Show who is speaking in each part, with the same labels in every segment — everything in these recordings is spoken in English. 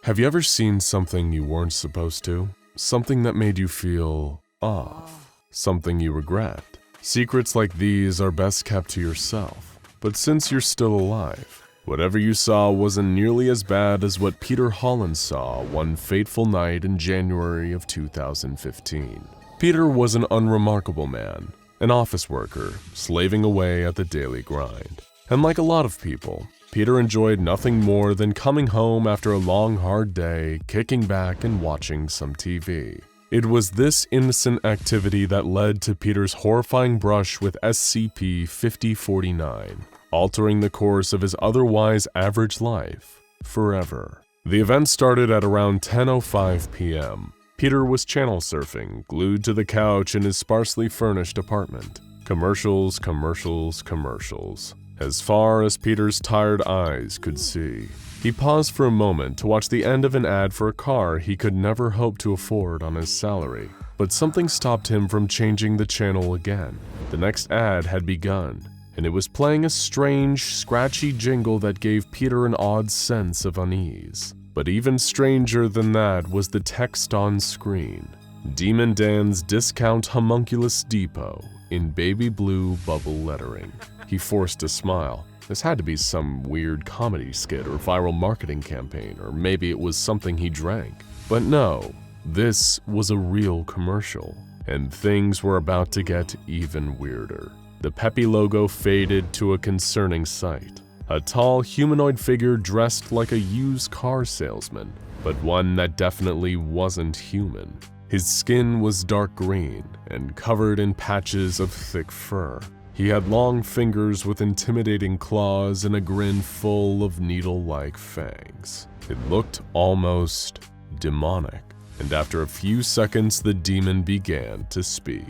Speaker 1: Have you ever seen something you weren't supposed to? Something that made you feel off? Something you regret? Secrets like these are best kept to yourself. But since you're still alive, whatever you saw wasn't nearly as bad as what Peter Holland saw one fateful night in January of 2015. Peter was an unremarkable man, an office worker, slaving away at the daily grind. And like a lot of people, Peter enjoyed nothing more than coming home after a long, hard day, kicking back and watching some TV. It was this innocent activity that led to Peter's horrifying brush with SCP-5049, altering the course of his otherwise average life forever. The event started at around 10:05 p.m. Peter was channel surfing, glued to the couch in his sparsely furnished apartment. Commercials, commercials, commercials. As far as Peter's tired eyes could see. He paused for a moment to watch the end of an ad for a car he could never hope to afford on his salary. But something stopped him from changing the channel again. The next ad had begun, and it was playing a strange, scratchy jingle that gave Peter an odd sense of unease. But even stranger than that was the text on screen. Demon Dan's Discount Homunculus Depot in baby blue bubble lettering. He forced a smile. This had to be some weird comedy skit or viral marketing campaign, or maybe it was something he drank. But no, this was a real commercial, and things were about to get even weirder. The peppy logo faded to a concerning sight. A tall humanoid figure dressed like a used car salesman, but one that definitely wasn't human. His skin was dark green and covered in patches of thick fur. He had long fingers with intimidating claws and a grin full of needle-like fangs. It looked almost demonic, and after a few seconds, the demon began to speak.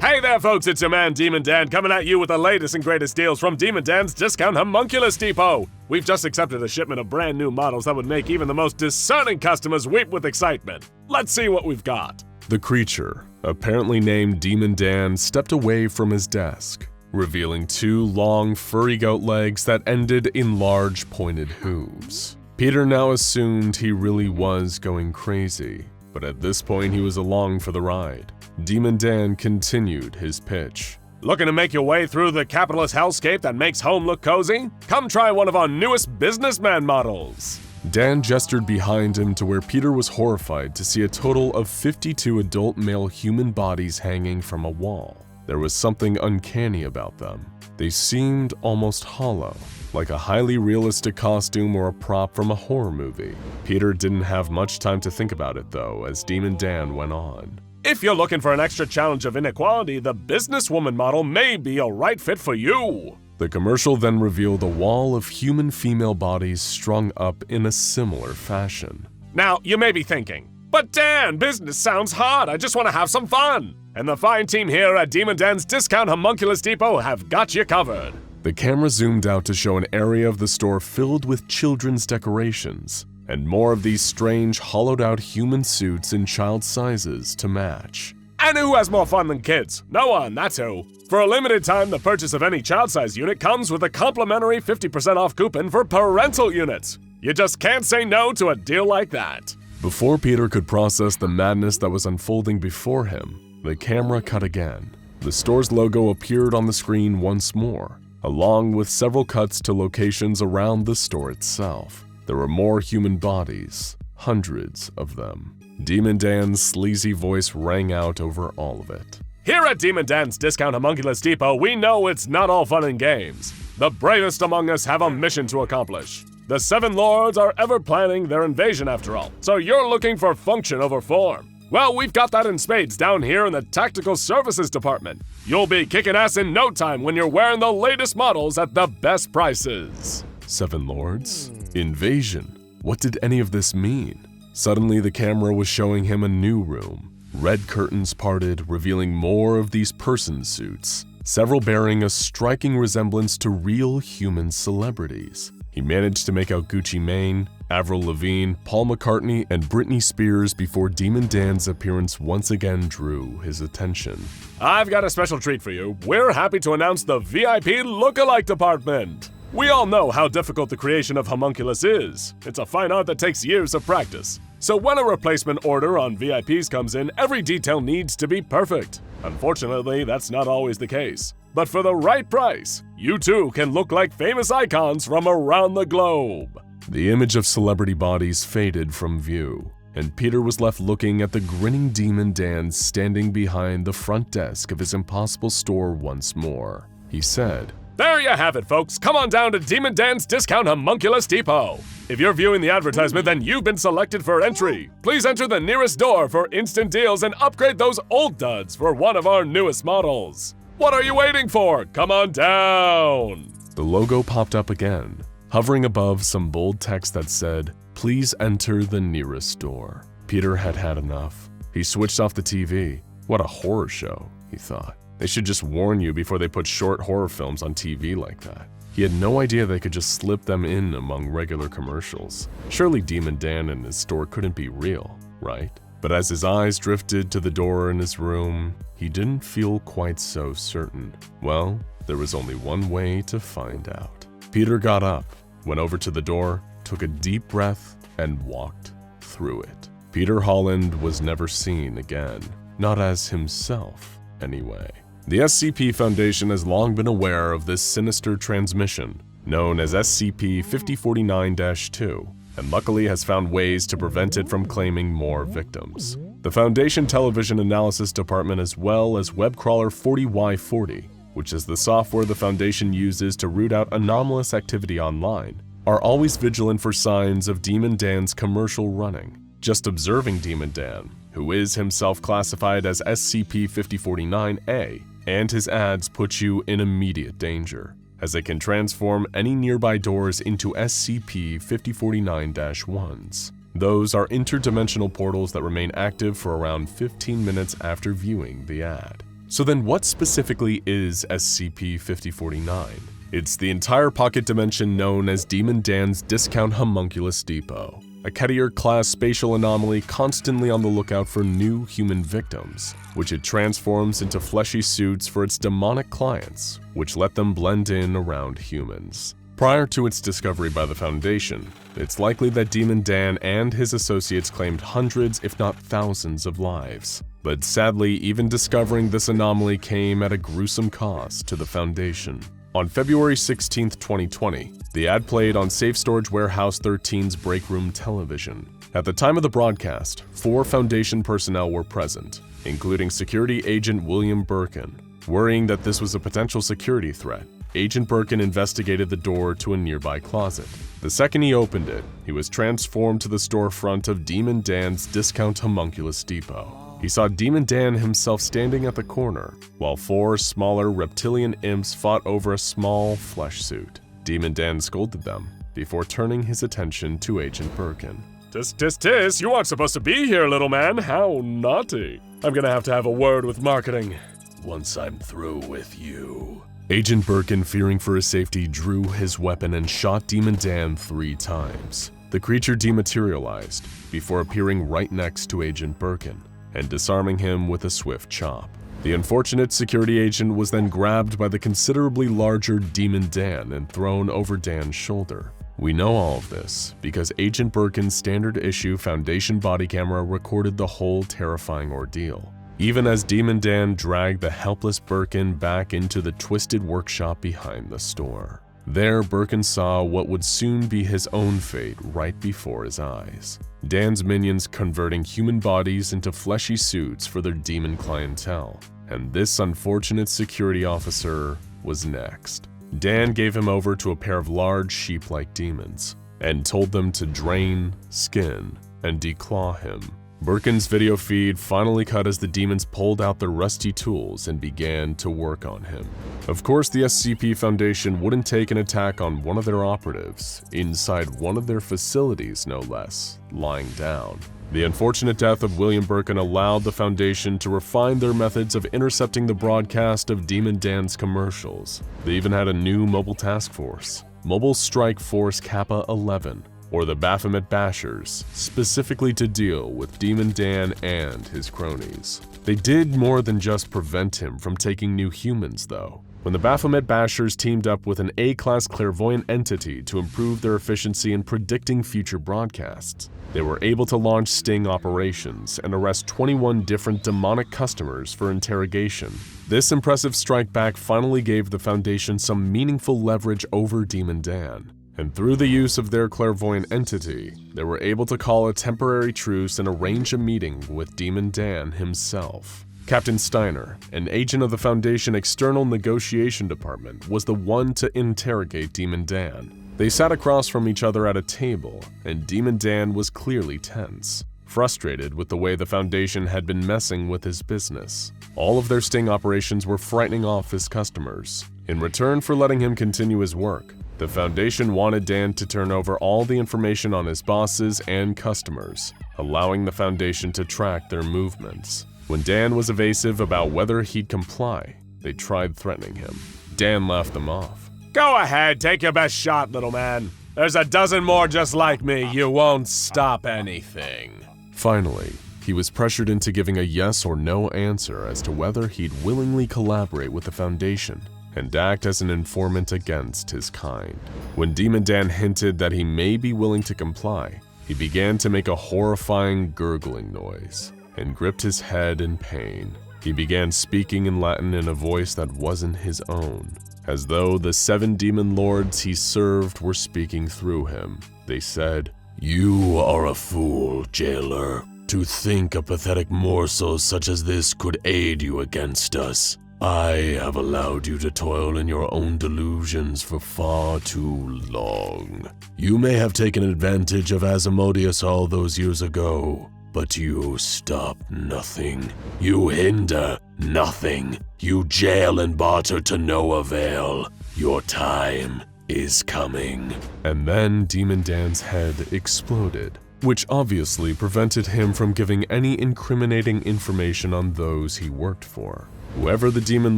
Speaker 2: Hey there, folks, it's your man, Demon Dan, coming at you with the latest and greatest deals from Demon Dan's Discount Homunculus Depot. We've just accepted a shipment of brand new models that would make even the most discerning customers weep with excitement. Let's see what we've got.
Speaker 1: The creature, apparently named Demon Dan, stepped away from his desk, revealing two long, furry goat legs that ended in large, pointed hooves. Peter now assumed he really was going crazy, but at this point he was along for the ride. Demon Dan continued his pitch.
Speaker 2: Looking to make your way through the capitalist hellscape that makes home look cozy? Come try one of our newest businessman models.
Speaker 1: Dan gestured behind him to where Peter was horrified to see a total of 52 adult male human bodies hanging from a wall. There was something uncanny about them. They seemed almost hollow, like a highly realistic costume or a prop from a horror movie. Peter didn't have much time to think about it though, as Demon Dan went on.
Speaker 2: If you're looking for an extra challenge of inequality, the businesswoman model may be a right fit for you.
Speaker 1: The commercial then revealed a wall of human female bodies strung up in a similar fashion.
Speaker 2: Now, you may be thinking, but Dan, business sounds hard, I just want to have some fun. And the fine team here at Demon Dan's Discount Homunculus Depot have got you covered.
Speaker 1: The camera zoomed out to show an area of the store filled with children's decorations, and more of these strange, hollowed-out human suits in child sizes to match.
Speaker 2: And who has more fun than kids? No one, that's who. For a limited time, the purchase of any child-size unit comes with a complimentary 50% off coupon for parental units. You just can't say no to a deal like that.
Speaker 1: Before Peter could process the madness that was unfolding before him, the camera cut again. The store's logo appeared on the screen once more, along with several cuts to locations around the store itself. There were more human bodies, hundreds of them. Demon Dan's sleazy voice rang out over all of it.
Speaker 2: Here at Demon Dan's Discount Homunculus Depot, we know it's not all fun and games. The bravest among us have a mission to accomplish. The Seven Lords are ever planning their invasion after all, so you're looking for function over form. Well, we've got that in spades down here in the Tactical Services Department. You'll be kicking ass in no time when you're wearing the latest models at the best prices.
Speaker 1: Seven Lords? Invasion? What did any of this mean? Suddenly, the camera was showing him a new room. Red curtains parted, revealing more of these person suits, several bearing a striking resemblance to real human celebrities. He managed to make out Gucci Mane, Avril Lavigne, Paul McCartney, and Britney Spears before Demon Dan's appearance once again drew his attention.
Speaker 2: I've got a special treat for you. We're happy to announce the VIP lookalike department. We all know how difficult the creation of Homunculus is. It's a fine art that takes years of practice. So when a replacement order on VIPs comes in, every detail needs to be perfect. Unfortunately, that's not always the case. But for the right price, you too can look like famous icons from around the globe.
Speaker 1: The image of celebrity bodies faded from view, and Peter was left looking at the grinning Demon Dan standing behind the front desk of his impossible store once more. He said,
Speaker 2: "There you have it, folks. Come on down to Demon Dan's Discount Homunculus Depot. If you're viewing the advertisement, then you've been selected for entry. Please enter the nearest door for instant deals and upgrade those old duds for one of our newest models. What are you waiting for? Come on down."
Speaker 1: The logo popped up again, hovering above some bold text that said, "Please enter the nearest door." Peter had had enough. He switched off the TV. What a horror show, he thought. They should just warn you before they put short horror films on TV like that. He had no idea they could just slip them in among regular commercials. Surely Demon Dan and his store couldn't be real, right? But as his eyes drifted to the door in his room, he didn't feel quite so certain. Well, there was only one way to find out. Peter got up, went over to the door, took a deep breath, and walked through it. Peter Holland was never seen again. Not as himself, anyway. The SCP Foundation has long been aware of this sinister transmission, known as SCP-5049-2, and luckily has found ways to prevent it from claiming more victims. The Foundation Television Analysis Department, as well as webcrawler 40Y40, which is the software the Foundation uses to root out anomalous activity online, are always vigilant for signs of Demon Dan's commercial running. Just observing Demon Dan, who is himself classified as SCP-5049-A, and his ads put you in immediate danger, as they can transform any nearby doors into SCP-5049-1s. Those are interdimensional portals that remain active for around 15 minutes after viewing the ad. So then what specifically is SCP-5049? It's the entire pocket dimension known as Demon Dan's Discount Homunculus Depot, a Kettier-class spatial anomaly constantly on the lookout for new human victims, which it transforms into fleshy suits for its demonic clients, which let them blend in around humans. Prior to its discovery by the Foundation, it's likely that Demon Dan and his associates claimed hundreds, if not thousands, of lives. But sadly, even discovering this anomaly came at a gruesome cost to the Foundation. On February 16, 2020, the ad played on Safe Storage Warehouse 13's break room television. At the time of the broadcast, 4 Foundation personnel were present, including Security Agent William Birkin. Worrying that this was a potential security threat, Agent Birkin investigated the door to a nearby closet. The second he opened it, he was transformed to the storefront of Demon Dan's Discount Homunculus Depot. He saw Demon Dan himself standing at the corner, while 4 smaller reptilian imps fought over a small flesh suit. Demon Dan scolded them, before turning his attention to Agent Birkin.
Speaker 2: Tis, you aren't supposed to be here, little man. How naughty. I'm gonna have to have a word with marketing once I'm through with you.
Speaker 1: Agent Birkin, fearing for his safety, drew his weapon and shot Demon Dan 3 times. The creature dematerialized, before appearing right next to Agent Birkin and disarming him with a swift chop. The unfortunate security agent was then grabbed by the considerably larger Demon Dan and thrown over Dan's shoulder. We know all of this because Agent Birkin's standard issue Foundation body camera recorded the whole terrifying ordeal, even as Demon Dan dragged the helpless Birkin back into the twisted workshop behind the store. There, Birkin saw what would soon be his own fate right before his eyes. Dan's minions converting human bodies into fleshy suits for their demon clientele, and this unfortunate security officer was next. Dan gave him over to a pair of large sheep-like demons, and told them to drain, skin, and declaw him. Birkin's video feed finally cut as the demons pulled out their rusty tools and began to work on him. Of course, the SCP Foundation wouldn't take an attack on one of their operatives, inside one of their facilities no less, lying down. The unfortunate death of William Birkin allowed the Foundation to refine their methods of intercepting the broadcast of Demon Dan's commercials. They even had a new mobile task force, Mobile Strike Force Kappa 11, or the Baphomet Bashers, specifically to deal with Demon Dan and his cronies. They did more than just prevent him from taking new humans, though. when the Baphomet Bashers teamed up with an A-class clairvoyant entity to improve their efficiency in predicting future broadcasts. They were able to launch sting operations and arrest 21 different demonic customers for interrogation. This impressive strike back finally gave the Foundation some meaningful leverage over Demon Dan, and through the use of their clairvoyant entity, they were able to call a temporary truce and arrange a meeting with Demon Dan himself. Captain Steiner, an agent of the Foundation External Negotiation Department, was the one to interrogate Demon Dan. They sat across from each other at a table, and Demon Dan was clearly tense, frustrated with the way the Foundation had been messing with his business. All of their sting operations were frightening off his customers. In return for letting him continue his work, the Foundation wanted Dan to turn over all the information on his bosses and customers, allowing the Foundation to track their movements. When Dan was evasive about whether he'd comply, they tried threatening him. Dan laughed them off.
Speaker 2: Go ahead, take your best shot, little man. There's a dozen more just like me. You won't stop anything.
Speaker 1: Finally, he was pressured into giving a yes or no answer as to whether he'd willingly collaborate with the Foundation and act as an informant against his kind. When Demon Dan hinted that he may be willing to comply, he began to make a horrifying gurgling noise and gripped his head in pain. He began speaking in Latin in a voice that wasn't his own, as though the 7 demon lords he served were speaking through him. They said, "You are a fool, jailer, to think a pathetic morsel such as this could aid you against us. I have allowed you to toil in your own delusions for far too long. You may have taken advantage of Asmodeus all those years ago, but you stop nothing. You hinder nothing. You jail and barter to no avail. Your time is coming." And then Demon Dan's head exploded, which obviously prevented him from giving any incriminating information on those he worked for. Whoever the Demon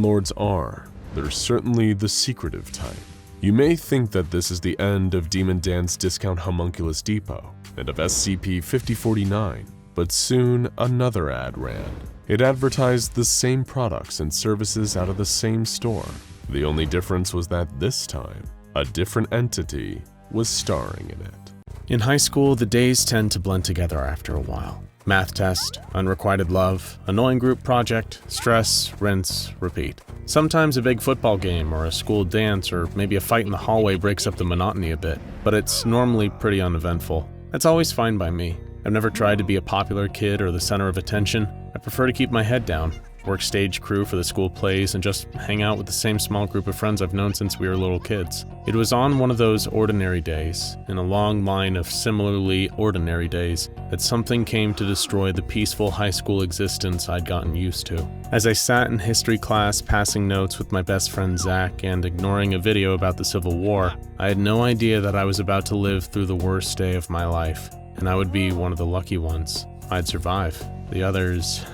Speaker 1: Lords are, they're certainly the secretive type. You may think that this is the end of Demon Dan's Discount Homunculus Depot and of SCP-5049, but soon another ad ran. It advertised the same products and services out of the same store. The only difference was that this time, a different entity was starring in it.
Speaker 3: In high school, the days tend to blend together after a while. Math test, unrequited love, annoying group project, stress, rinse, repeat. Sometimes a big football game or a school dance or maybe a fight in the hallway breaks up the monotony a bit, but it's normally pretty uneventful. That's always fine by me. I've never tried to be a popular kid or the center of attention. I prefer to keep my head down, work stage crew for the school plays, and just hang out with the same small group of friends I've known since we were little kids. It was on one of those ordinary days, in a long line of similarly ordinary days, that something came to destroy the peaceful high school existence I'd gotten used to. As I sat in history class passing notes with my best friend Zach and ignoring a video about the Civil War, I had no idea that I was about to live through the worst day of my life, and I would be one of the lucky ones. I'd survive. The others,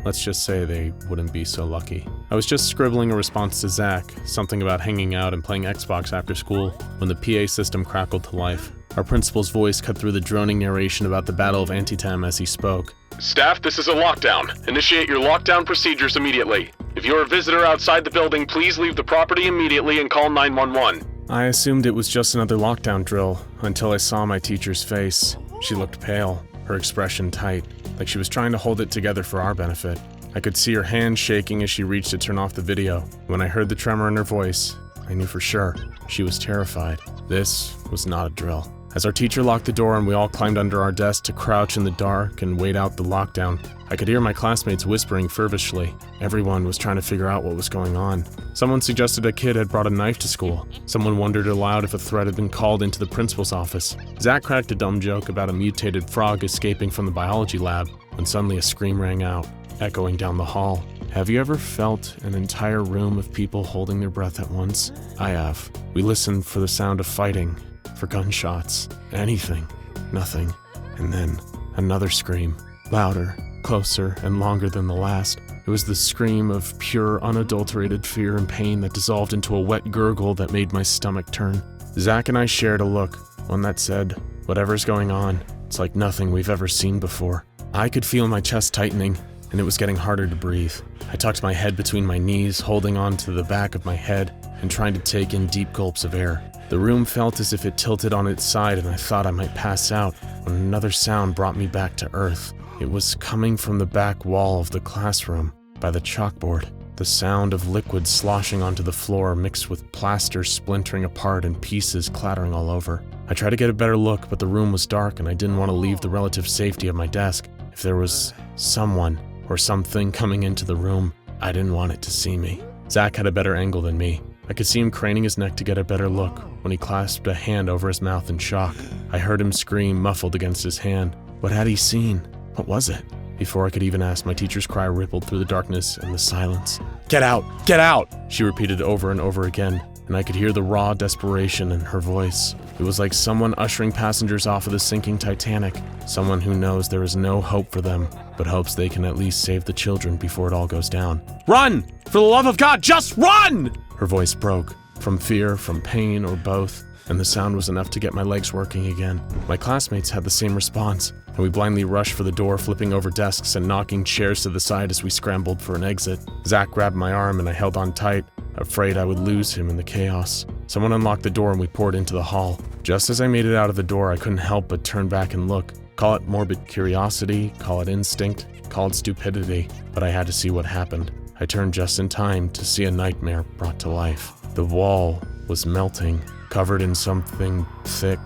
Speaker 3: let's just say they wouldn't be so lucky. I was just scribbling a response to Zach, something about hanging out and playing Xbox after school, when the PA system crackled to life. Our principal's voice cut through the droning narration about the Battle of Antietam as he spoke.
Speaker 4: "Staff, this is a lockdown. Initiate your lockdown procedures immediately. If you're a visitor outside the building, please leave the property immediately and call 911.
Speaker 3: I assumed it was just another lockdown drill, until I saw my teacher's face. She looked pale, her expression tight, like she was trying to hold it together for our benefit. I could see her hand shaking as she reached to turn off the video. When I heard the tremor in her voice, I knew for sure she was terrified. This was not a drill. As our teacher locked the door and we all climbed under our desk to crouch in the dark and wait out the lockdown, I could hear my classmates whispering fervishly. Everyone was trying to figure out what was going on. Someone suggested a kid had brought a knife to school. Someone wondered aloud if a threat had been called into the principal's office. Zach cracked a dumb joke about a mutated frog escaping from the biology lab, when suddenly a scream rang out, echoing down the hall. Have you ever felt an entire room of people holding their breath at once? I have. We listened for the sound of fighting, for gunshots, anything, nothing, and then another scream, louder, closer, and longer than the last. It was the scream of pure, unadulterated fear and pain that dissolved into a wet gurgle that made my stomach turn. Zach and I shared a look, one that said, "Whatever's going on, it's like nothing we've ever seen before." I could feel my chest tightening, and it was getting harder to breathe. I tucked my head between my knees, holding on to the back of my head and trying to take in deep gulps of air. The room felt as if it tilted on its side, and I thought I might pass out when another sound brought me back to earth. It was coming from the back wall of the classroom, by the chalkboard. The sound of liquid sloshing onto the floor mixed with plaster splintering apart and pieces clattering all over. I tried to get a better look, but the room was dark and I didn't want to leave the relative safety of my desk. If there was someone or something coming into the room, I didn't want it to see me. Zach had a better angle than me. I could see him craning his neck to get a better look when he clasped a hand over his mouth in shock. I heard him scream, muffled against his hand. What had he seen? What was it? Before I could even ask, my teacher's cry rippled through the darkness and the silence. "Get out! Get out!" she repeated over and over again, and I could hear the raw desperation in her voice. It was like someone ushering passengers off of the sinking Titanic, someone who knows there is no hope for them, but hopes they can at least save the children before it all goes down. "Run! For the love of God, just run!" Her voice broke, from fear, from pain, or both, and the sound was enough to get my legs working again. My classmates had the same response, and we blindly rushed for the door, flipping over desks and knocking chairs to the side as we scrambled for an exit. Zach grabbed my arm and I held on tight, afraid I would lose him in the chaos. Someone unlocked the door and we poured into the hall. Just as I made it out of the door, I couldn't help but turn back and look. Call it morbid curiosity, call it instinct, call it stupidity, but I had to see what happened. I turned just in time to see a nightmare brought to life. The wall was melting, covered in something thick,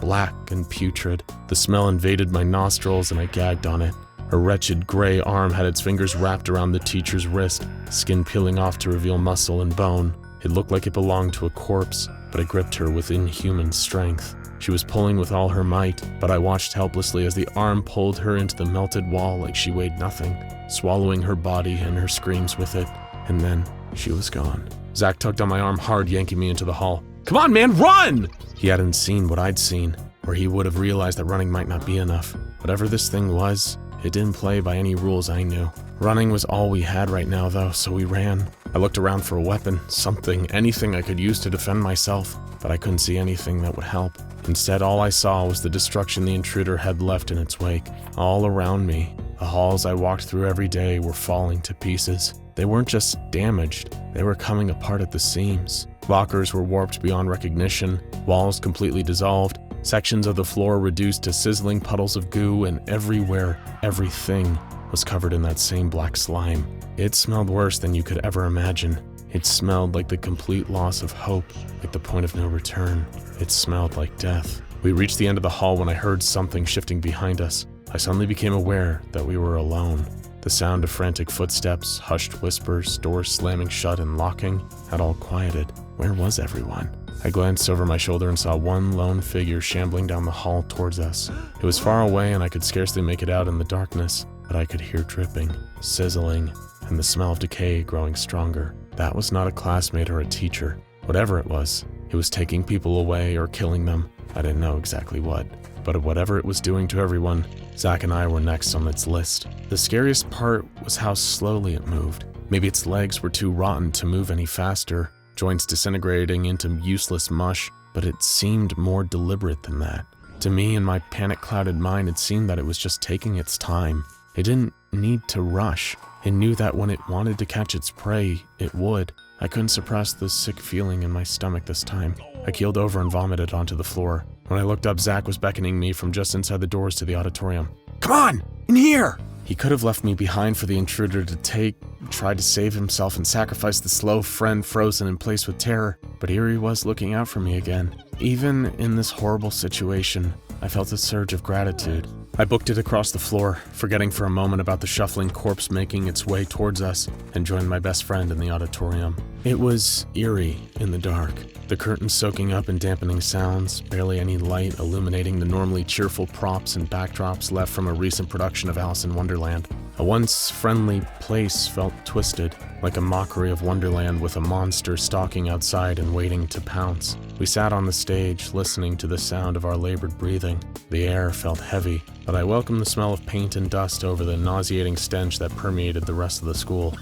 Speaker 3: black and putrid. The smell invaded my nostrils and I gagged on it. A wretched gray arm had its fingers wrapped around the teacher's wrist, skin peeling off to reveal muscle and bone. It looked like it belonged to a corpse, but I gripped her with inhuman strength. She was pulling with all her might, but I watched helplessly as the arm pulled her into the melted wall like she weighed nothing, swallowing her body and her screams with it, and then she was gone. Zach tugged on my arm hard, yanking me into the hall. "Come on, man, run!" He hadn't seen what I'd seen, or he would have realized that running might not be enough. Whatever this thing was, it didn't play by any rules I knew. Running was all we had right now, though, so we ran. I looked around for a weapon, something, anything I could use to defend myself, but I couldn't see anything that would help. Instead, all I saw was the destruction the intruder had left in its wake. All around me, the halls I walked through every day were falling to pieces. They weren't just damaged, they were coming apart at the seams. Lockers were warped beyond recognition, walls completely dissolved, sections of the floor reduced to sizzling puddles of goo, and everywhere, everything was covered in that same black slime. It smelled worse than you could ever imagine. It smelled like the complete loss of hope, like the point of no return. It smelled like death. We reached the end of the hall when I heard something shifting behind us. I suddenly became aware that we were alone. The sound of frantic footsteps, hushed whispers, doors slamming shut and locking had all quieted. Where was everyone? I glanced over my shoulder and saw one lone figure shambling down the hall towards us. It was far away and I could scarcely make it out in the darkness, but I could hear dripping, sizzling, and the smell of decay growing stronger. That was not a classmate or a teacher. Whatever it was taking people away or killing them. I didn't know exactly what, but whatever it was doing to everyone, Zach and I were next on its list. The scariest part was how slowly it moved. Maybe its legs were too rotten to move any faster, joints disintegrating into useless mush, but it seemed more deliberate than that. To me, in my panic-clouded mind, it seemed that it was just taking its time. It didn't need to rush. It knew that when it wanted to catch its prey, it would. I couldn't suppress the sick feeling in my stomach this time. I keeled over and vomited onto the floor. When I looked up, Zach was beckoning me from just inside the doors to the auditorium. "Come on, in here!" He could have left me behind for the intruder to take, tried to save himself and sacrifice the slow friend frozen in place with terror, but here he was looking out for me again. Even in this horrible situation, I felt a surge of gratitude. I booked it across the floor, forgetting for a moment about the shuffling corpse making its way towards us, and joined my best friend in the auditorium. It was eerie in the dark, the curtains soaking up and dampening sounds, barely any light illuminating the normally cheerful props and backdrops left from a recent production of Alice in Wonderland. A once friendly place felt twisted, like a mockery of Wonderland with a monster stalking outside and waiting to pounce. We sat on the stage, listening to the sound of our labored breathing. The air felt heavy, but I welcomed the smell of paint and dust over the nauseating stench that permeated the rest of the school.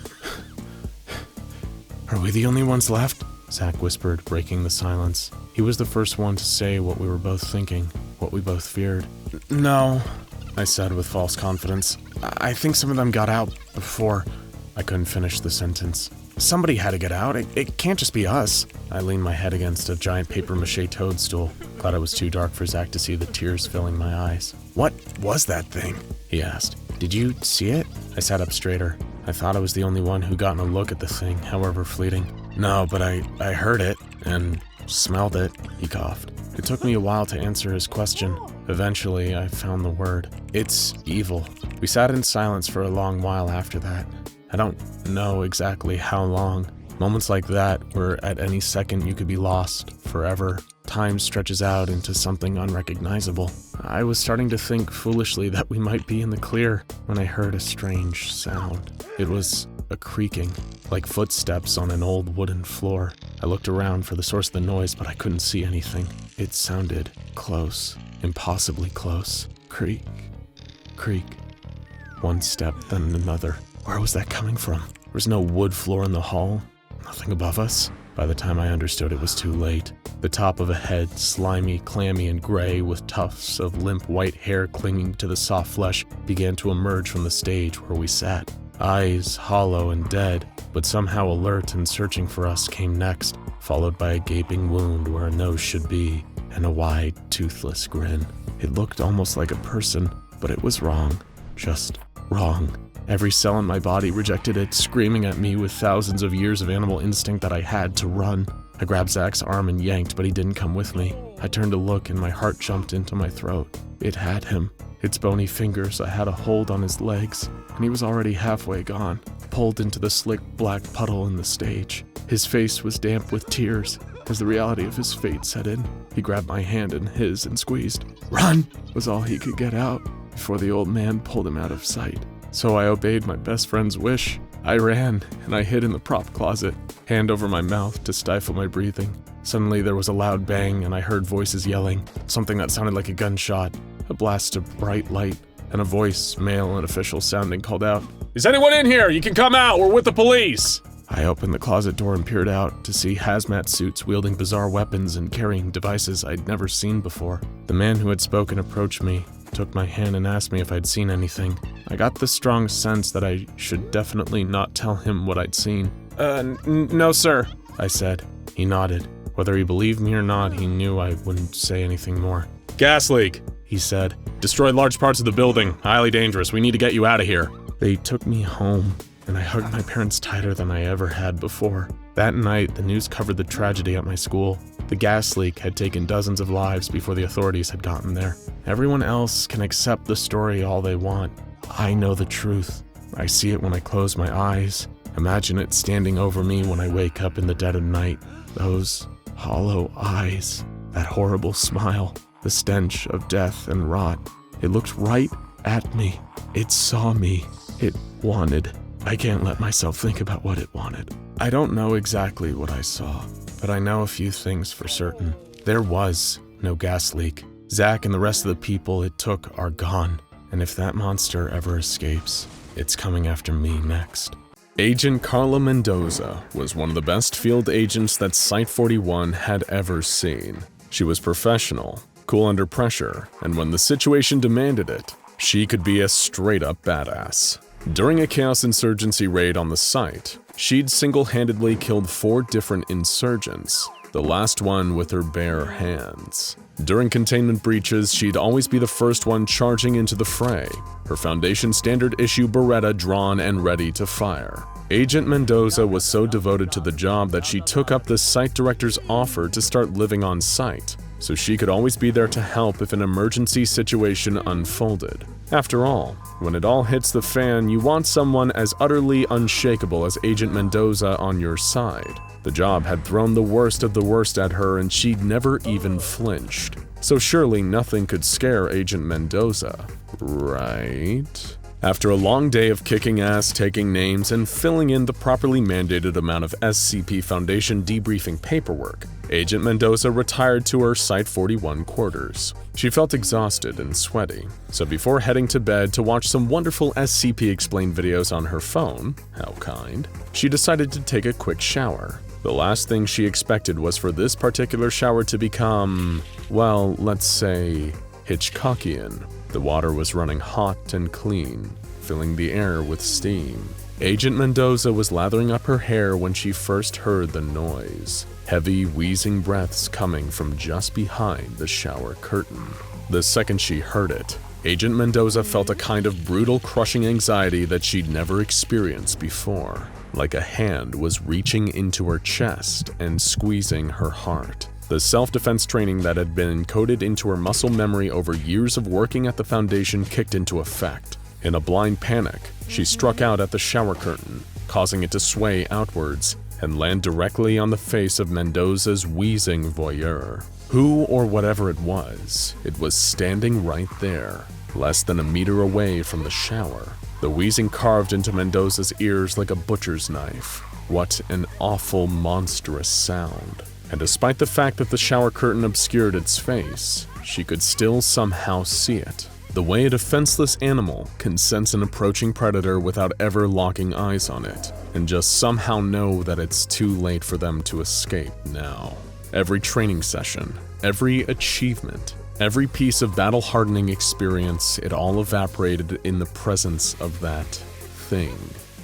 Speaker 3: "Are we the only ones left?" Zach whispered, breaking the silence. He was the first one to say what we were both thinking, what we both feared. "No," I said with false confidence. "I think some of them got out, before I couldn't finish the sentence. Somebody had to get out. It can't just be us. I leaned my head against a giant papier-mâché toadstool. Glad it was too dark for Zach to see the tears filling my eyes. What was that thing? He asked. Did you see it? I sat up straighter. I thought I was the only one who gotten a look at the thing, however fleeting. No, but I heard it and smelled it, he coughed. It took me a while to answer his question. Eventually, I found the word. It's evil. We sat in silence for a long while after that. I don't know exactly how long. Moments like that, where at any second you could be lost forever. Time stretches out into something unrecognizable. I was starting to think foolishly that we might be in the clear when I heard a strange sound. It was a creaking, like footsteps on an old wooden floor. I looked around for the source of the noise, but I couldn't see anything. It sounded close, impossibly close. Creak, creak. One step, then another. Where was that coming from? There was no wood floor in the hall. Nothing above us. By the time I understood, it was too late. The top of a head, slimy, clammy, and gray, with tufts of limp white hair clinging to the soft flesh, began to emerge from the stage where we sat. Eyes hollow and dead, but somehow alert and searching for us, came next, followed by a gaping wound where a nose should be, and a wide, toothless grin. It looked almost like a person, but it was wrong. Just wrong. Every cell in my body rejected it, screaming at me with thousands of years of animal instinct that I had to run. I grabbed Zach's arm and yanked, but he didn't come with me. I turned to look and my heart jumped into my throat. It had him. Its bony fingers, I had a hold on his legs, and he was already halfway gone, pulled into the slick black puddle in the stage. His face was damp with tears. As the reality of his fate set in, he grabbed my hand in his and squeezed. "Run!" was all he could get out before the old man pulled him out of sight. So I obeyed my best friend's wish. I ran, and I hid in the prop closet, hand over my mouth to stifle my breathing. Suddenly there was a loud bang, and I heard voices yelling, something that sounded like a gunshot, a blast of bright light, and a voice, male and official sounding, called out, "Is anyone in here? You can come out, we're with the police!" I opened the closet door and peered out to see hazmat suits wielding bizarre weapons and carrying devices I'd never seen before. The man who had spoken approached me, took my hand and asked me if I'd seen anything. I got the strong sense that I should definitely not tell him what I'd seen. No sir, I said. He nodded. Whether he believed me or not, he knew I wouldn't say anything more. "Gas leak," he said. "Destroyed large parts of the building. Highly dangerous. We need to get you out of here." They took me home, and I hugged my parents tighter than I ever had before. That night, the news covered the tragedy at my school. The gas leak had taken dozens of lives before the authorities had gotten there. Everyone else can accept the story all they want. I know the truth. I see it when I close my eyes. Imagine it standing over me when I wake up in the dead of night. Those hollow eyes, that horrible smile, the stench of death and rot. It looked right at me. It saw me. It wanted. I can't let myself think about what it wanted. I don't know exactly what I saw, but I know a few things for certain. There was no gas leak. Zach and the rest of the people it took are gone, and if that monster ever escapes, it's coming after me next.
Speaker 1: Agent Carla Mendoza was one of the best field agents that Site-41 had ever seen. She was professional, cool under pressure, and when the situation demanded it, she could be a straight-up badass. During a Chaos Insurgency raid on the site, she'd single-handedly killed 4 different insurgents, the last one with her bare hands. During containment breaches, she'd always be the first one charging into the fray, her Foundation standard issue Beretta drawn and ready to fire. Agent Mendoza was so devoted to the job that she took up the site director's offer to start living on site, so she could always be there to help if an emergency situation unfolded. After all, when it all hits the fan, you want someone as utterly unshakable as Agent Mendoza on your side. The job had thrown the worst of the worst at her and she'd never even flinched. So surely nothing could scare Agent Mendoza, right? After a long day of kicking ass, taking names, and filling in the properly mandated amount of SCP Foundation debriefing paperwork, Agent Mendoza retired to her Site-41 quarters. She felt exhausted and sweaty, so before heading to bed to watch some wonderful SCP Explained videos on her phone, how kind, she decided to take a quick shower. The last thing she expected was for this particular shower to become, well, let's say, Hitchcockian. The water was running hot and clean,
Speaker 3: filling the air with steam. Agent Mendoza was lathering up her hair when she first heard the noise. Heavy, wheezing breaths coming from just behind the shower curtain. The second she heard it, Agent Mendoza felt a kind of brutal, crushing anxiety that she'd never experienced before. Like a hand was reaching into her chest and squeezing her heart. The self-defense training that had been encoded into her muscle memory over years of working at the Foundation kicked into effect. In a blind panic, she struck out at the shower curtain, causing it to sway outwards and land directly on the face of Mendoza's wheezing voyeur. Who or whatever it was standing right there, less than a meter away from the shower. The wheezing carved into Mendoza's ears like a butcher's knife. What an awful, monstrous sound. And despite the fact that the shower curtain obscured its face, she could still somehow see it. The way a defenseless animal can sense an approaching predator without ever locking eyes on it, and just somehow know that it's too late for them to escape now. Every training session, every achievement, every piece of battle-hardening experience, it all evaporated in the presence of that thing.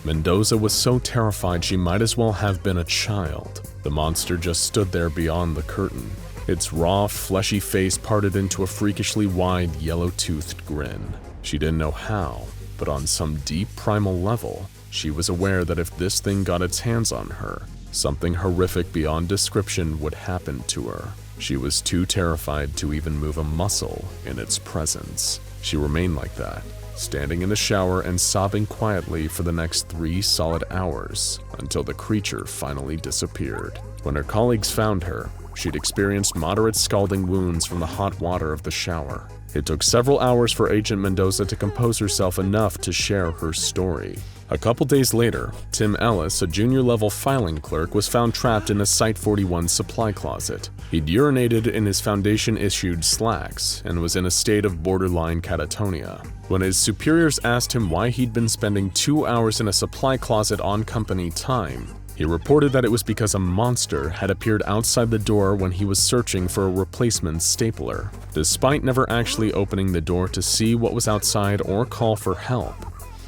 Speaker 3: Mendoza was so terrified she might as well have been a child. The monster just stood there beyond the curtain. Its raw, fleshy face parted into a freakishly wide, yellow-toothed grin. She didn't know how, but on some deep primal level, she was aware that if this thing got its hands on her, something horrific beyond description would happen to her. She was too terrified to even move a muscle in its presence. She remained like that, standing in the shower and sobbing quietly for the next 3 solid hours, until the creature finally disappeared. When her colleagues found her, she'd experienced moderate scalding wounds from the hot water of the shower. It took several hours for Agent Mendoza to compose herself enough to share her story. A couple days later, Tim Ellis, a junior-level filing clerk, was found trapped in a Site-41 supply closet. He'd urinated in his Foundation-issued slacks and was in a state of borderline catatonia. When his superiors asked him why he'd been spending 2 hours in a supply closet on company time, he reported that it was because a monster had appeared outside the door when he was searching for a replacement stapler. Despite never actually opening the door to see what was outside or call for help,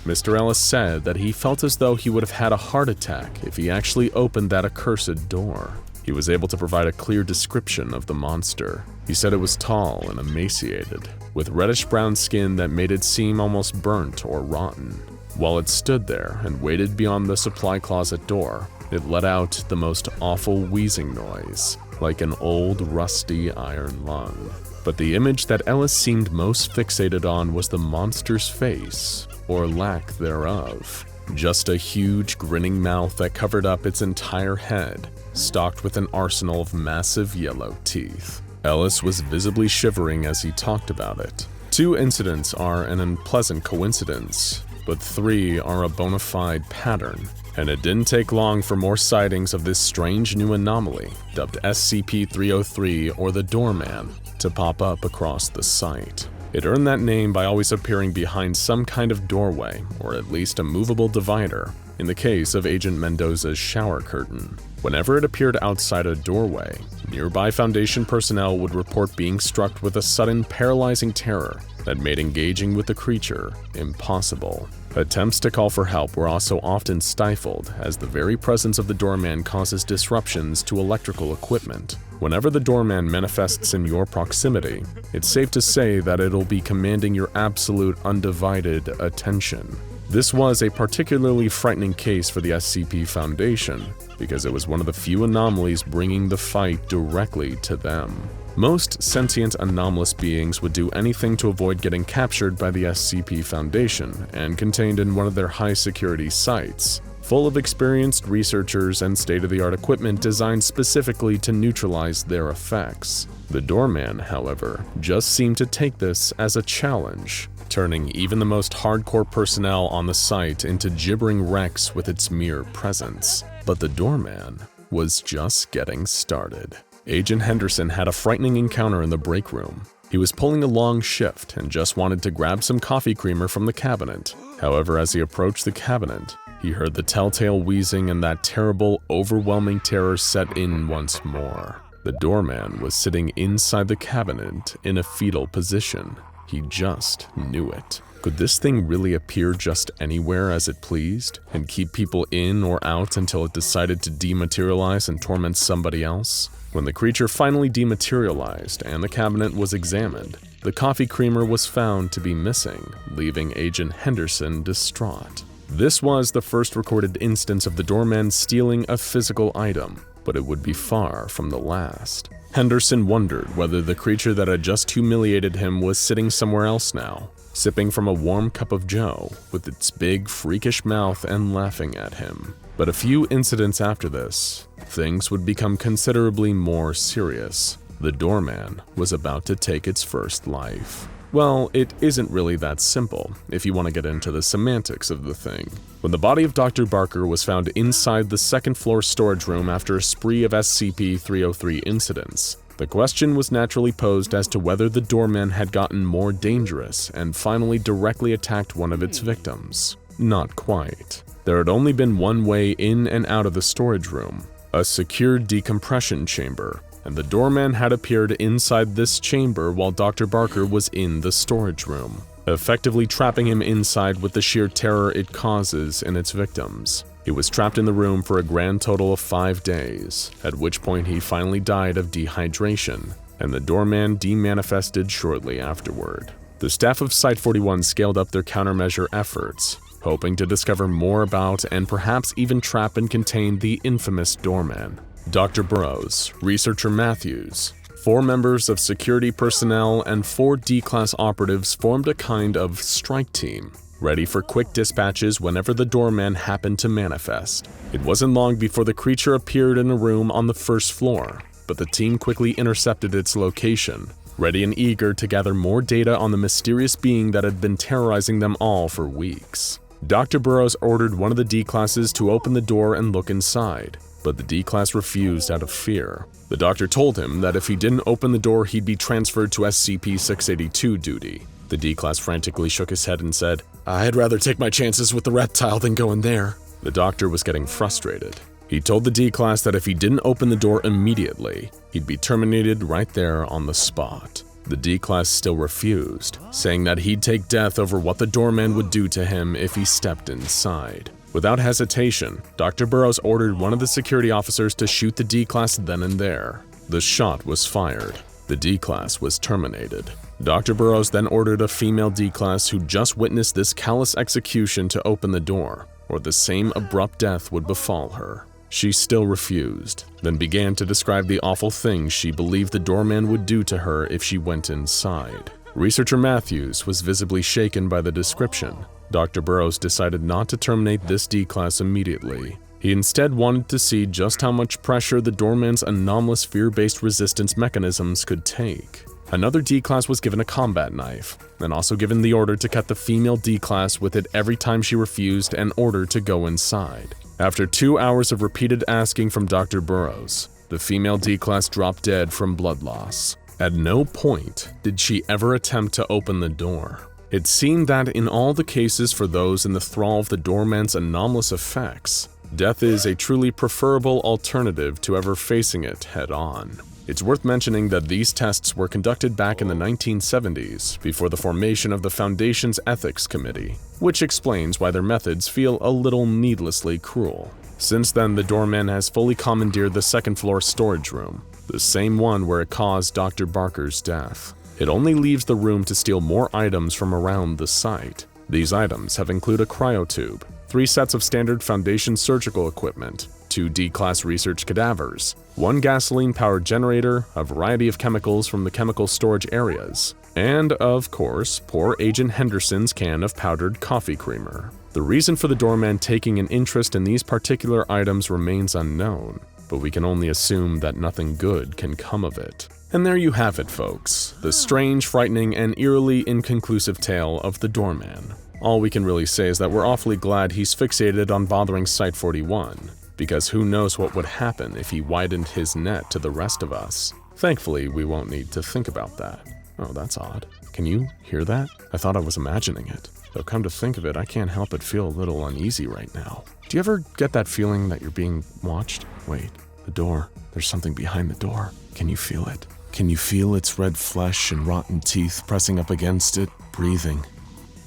Speaker 3: Mr. Ellis said that he felt as though he would have had a heart attack if he actually opened that accursed door. He was able to provide a clear description of the monster. He said it was tall and emaciated, with reddish-brown skin that made it seem almost burnt or rotten. While it stood there and waited beyond the supply closet door, it let out the most awful wheezing noise, like an old rusty iron lung. But the image that Ellis seemed most fixated on was the monster's face, or lack thereof. Just a huge grinning mouth that covered up its entire head, stocked with an arsenal of massive yellow teeth. Ellis was visibly shivering as he talked about it. 2 incidents are an unpleasant coincidence, but 3 are a bona fide pattern, and it didn't take long for more sightings of this strange new anomaly, dubbed SCP-303 or the Doorman, to pop up across the site. It earned that name by always appearing behind some kind of doorway, or at least a movable divider, in the case of Agent Mendoza's shower curtain. Whenever it appeared outside a doorway, nearby Foundation personnel would report being struck with a sudden paralyzing terror that made engaging with the creature impossible. Attempts to call for help were also often stifled, as the very presence of the Doorman causes disruptions to electrical equipment. Whenever the Doorman manifests in your proximity, it's safe to say that it'll be commanding your absolute undivided attention. This was a particularly frightening case for the SCP Foundation, because it was one of the few anomalies bringing the fight directly to them. Most sentient anomalous beings would do anything to avoid getting captured by the SCP Foundation and contained in one of their high-security sites, full of experienced researchers and state-of-the-art equipment designed specifically to neutralize their effects. The Doorman, however, just seemed to take this as a challenge, turning even the most hardcore personnel on the site into gibbering wrecks with its mere presence. But the Doorman was just getting started. Agent Henderson had a frightening encounter in the break room. He was pulling a long shift and just wanted to grab some coffee creamer from the cabinet. However, as he approached the cabinet, he heard the telltale wheezing and that terrible, overwhelming terror set in once more. The Doorman was sitting inside the cabinet in a fetal position. He just knew it. Could this thing really appear just anywhere as it pleased, and keep people in or out until it decided to dematerialize and torment somebody else? When the creature finally dematerialized and the cabinet was examined, the coffee creamer was found to be missing, leaving Agent Henderson distraught. This was the first recorded instance of the Doorman stealing a physical item, but it would be far from the last. Henderson wondered whether the creature that had just humiliated him was sitting somewhere else now, sipping from a warm cup of joe, with its big, freakish mouth and laughing at him. But a few incidents after this, things would become considerably more serious. The Doorman was about to take its first life. Well, it isn't really that simple, if you want to get into the semantics of the thing. When the body of Dr. Barker was found inside the second-floor storage room after a spree of SCP-303 incidents, the question was naturally posed as to whether the Doorman had gotten more dangerous and finally directly attacked one of its victims. Not quite. There had only been one way in and out of the storage room, a secured decompression chamber, and the Doorman had appeared inside this chamber while Dr. Barker was in the storage room, effectively trapping him inside with the sheer terror it causes in its victims. He was trapped in the room for a grand total of 5 days, at which point he finally died of dehydration, and the Doorman demanifested shortly afterward. The staff of Site-41 scaled up their countermeasure efforts, hoping to discover more about and perhaps even trap and contain the infamous Doorman. Dr. Burroughs, Researcher Matthews, 4 members of security personnel, and 4 D-Class operatives formed a kind of strike team, ready for quick dispatches whenever the Doorman happened to manifest. It wasn't long before the creature appeared in a room on the first floor, but the team quickly intercepted its location, ready and eager to gather more data on the mysterious being that had been terrorizing them all for weeks. Dr. Burroughs ordered one of the D-Classes to open the door and look inside, but the D-Class refused out of fear. The doctor told him that if he didn't open the door, he'd be transferred to SCP-682 duty. The D-Class frantically shook his head and said, "I'd rather take my chances with the reptile than go in there." The doctor was getting frustrated. He told the D-Class that if he didn't open the door immediately, he'd be terminated right there on the spot. The D-Class still refused, saying that he'd take death over what the Doorman would do to him if he stepped inside. Without hesitation, Dr. Burroughs ordered one of the security officers to shoot the D-Class then and there. The shot was fired. The D-Class was terminated. Dr. Burroughs then ordered a female D-Class who just witnessed this callous execution to open the door, or the same abrupt death would befall her. She still refused, then began to describe the awful things she believed the Doorman would do to her if she went inside. Researcher Matthews was visibly shaken by the description. Dr. Burroughs decided not to terminate this D-Class immediately. He instead wanted to see just how much pressure the Doorman's anomalous fear-based resistance mechanisms could take. Another D-Class was given a combat knife, and also given the order to cut the female D-Class with it every time she refused and ordered to go inside. After 2 hours of repeated asking from Dr. Burroughs, the female D-Class dropped dead from blood loss. At no point did she ever attempt to open the door. It seemed that in all the cases for those in the thrall of the Doorman's anomalous effects, death is a truly preferable alternative to ever facing it head-on. It's worth mentioning that these tests were conducted back in the 1970s, before the formation of the Foundation's Ethics Committee, which explains why their methods feel a little needlessly cruel. Since then, the Doorman has fully commandeered the second-floor storage room, the same one where it caused Dr. Barker's death. It only leaves the room to steal more items from around the site. These items have included a cryotube, 3 sets of standard Foundation surgical equipment, 2 D-Class research cadavers, 1 gasoline-powered generator, a variety of chemicals from the chemical storage areas, and, of course, poor Agent Henderson's can of powdered coffee creamer. The reason for the Doorman taking an interest in these particular items remains unknown, but we can only assume that nothing good can come of it. And there you have it, folks, the strange, frightening, and eerily inconclusive tale of the Doorman. All we can really say is that we're awfully glad he's fixated on bothering Site-41, because who knows what would happen if he widened his net to the rest of us. Thankfully, we won't need to think about that. Oh, that's odd. Can you hear that? I thought I was imagining it. Though come to think of it, I can't help but feel a little uneasy right now. Do you ever get that feeling that you're being watched? Wait, the door. There's something behind the door. Can you feel it? Can you feel its red flesh and rotten teeth pressing up against it, breathing?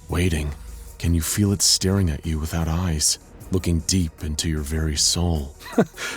Speaker 3: waiting. Can you feel it staring at you without eyes, looking deep into your very soul?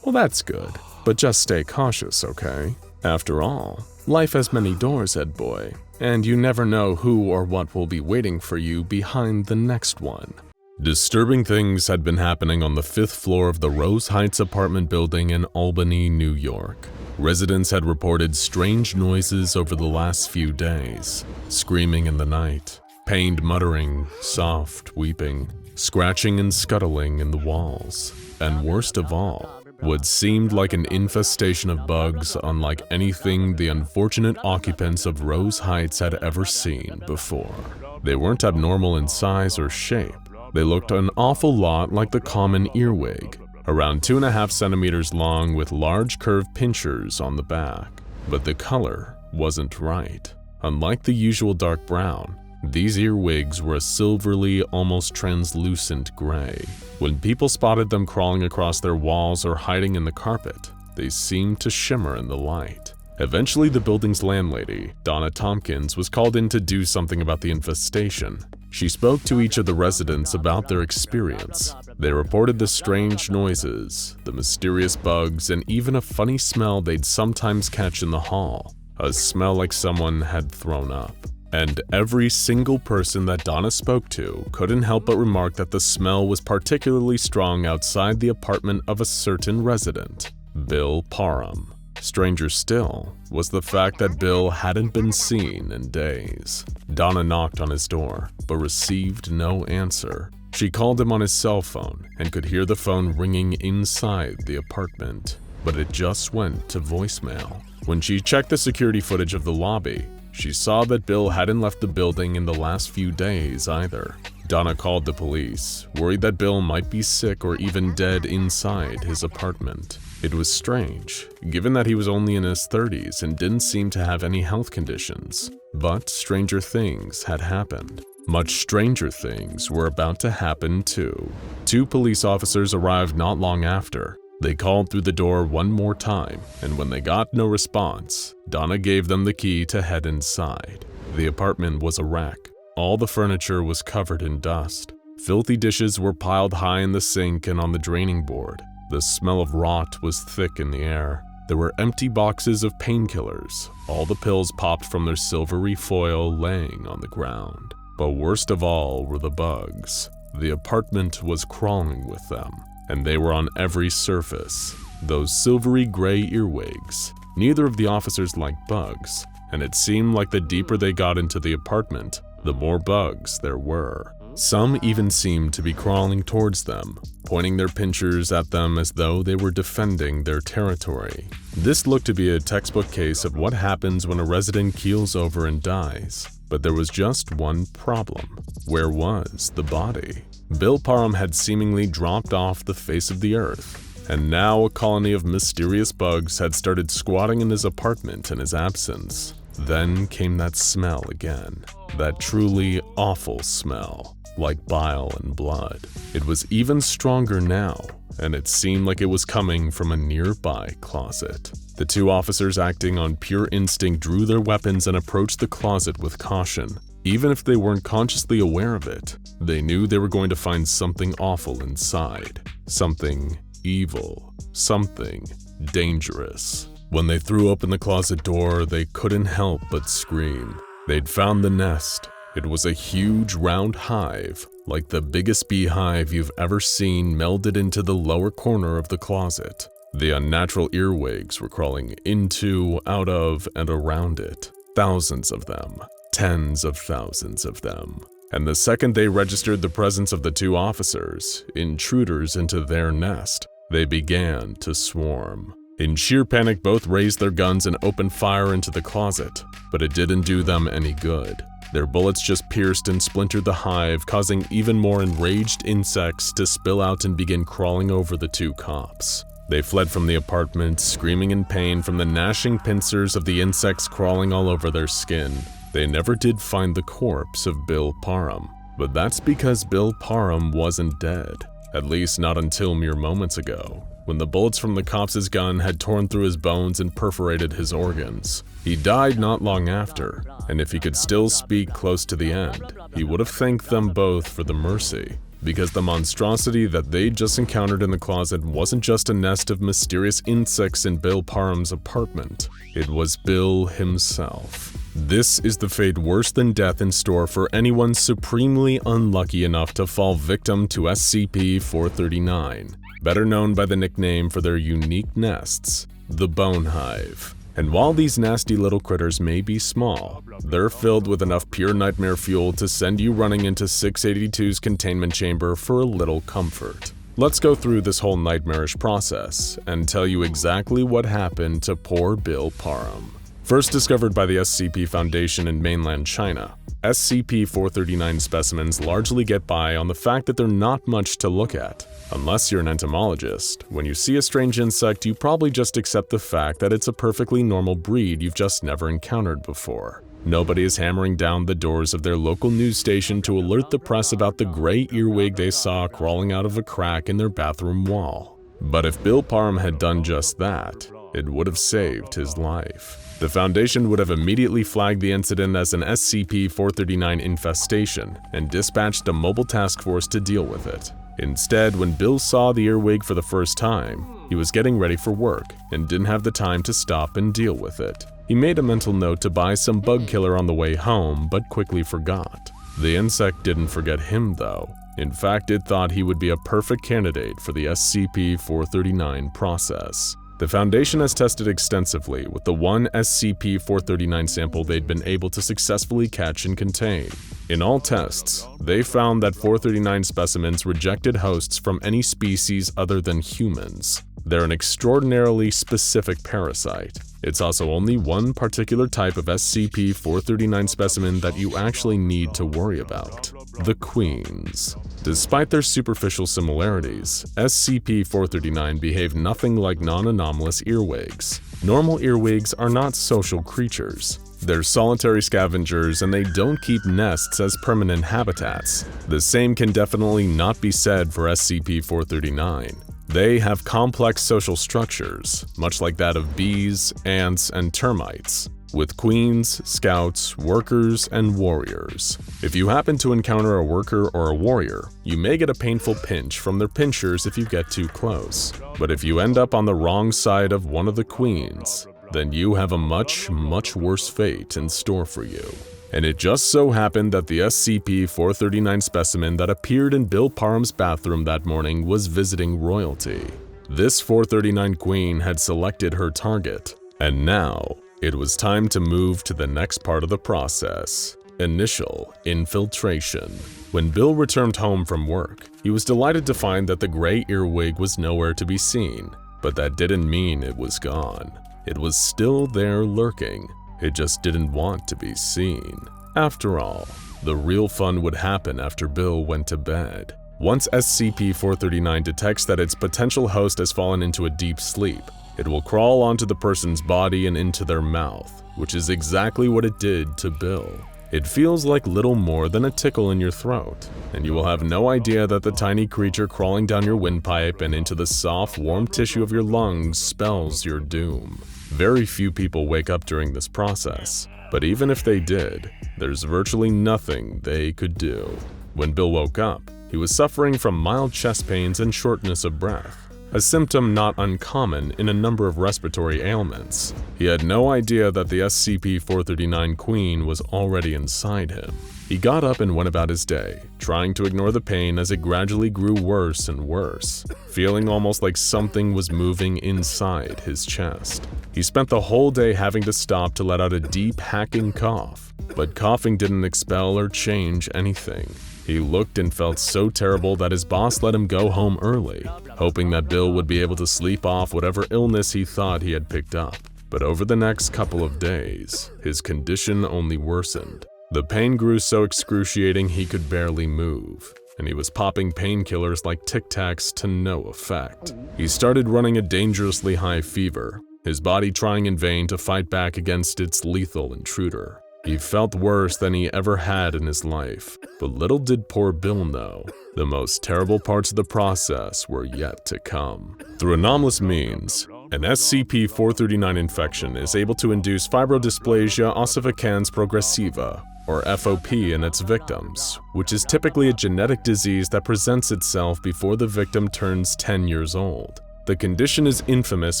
Speaker 3: Well, that's good, but just stay cautious, okay? After all, life has many doors, Ed boy, and you never know who or what will be waiting for you behind the next one. Disturbing things had been happening on the 5th floor of the Rose Heights apartment building in Albany, New York. Residents had reported strange noises over the last few days, screaming in the night, pained muttering, soft weeping, scratching and scuttling in the walls, and worst of all, what seemed like an infestation of bugs unlike anything the unfortunate occupants of Rose Heights had ever seen before. They weren't abnormal in size or shape. They looked an awful lot like the common earwig, around 2.5 centimeters long with large curved pinchers on the back. But the color wasn't right. Unlike the usual dark brown, these earwigs were a silvery, almost translucent gray. When people spotted them crawling across their walls or hiding in the carpet, they seemed to shimmer in the light. Eventually, the building's landlady, Donna Tompkins, was called in to do something about the infestation. She spoke to each of the residents about their experience. They reported the strange noises, the mysterious bugs, and even a funny smell they'd sometimes catch in the hall, a smell like someone had thrown up. And every single person that Donna spoke to couldn't help but remark that the smell was particularly strong outside the apartment of a certain resident, Bill Parham. Stranger still was the fact that Bill hadn't been seen in days. Donna knocked on his door, but received no answer. She called him on his cell phone and could hear the phone ringing inside the apartment, but it just went to voicemail. When she checked the security footage of the lobby, she saw that Bill hadn't left the building in the last few days either. Donna called the police, worried that Bill might be sick or even dead inside his apartment. It was strange, given that he was only in his 30s and didn't seem to have any health conditions. But stranger things had happened. Much stranger things were about to happen too. 2 police officers arrived not long after. They called through the door one more time, and when they got no response, Donna gave them the key to head inside. The apartment was a wreck. All the furniture was covered in dust. Filthy dishes were piled high in the sink and on the draining board. The smell of rot was thick in the air. There were empty boxes of painkillers, all the pills popped from their silvery foil laying on the ground. But worst of all were the bugs. The apartment was crawling with them, and they were on every surface. Those silvery gray earwigs. Neither of the officers liked bugs, and it seemed like the deeper they got into the apartment, the more bugs there were. Some even seemed to be crawling towards them, pointing their pinchers at them as though they were defending their territory. This looked to be a textbook case of what happens when a resident keels over and dies. But there was just one problem. Where was the body? Bill Parham had seemingly dropped off the face of the earth, and now a colony of mysterious bugs had started squatting in his apartment in his absence. Then came that smell again, that truly awful smell, like bile and blood. It was even stronger now, and it seemed like it was coming from a nearby closet. The 2 officers, acting on pure instinct, drew their weapons and approached the closet with caution. Even if they weren't consciously aware of it, they knew they were going to find something awful inside. Something evil. Something dangerous. When they threw open the closet door, they couldn't help but scream. They'd found the nest. It was a huge round hive, like the biggest beehive you've ever seen, melded into the lower corner of the closet. The unnatural earwigs were crawling into, out of, and around it. Thousands of them. Tens of thousands of them. And the second they registered the presence of the 2 officers, intruders into their nest, they began to swarm. In sheer panic, both raised their guns and opened fire into the closet, but it didn't do them any good. Their bullets just pierced and splintered the hive, causing even more enraged insects to spill out and begin crawling over the 2 cops. They fled from the apartment, screaming in pain from the gnashing pincers of the insects crawling all over their skin. They never did find the corpse of Bill Parham, but that's because Bill Parham wasn't dead, at least not until mere moments ago. when the bullets from the cops' gun had torn through his bones and perforated his organs. He died not long after, and if he could still speak close to the end, he would have thanked them both for the mercy, because the monstrosity that they'd just encountered in the closet wasn't just a nest of mysterious insects in Bill Parham's apartment. It was Bill himself. This is the fate worse than death in store for anyone supremely unlucky enough to fall victim to SCP-439, better known by the nickname for their unique nests, the Bone Hive. And while these nasty little critters may be small, they're filled with enough pure nightmare fuel to send you running into 682's containment chamber for a little comfort. Let's go through this whole nightmarish process and tell you exactly what happened to poor Bill Parham. First discovered by the SCP Foundation in mainland China, SCP-439 specimens largely get by on the fact that they're not much to look at. Unless you're an entomologist, when you see a strange insect, you probably just accept the fact that it's a perfectly normal breed you've just never encountered before. Nobody is hammering down the doors of their local news station to alert the press about the gray earwig they saw crawling out of a crack in their bathroom wall. But if Bill Parham had done just that, it would have saved his life. The Foundation would have immediately flagged the incident as an SCP-439 infestation and dispatched a mobile task force to deal with it. Instead, when Bill saw the earwig for the first time, he was getting ready for work and didn't have the time to stop and deal with it. He made a mental note to buy some bug killer on the way home, but quickly forgot. The insect didn't forget him though. In fact, it thought he would be a perfect candidate for the SCP-439 process. The Foundation has tested extensively with the one SCP-439 sample they'd been able to successfully catch and contain. In all tests, they found that 439 specimens rejected hosts from any species other than humans. They're an extraordinarily specific parasite. It's also only one particular type of SCP-439 specimen that you actually need to worry about: the queens. Despite their superficial similarities, SCP-439 behave nothing like non-anomalous earwigs. Normal earwigs are not social creatures. They're solitary scavengers and they don't keep nests as permanent habitats. The same can definitely not be said for SCP-439. They have complex social structures, much like that of bees, ants, and termites, with queens, scouts, workers, and warriors. If you happen to encounter a worker or a warrior, you may get a painful pinch from their pinchers if you get too close. But if you end up on the wrong side of one of the queens, then you have a much, much worse fate in store for you. And it just so happened that the SCP-439 specimen that appeared in Bill Parham's bathroom that morning was visiting royalty. This 439 queen had selected her target, and now it was time to move to the next part of the process: initial infiltration. When Bill returned home from work, he was delighted to find that the gray earwig was nowhere to be seen, but that didn't mean it was gone. It was still there lurking. It just didn't want to be seen. After all, the real fun would happen after Bill went to bed. Once SCP-439 detects that its potential host has fallen into a deep sleep, it will crawl onto the person's body and into their mouth, which is exactly what it did to Bill. It feels like little more than a tickle in your throat, and you will have no idea that the tiny creature crawling down your windpipe and into the soft, warm tissue of your lungs spells your doom. Very few people wake up during this process, but even if they did, there's virtually nothing they could do. When Bill woke up, he was suffering from mild chest pains and shortness of breath, a symptom not uncommon in a number of respiratory ailments. He had no idea that the SCP-439 queen was already inside him. He got up and went about his day, trying to ignore the pain as it gradually grew worse and worse, feeling almost like something was moving inside his chest. He spent the whole day having to stop to let out a deep, hacking cough, but coughing didn't expel or change anything. He looked and felt so terrible that his boss let him go home early, hoping that Bill would be able to sleep off whatever illness he thought he had picked up. But over the next couple of days, his condition only worsened. The pain grew so excruciating he could barely move, and he was popping painkillers like Tic Tacs to no effect. He started running a dangerously high fever, his body trying in vain to fight back against its lethal intruder.
Speaker 1: He felt worse than he ever had in his life, but little did poor Bill know, the most terrible parts of the process were yet to come. Through anomalous means, an SCP-439 infection is able to induce fibrodysplasia ossificans progressiva, or FOP, in its victims, which is typically a genetic disease that presents itself before the victim turns 10 years old. The condition is infamous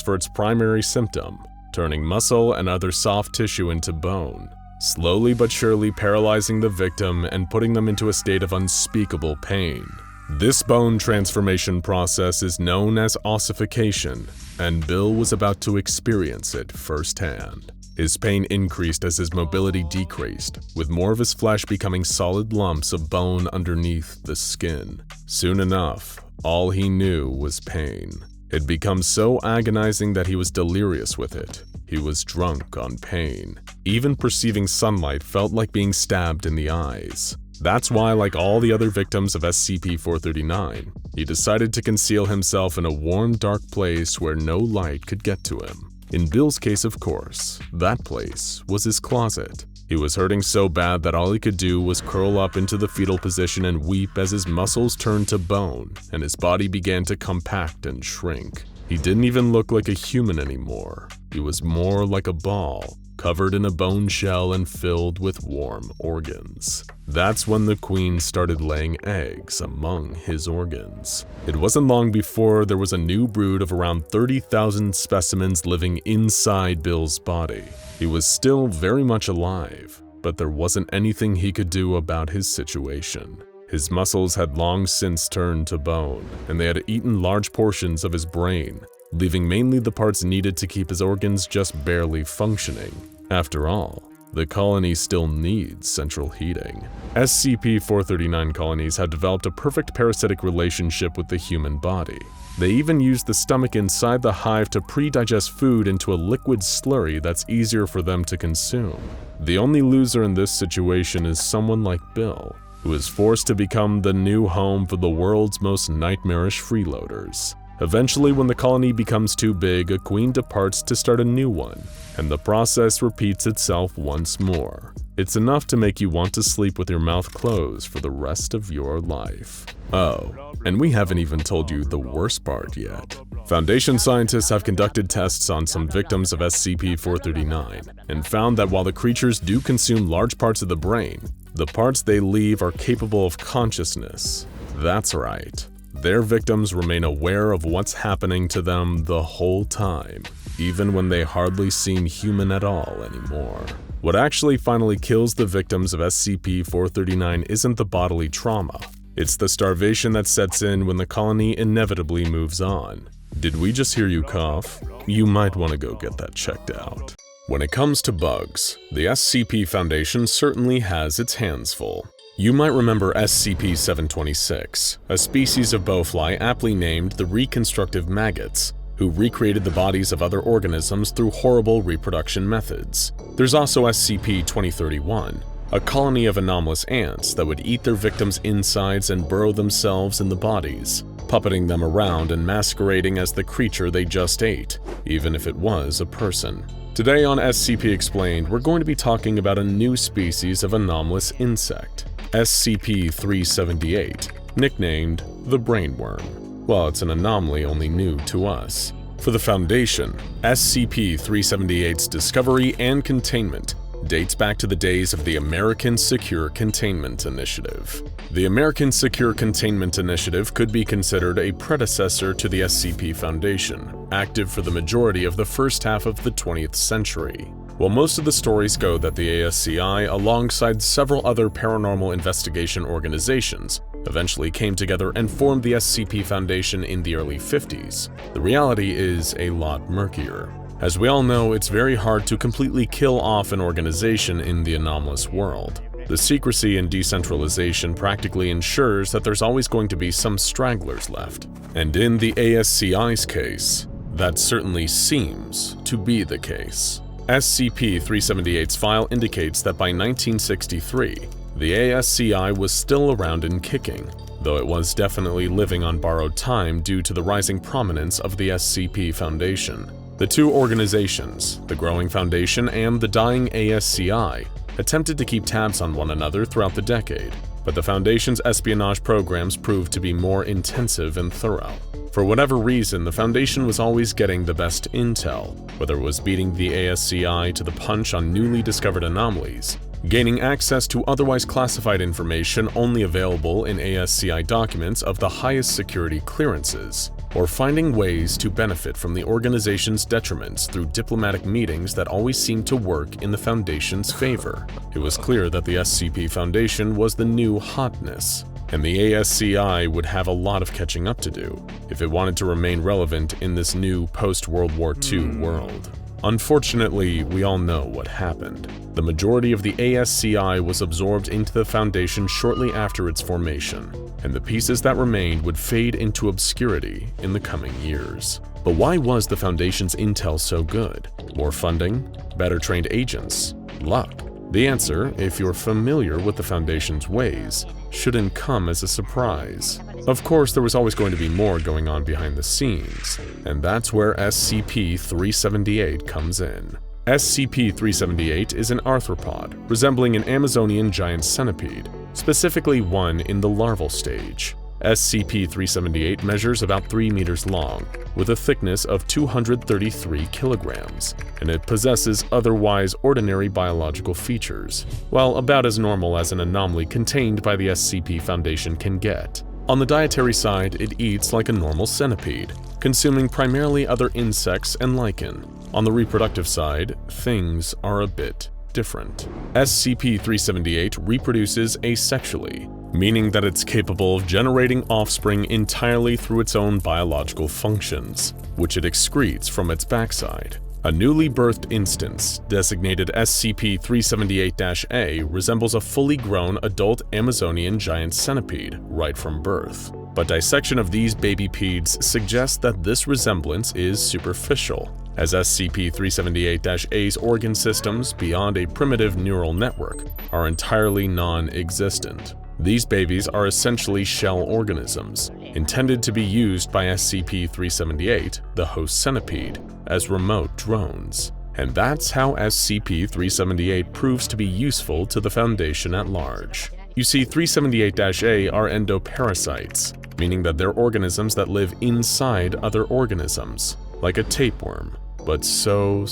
Speaker 1: for its primary symptom, turning muscle and other soft tissue into bone, slowly but surely paralyzing the victim and putting them into a state of unspeakable pain. This bone transformation process is known as ossification, and Bill was about to experience it firsthand. His pain increased as his mobility decreased, with more of his flesh becoming solid lumps of bone underneath the skin. Soon enough, all he knew was pain. It had become so agonizing that he was delirious with it. He was drunk on pain. Even perceiving sunlight felt like being stabbed in the eyes. That's why, like all the other victims of SCP-439, he decided to conceal himself in a warm, dark place where no light could get to him. In Bill's case, of course, that place was his closet. He was hurting so bad that all he could do was curl up into the fetal position and weep as his muscles turned to bone and his body began to compact and shrink. He didn't even look like a human anymore. He was more like a ball, covered in a bone shell and filled with warm organs. That's when the queen started laying eggs among his organs. It wasn't long before there was a new brood of around 30,000 specimens living inside Bill's body. He was still very much alive, but there wasn't anything he could do about his situation. His muscles had long since turned to bone, and they had eaten large portions of his brain, leaving mainly the parts needed to keep his organs just barely functioning. After all, the colony still needs central heating. SCP-439 colonies have developed a perfect parasitic relationship with the human body. They even use the stomach inside the hive to pre-digest food into a liquid slurry that's easier for them to consume. The only loser in this situation is someone like Bill, who is forced to become the new home for the world's most nightmarish freeloaders. Eventually, when the colony becomes too big, a queen departs to start a new one, and the process repeats itself once more. It's enough to make you want to sleep with your mouth closed for the rest of your life. Oh, and we haven't even told you the worst part yet. Foundation scientists have conducted tests on some victims of SCP-439 and found that while the creatures do consume large parts of the brain, the parts they leave are capable of consciousness. That's right. Their victims remain aware of what's happening to them the whole time, even when they hardly seem human at all anymore. What actually finally kills the victims of SCP-439 isn't the bodily trauma. It's the starvation that sets in when the colony inevitably moves on. Did we just hear you cough? You might want to go get that checked out. When it comes to bugs, the SCP Foundation certainly has its hands full. You might remember SCP-726, a species of bowfly aptly named the Reconstructive Maggots, who recreated the bodies of other organisms through horrible reproduction methods. There's also SCP-2031, a colony of anomalous ants that would eat their victims' insides and burrow themselves in the bodies, puppeting them around and masquerading as the creature they just ate, even if it was a person. Today on SCP Explained, we're going to be talking about a new species of anomalous insect, SCP-378, nicknamed the Brainworm. Well, it's an anomaly only new to us. For the Foundation, SCP-378's discovery and containment dates back to the days of the American Secure Containment Initiative. The American Secure Containment Initiative could be considered a predecessor to the SCP Foundation, active for the majority of the first half of the 20th century. While most of the stories go that the ASCI, alongside several other paranormal investigation organizations, eventually came together and formed the SCP Foundation in the early 50s, the reality is a lot murkier. As we all know, it's very hard to completely kill off an organization in the anomalous world. The secrecy and decentralization practically ensures that there's always going to be some stragglers left. And in the ASCI's case, that certainly seems to be the case. SCP-378's file indicates that by 1963, the ASCI was still around and kicking, though it was definitely living on borrowed time due to the rising prominence of the SCP Foundation. The two organizations, the growing Foundation and the dying ASCI,
Speaker 3: attempted to keep tabs on one another throughout the decade, but the Foundation's espionage programs proved to be more intensive and thorough. For whatever reason, the Foundation was always getting the best intel, whether it was beating the ASCI to the punch on newly discovered anomalies, gaining access to otherwise classified information only available in ASCI documents of the highest security clearances, or finding ways to benefit from the organization's detriments through diplomatic meetings that always seemed to work in the Foundation's favor. It was clear that the SCP Foundation was the new hotness, and the ASCI would have a lot of catching up to do if it wanted to remain relevant in this new post-World War II world. Unfortunately, we all know what happened. The majority of the ASCI was absorbed into the Foundation shortly after its formation, and the pieces that remained would fade into obscurity in the coming years. But why was the Foundation's intel so good? More funding? Better trained agents? Luck? The answer, if you're familiar with the Foundation's ways, shouldn't come as a surprise. Of course, there was always going to be more going on behind the scenes, and that's where SCP-378 comes in. SCP-378 is an arthropod resembling an Amazonian giant centipede, specifically one in the larval stage. SCP-378 measures about 3 meters long, with a thickness of 233 kilograms, and it possesses otherwise ordinary biological features, while about as normal as an anomaly contained by the SCP Foundation can get. On the dietary side, it eats like a normal centipede, consuming primarily other insects and lichen. On the reproductive side, things are a bit different. SCP-378 reproduces asexually, meaning that it's capable of generating offspring entirely through its own biological functions, which it excretes from its backside. A newly birthed instance, designated SCP-378-A, resembles a fully grown adult Amazonian giant centipede right from birth. But dissection of these baby peds suggests that this resemblance is superficial, as SCP-378-A's organ systems, beyond a primitive neural network, are entirely non-existent. These babies are essentially shell organisms, intended to be used by SCP-378, the host centipede, as remote drones. And that's how SCP-378 proves to be useful to the Foundation at large. You see, 378-A are endoparasites, meaning that they're organisms that live inside other organisms, like a tapeworm, but so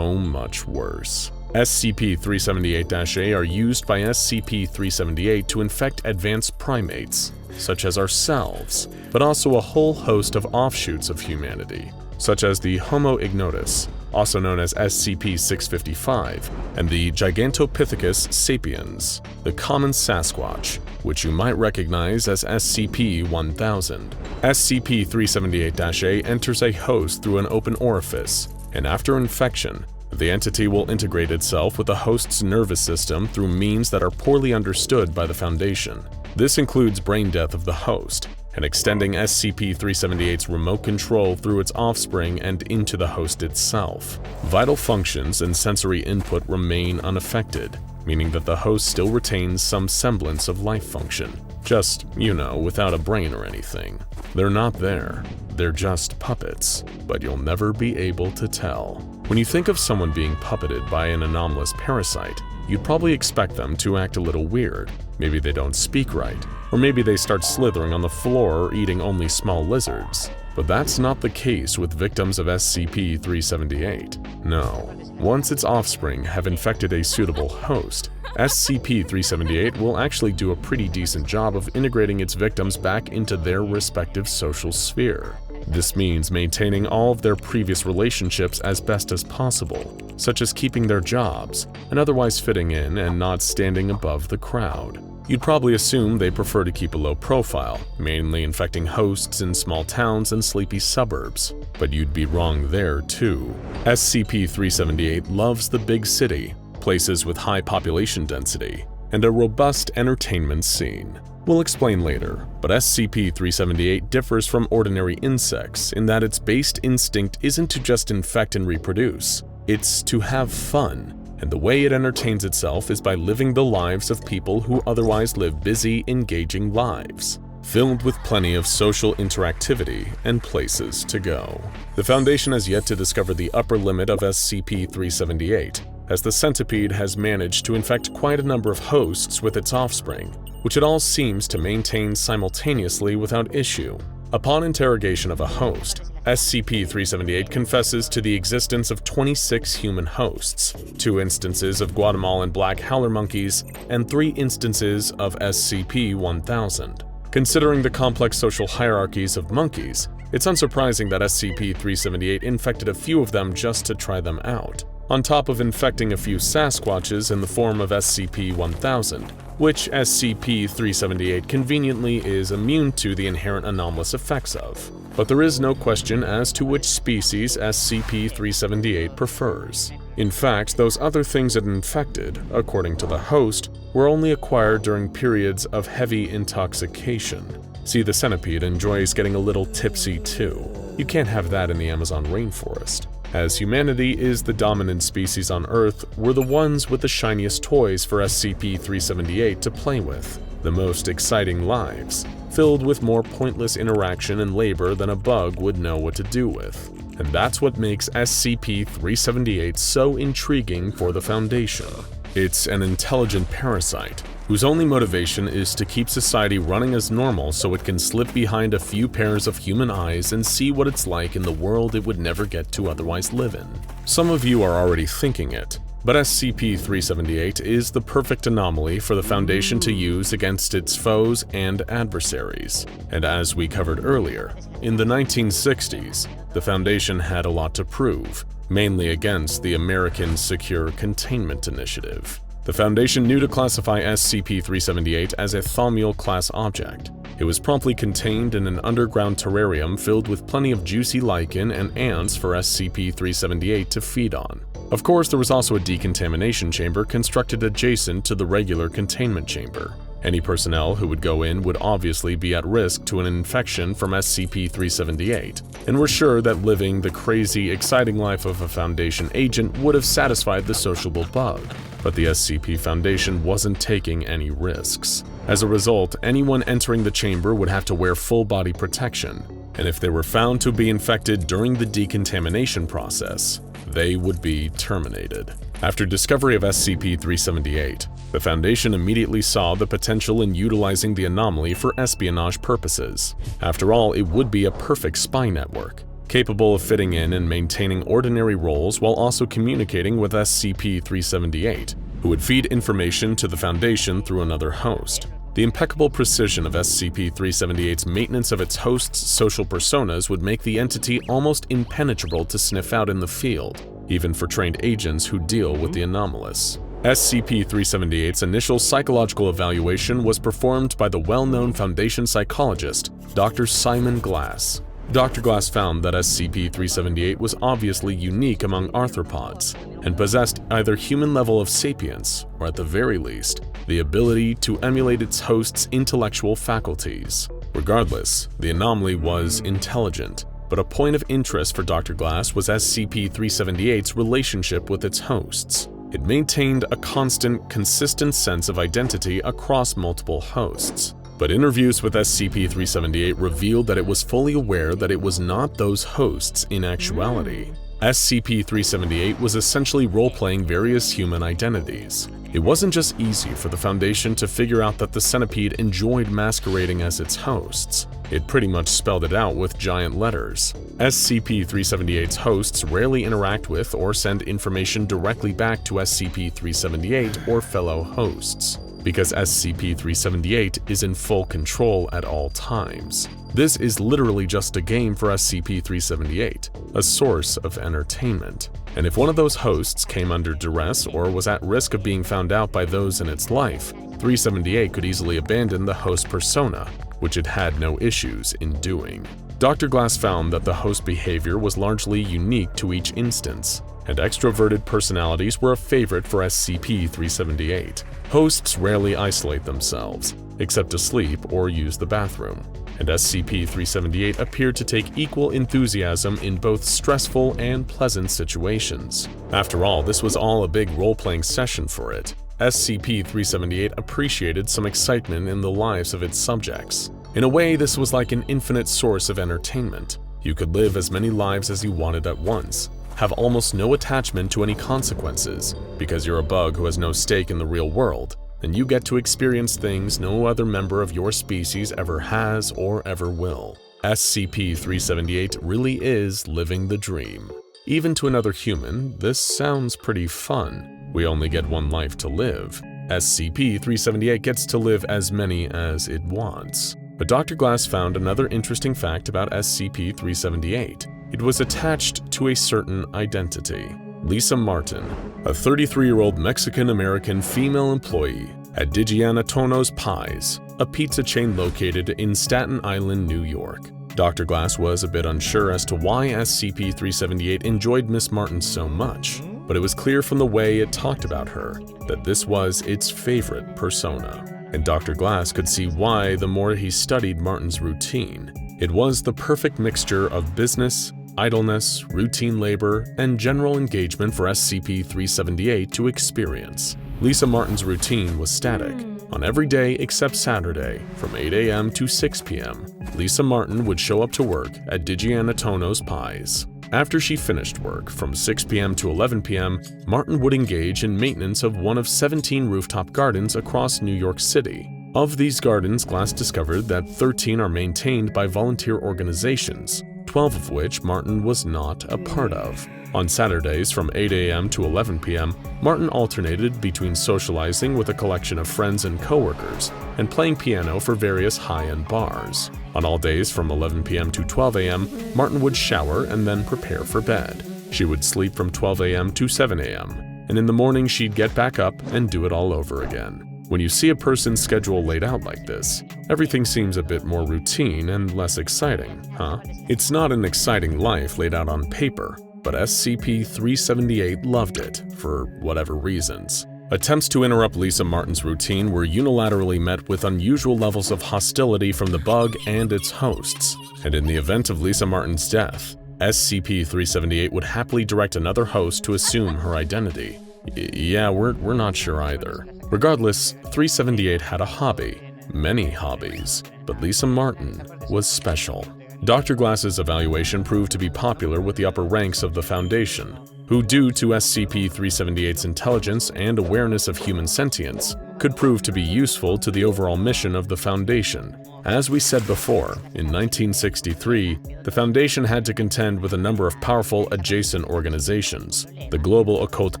Speaker 3: much worse. SCP-378-A are used by SCP-378 to infect advanced primates, such as ourselves, but also a whole host of offshoots of humanity, such as the Homo ignotus, also known as SCP-655, and the Gigantopithecus sapiens, the common Sasquatch, which you might recognize as SCP-1000. SCP-378-A enters a host through an open orifice, and after infection, the entity will integrate itself with the host's nervous system through means that are poorly understood by the Foundation. This includes brain death of the host, and extending SCP-378's remote control through its offspring and into the host itself. Vital functions and sensory input remain unaffected, meaning that the host still retains some semblance of life function. Just, without a brain or anything. They're not there. They're just puppets, but you'll never be able to tell. When you think of someone being puppeted by an anomalous parasite, you'd probably expect them to act a little weird. Maybe they don't speak right, or maybe they start slithering on the floor or eating only small lizards. But that's not the case with victims of SCP-378. No. Once its offspring have infected a suitable host, SCP-378 will actually do a pretty decent job of integrating its victims back into their respective social sphere. This means maintaining all of their previous relationships as best as possible, such as keeping their jobs, and otherwise fitting in and not standing above the crowd. You'd probably assume they prefer to keep a low profile, mainly infecting hosts in small towns and sleepy suburbs, but you'd be wrong there too. SCP-378 loves the big city, places with high population density, and a robust entertainment scene. We'll explain later, but SCP-378 differs from ordinary insects in that its base instinct isn't to just infect and reproduce, it's to have fun, and the way it entertains itself is by living the lives of people who otherwise live busy, engaging lives, filled with plenty of social interactivity and places to go. The Foundation has yet to discover the upper limit of SCP-378, as the centipede has managed to infect quite a number of hosts with its offspring, which it all seems to maintain simultaneously without issue. Upon interrogation of a host, SCP-378 confesses to the existence of 26 human hosts, 2 instances of Guatemalan black howler monkeys, and 3 instances of SCP-1000. Considering the complex social hierarchies of monkeys, it's unsurprising that SCP-378 infected a few of them just to try them out, on top of infecting a few Sasquatches in the form of SCP-1000, which SCP-378 conveniently is immune to the inherent anomalous effects of. But there is no question as to which species SCP-378 prefers. In fact, those other things it infected, according to the host, were only acquired during periods of heavy intoxication. See, the centipede enjoys getting a little tipsy too. You can't have that in the Amazon rainforest. As humanity is the dominant species on Earth, we're the ones with the shiniest toys for SCP-378 to play with, the most exciting lives, filled with more pointless interaction and labor than a bug would know what to do with. And that's what makes SCP-378 so intriguing for the Foundation. It's an intelligent parasite, whose only motivation is to keep society running as normal so it can slip behind a few pairs of human eyes and see what it's like in the world it would never get to otherwise live in. Some of you are already thinking it, but SCP-378 is the perfect anomaly for the Foundation to use against its foes and adversaries. And as we covered earlier, in the 1960s, the Foundation had a lot to prove, mainly against the American Secure Containment Initiative. The Foundation knew to classify SCP-378 as a Thaumiel-class object. It was promptly contained in an underground terrarium filled with plenty of juicy lichen and ants for SCP-378 to feed on. Of course, there was also a decontamination chamber constructed adjacent to the regular containment chamber. Any personnel who would go in would obviously be at risk to an infection from SCP-378, and we're sure that living the crazy, exciting life of a Foundation agent would have satisfied the sociable bug. But the SCP Foundation wasn't taking any risks. As a result, anyone entering the chamber would have to wear full body protection, and if they were found to be infected during the decontamination process, they would be terminated. After discovery of SCP-378, the Foundation immediately saw the potential in utilizing the anomaly for espionage purposes. After all, it would be a perfect spy network, capable of fitting in and maintaining ordinary roles while also communicating with SCP-378, who would feed information to the Foundation through another host. The impeccable precision of SCP-378's maintenance of its host's social personas would make the entity almost impenetrable to sniff out in the field, even for trained agents who deal with the anomalous. SCP-378's initial psychological evaluation was performed by the well-known Foundation psychologist, Dr. Simon Glass. Dr. Glass found that SCP-378 was obviously unique among arthropods and possessed either human level of sapience, or at the very least, the ability to emulate its host's intellectual faculties. Regardless, the anomaly was intelligent, but a point of interest for Dr. Glass was SCP-378's relationship with its hosts. It maintained a constant, consistent sense of identity across multiple hosts. But interviews with SCP-378 revealed that it was fully aware that it was not those hosts in actuality. SCP-378 was essentially role-playing various human identities. It wasn't just easy for the Foundation to figure out that the centipede enjoyed masquerading as its hosts. It pretty much spelled it out with giant letters. SCP-378's hosts rarely interact with or send information directly back to SCP-378 or fellow hosts, because SCP-378 is in full control at all times. This is literally just a game for SCP-378, a source of entertainment. And if one of those hosts came under duress or was at risk of being found out by those in its life, 378 could easily abandon the host persona, which it had no issues in doing. Dr. Glass found that the host behavior was largely unique to each instance, and extroverted personalities were a favorite for SCP-378. Hosts rarely isolate themselves, except to sleep or use the bathroom, and SCP-378 appeared to take equal enthusiasm in both stressful and pleasant situations. After all, this was all a big role-playing session for it. SCP-378 appreciated some excitement in the lives of its subjects. In a way, this was like an infinite source of entertainment. You could live as many lives as you wanted at once, have almost no attachment to any consequences, because you're a bug who has no stake in the real world, and you get to experience things no other member of your species ever has or ever will. SCP-378 really is living the dream. Even to another human, this sounds pretty fun. We only get one life to live. SCP-378 gets to live as many as it wants. But Dr. Glass found another interesting fact about SCP-378. It was attached to a certain identity. Lisa Martin, a 33-year-old Mexican-American female employee at Digiana Tono's Pies, a pizza chain located in Staten Island, New York. Dr. Glass was a bit unsure as to why SCP-378 enjoyed Miss Martin so much, but it was clear from the way it talked about her that this was its favorite persona. And Dr. Glass could see why the more he studied Martin's routine. It was the perfect mixture of business, idleness, routine labor, and general engagement for SCP-378 to experience. Lisa Martin's routine was static. On every day except Saturday, from 8 a.m. to 6 p.m., Lisa Martin would show up to work at Digiana Tono's Pies. After she finished work, from 6 p.m. to 11 p.m., Martin would engage in maintenance of one of 17 rooftop gardens across New York City. Of these gardens, Glass discovered that 13 are maintained by volunteer organizations, 12 of which Martin was not a part of. On Saturdays from 8 a.m. to 11 p.m., Martin alternated between socializing with a collection of friends and coworkers and playing piano for various high-end bars. On all days from 11 p.m. to 12 a.m., Martin would shower and then prepare for bed. She would sleep from 12 a.m. to 7 a.m., and in the morning she'd get back up and do it all over again. When you see a person's schedule laid out like this, everything seems a bit more routine and less exciting, huh? It's not an exciting life laid out on paper, but SCP-378 loved it for whatever reasons. Attempts to interrupt Lisa Martin's routine were unilaterally met with unusual levels of hostility from the bug and its hosts, and in the event of Lisa Martin's death, SCP-378 would happily direct another host to assume her identity. Yeah, we're not sure either. Regardless, 378 had a hobby, many hobbies, but Lisa Martin was special. Dr. Glass's evaluation proved to be popular with the upper ranks of the Foundation, who, due to SCP-378's intelligence and awareness of human sentience, could prove to be useful to the overall mission of the Foundation. As we said before, in 1963, the Foundation had to contend with a number of powerful adjacent organizations, the Global Occult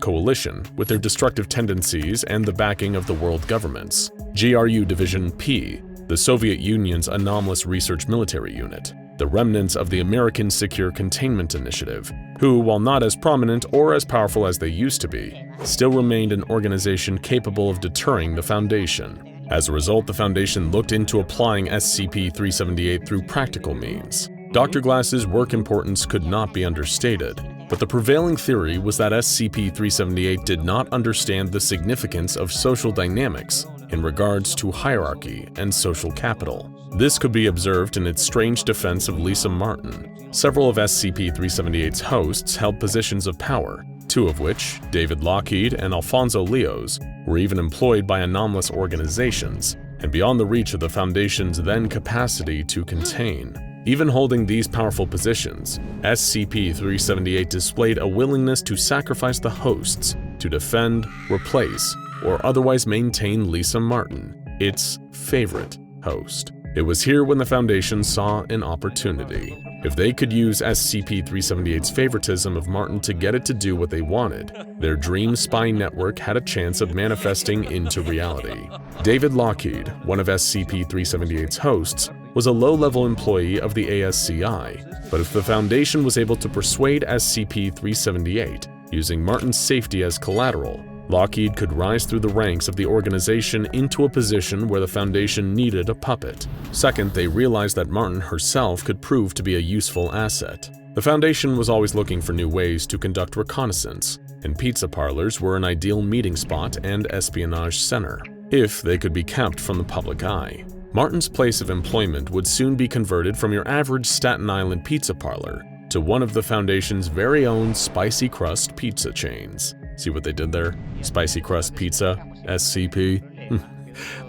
Speaker 3: Coalition, with their destructive tendencies and the backing of the world governments, GRU Division P, the Soviet Union's anomalous research military unit, the remnants of the American Secure Containment Initiative, who, while not as prominent or as powerful as they used to be, still remained an organization capable of deterring the Foundation. As a result, the Foundation looked into applying SCP-378 through practical means. Dr. Glass's work importance could not be understated, but the prevailing theory was that SCP-378 did not understand the significance of social dynamics in regards to hierarchy and social capital. This could be observed in its strange defense of Lisa Martin. Several of SCP-378's hosts held positions of power, two of which, David Lockheed and Alfonso Leos, were even employed by anomalous organizations, and beyond the reach of the Foundation's then capacity to contain. Even holding these powerful positions, SCP-378 displayed a willingness to sacrifice the hosts to defend, replace, or otherwise maintain Lisa Martin, its favorite host. It was here when the Foundation saw an opportunity. If they could use SCP-378's favoritism of Martin to get it to do what they wanted, their dream spy network had a chance of manifesting into reality. David Lockheed, one of SCP-378's hosts, was a low-level employee of the ASCI, but if the Foundation was able to persuade SCP-378, using Martin's safety as collateral, Lockheed could rise through the ranks of the organization into a position where the Foundation needed a puppet. Second, they realized that Martin herself could prove to be a useful asset. The Foundation was always looking for new ways to conduct reconnaissance, and pizza parlors were an ideal meeting spot and espionage center, if they could be kept from the public eye. Martin's place of employment would soon be converted from your average Staten Island pizza parlor to one of the Foundation's very own spicy crust pizza chains. See what they did there? Spicy crust pizza, SCP.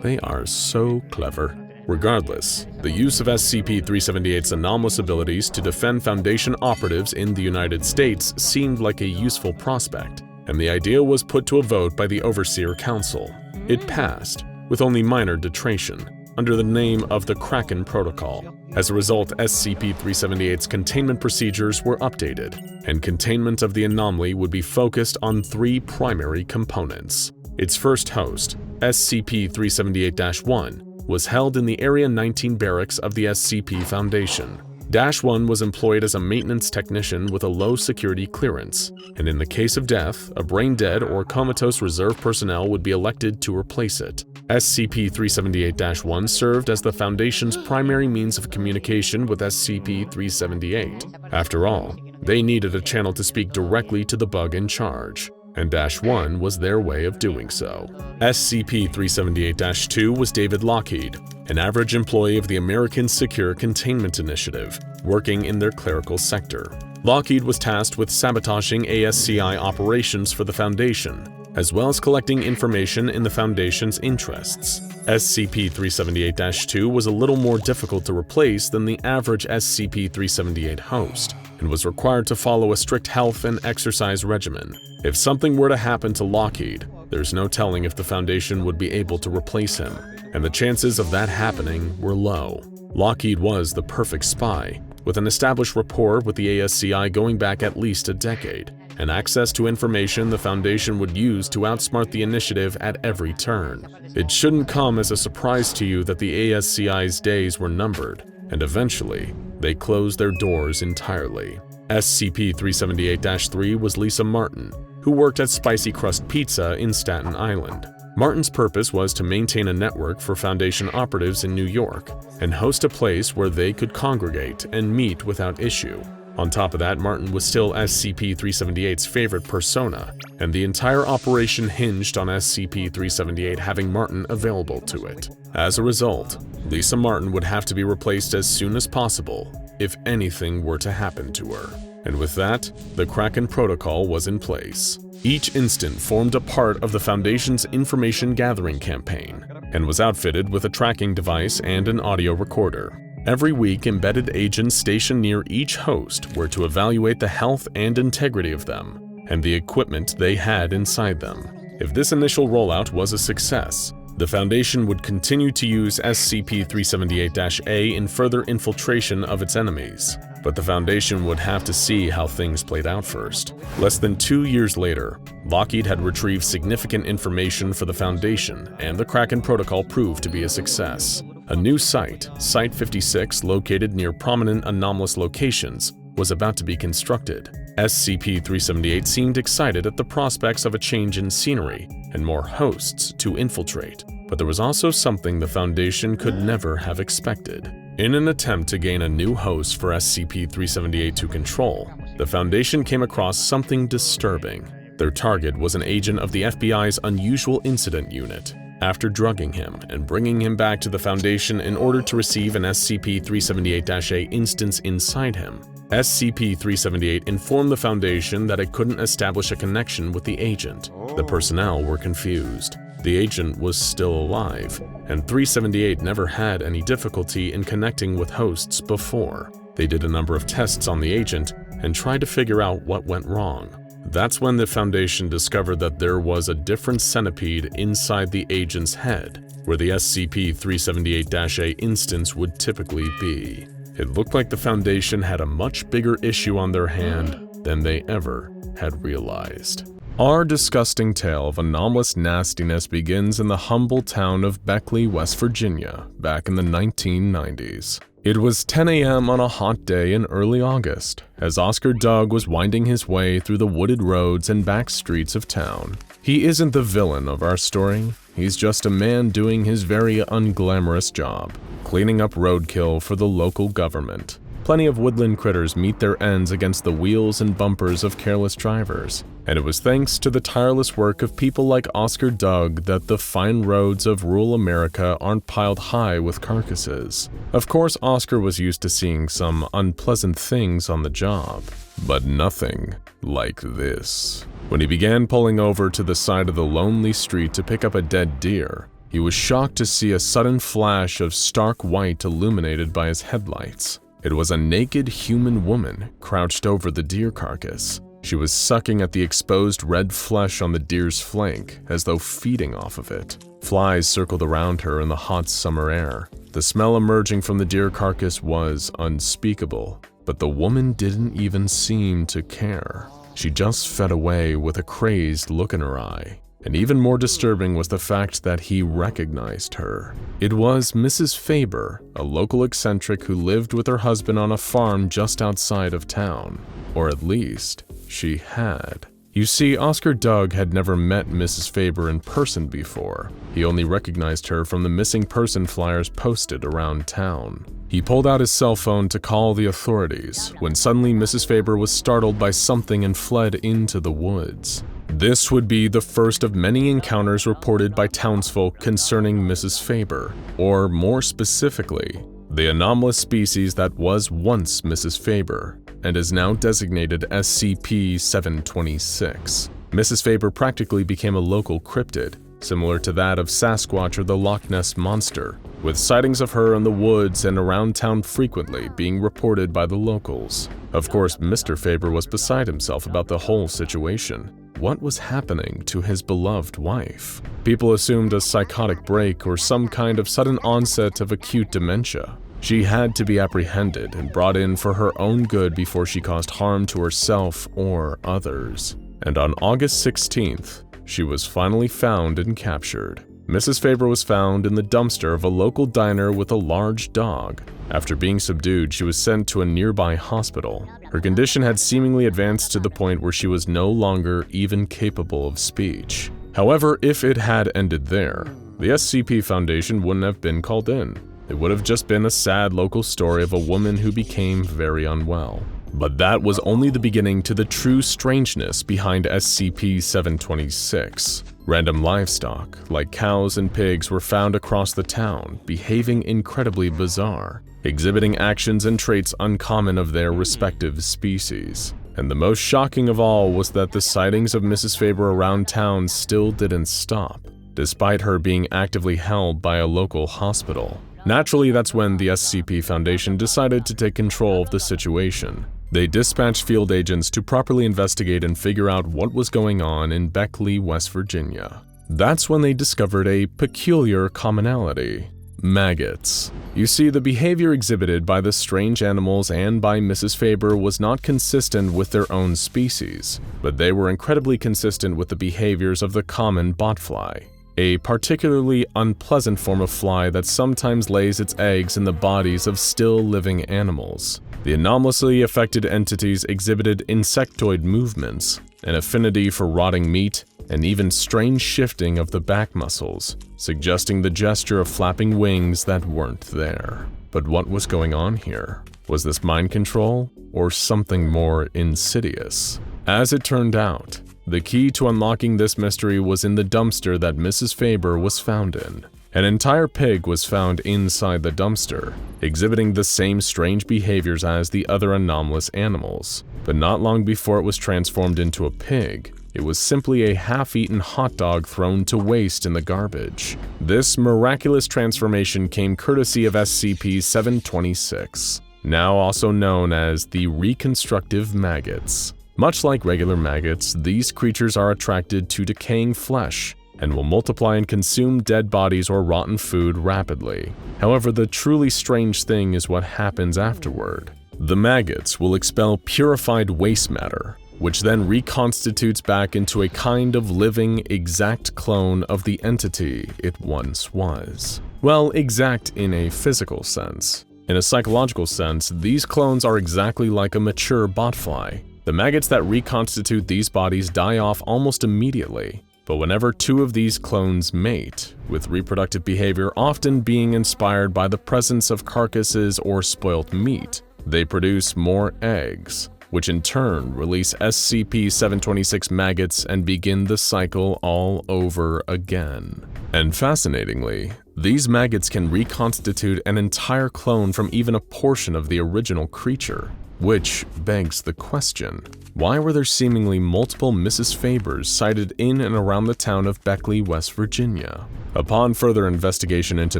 Speaker 3: They are so clever. Regardless, the use of SCP-378's anomalous abilities to defend Foundation operatives in the United States seemed like a useful prospect, and the idea was put to a vote by the Overseer Council. It passed, with only minor deterioration, under the name of the Kraken Protocol. As a result, SCP-378's containment procedures were updated, and containment of the anomaly would be focused on 3 primary components. Its first host, SCP-378-1, was held in the Area 19 barracks of the SCP Foundation. -1 was employed as a maintenance technician with a low security clearance, and in the case of death, a brain-dead or comatose reserve personnel would be elected to replace it. SCP-378-1 served as the Foundation's primary means of communication with SCP-378. After all, they needed a channel to speak directly to the bug in charge, and -1 was their way of doing so. SCP-378-2 was David Lockheed, an average employee of the American Secure Containment Initiative, working in their clerical sector. Lockheed was tasked with sabotaging ASCI operations for the Foundation, as well as collecting information in the Foundation's interests. SCP-378-2 was a little more difficult to replace than the average SCP-378 host, and was required to follow a strict health and exercise regimen. If something were to happen to Lockheed, there's no telling if the Foundation would be able to replace him, and the chances of that happening were low. Lockheed was the perfect spy, with an established rapport with the ASCI going back at least a decade, and access to information the Foundation would use to outsmart the initiative at every turn. It shouldn't come as a surprise to you that the ASCI's days were numbered, and eventually, they closed their doors entirely. SCP-378-3 was Lisa Martin, who worked at Spicy Crust Pizza in Staten Island. Martin's purpose was to maintain a network for Foundation operatives in New York and host a place where they could congregate and meet without issue. On top of that, Martin was still SCP-378's favorite persona, and the entire operation hinged on SCP-378 having Martin available to it. As a result, Lisa Martin would have to be replaced as soon as possible if anything were to happen to her. And with that, the Kraken Protocol was in place. Each instant formed a part of the Foundation's information gathering campaign, and was outfitted with a tracking device and an audio recorder. Every week, embedded agents stationed near each host were to evaluate the health and integrity of them, and the equipment they had inside them. If this initial rollout was a success, the Foundation would continue to use SCP-378-A in further infiltration of its enemies, but the Foundation would have to see how things played out first. Less than 2 years later, Lockheed had retrieved significant information for the Foundation, and the Kraken Protocol proved to be a success. A new site, Site 56, located near prominent anomalous locations, was about to be constructed. SCP-378 seemed excited at the prospects of a change in scenery and more hosts to infiltrate, but there was also something the Foundation could never have expected. In an attempt to gain a new host for SCP-378 to control, the Foundation came across something disturbing. Their target was an agent of the FBI's Unusual Incident Unit. After drugging him and bringing him back to the Foundation in order to receive an SCP-378-A instance inside him, SCP-378 informed the Foundation that it couldn't establish a connection with the agent. The personnel were confused. The agent was still alive, and 378 never had any difficulty in connecting with hosts before. They did a number of tests on the agent and tried to figure out what went wrong. That's when the Foundation discovered that there was a different centipede inside the agent's head, where the SCP-378-A instance would typically be. It looked like the Foundation had a much bigger issue on their hand than they ever had realized. Our disgusting tale of anomalous nastiness begins in the humble town of Beckley, West Virginia, back in the 1990s. It was 10 a.m. on a hot day in early August, as Oscar Doug was winding his way through the wooded roads and back streets of town. He isn't the villain of our story, he's just a man doing his very unglamorous job, cleaning up roadkill for the local government. Plenty of woodland critters meet their ends against the wheels and bumpers of careless drivers, and it was thanks to the tireless work of people like Oscar Doug that the fine roads of rural America aren't piled high with carcasses. Of course, Oscar was used to seeing some unpleasant things on the job, but nothing like this. When he began pulling over to the side of the lonely street to pick up a dead deer,
Speaker 1: he was shocked to see a sudden flash of stark white illuminated by his headlights. It was a naked human woman crouched over the deer carcass. She was sucking at the exposed red flesh on the deer's flank as though feeding off of it. Flies circled around her in the hot summer air. The smell emerging from the deer carcass was unspeakable, but the woman didn't even seem to care. She just fed away with a crazed look in her eye. And even more disturbing was the fact that he recognized her. It was Mrs. Faber, a local eccentric who lived with her husband on a farm just outside of town. Or at least, she had. You see, Oscar Doug had never met Mrs. Faber in person before. He only recognized her from the missing person flyers posted around town. He pulled out his cell phone to call the authorities, when suddenly Mrs. Faber was startled by something and fled into the woods. This would be the first of many encounters reported by townsfolk concerning Mrs. Faber, or more specifically, the anomalous species that was once Mrs. Faber and is now designated SCP-726. Mrs. Faber practically became a local cryptid, similar to that of Sasquatch or the Loch Ness Monster, with sightings of her in the woods and around town frequently being reported by the locals. Of course, Mr. Faber was beside himself about the whole situation. What was happening to his beloved wife? People assumed a psychotic break or some kind of sudden onset of acute dementia. She had to be apprehended and brought in for her own good before she caused harm to herself or others. And on August 16th, she was finally found and captured. Mrs. Faber was found in the dumpster of a local diner with a large dog. After being subdued, she was sent to a nearby hospital. Her condition had seemingly advanced to the point where she was no longer even capable of speech. However, if it had ended there, the SCP Foundation wouldn't have been called in. It would have just been a sad local story of a woman who became very unwell. But that was only the beginning to the true strangeness behind SCP-726. Random livestock, like cows and pigs, were found across the town, behaving incredibly bizarre, exhibiting actions and traits uncommon of their respective species. And the most shocking of all was that the sightings of Mrs. Faber around town still didn't stop, despite her being actively held by a local hospital. Naturally, that's when the SCP Foundation decided to take control of the situation. They dispatched field agents to properly investigate and figure out what was going on in Beckley, West Virginia. That's when they discovered a peculiar commonality: maggots. You see, the behavior exhibited by the strange animals and by Mrs. Faber was not consistent with their own species, but they were incredibly consistent with the behaviors of the common botfly, a particularly unpleasant form of fly that sometimes lays its eggs in the bodies of still living animals. The anomalously affected entities exhibited insectoid movements, an affinity for rotting meat, and even strange shifting of the back muscles, suggesting the gesture of flapping wings that weren't there. But what was going on here? Was this mind control, or something more insidious? As it turned out, the key to unlocking this mystery was in the dumpster that Mrs. Faber was found in. An entire pig was found inside the dumpster, exhibiting the same strange behaviors as the other anomalous animals. But not long before it was transformed into a pig, it was simply a half-eaten hot dog thrown to waste in the garbage. This miraculous transformation came courtesy of SCP-726, now also known as the Reconstructive Maggots. Much like regular maggots, these creatures are attracted to decaying flesh and will multiply and consume dead bodies or rotten food rapidly. However, the truly strange thing is what happens afterward. The maggots will expel purified waste matter, which then reconstitutes back into a kind of living, exact clone of the entity it once was. Well, exact in a physical sense. In a psychological sense, these clones are exactly like a mature botfly. The maggots that reconstitute these bodies die off almost immediately, but whenever two of these clones mate, with reproductive behavior often being inspired by the presence of carcasses or spoilt meat, they produce more eggs, which in turn release SCP-726 maggots and begin the cycle all over again. And fascinatingly, these maggots can reconstitute an entire clone from even a portion of the original creature. Which begs the question, why were there seemingly multiple Mrs. Fabers sighted in and around the town of Beckley, West Virginia? Upon further investigation into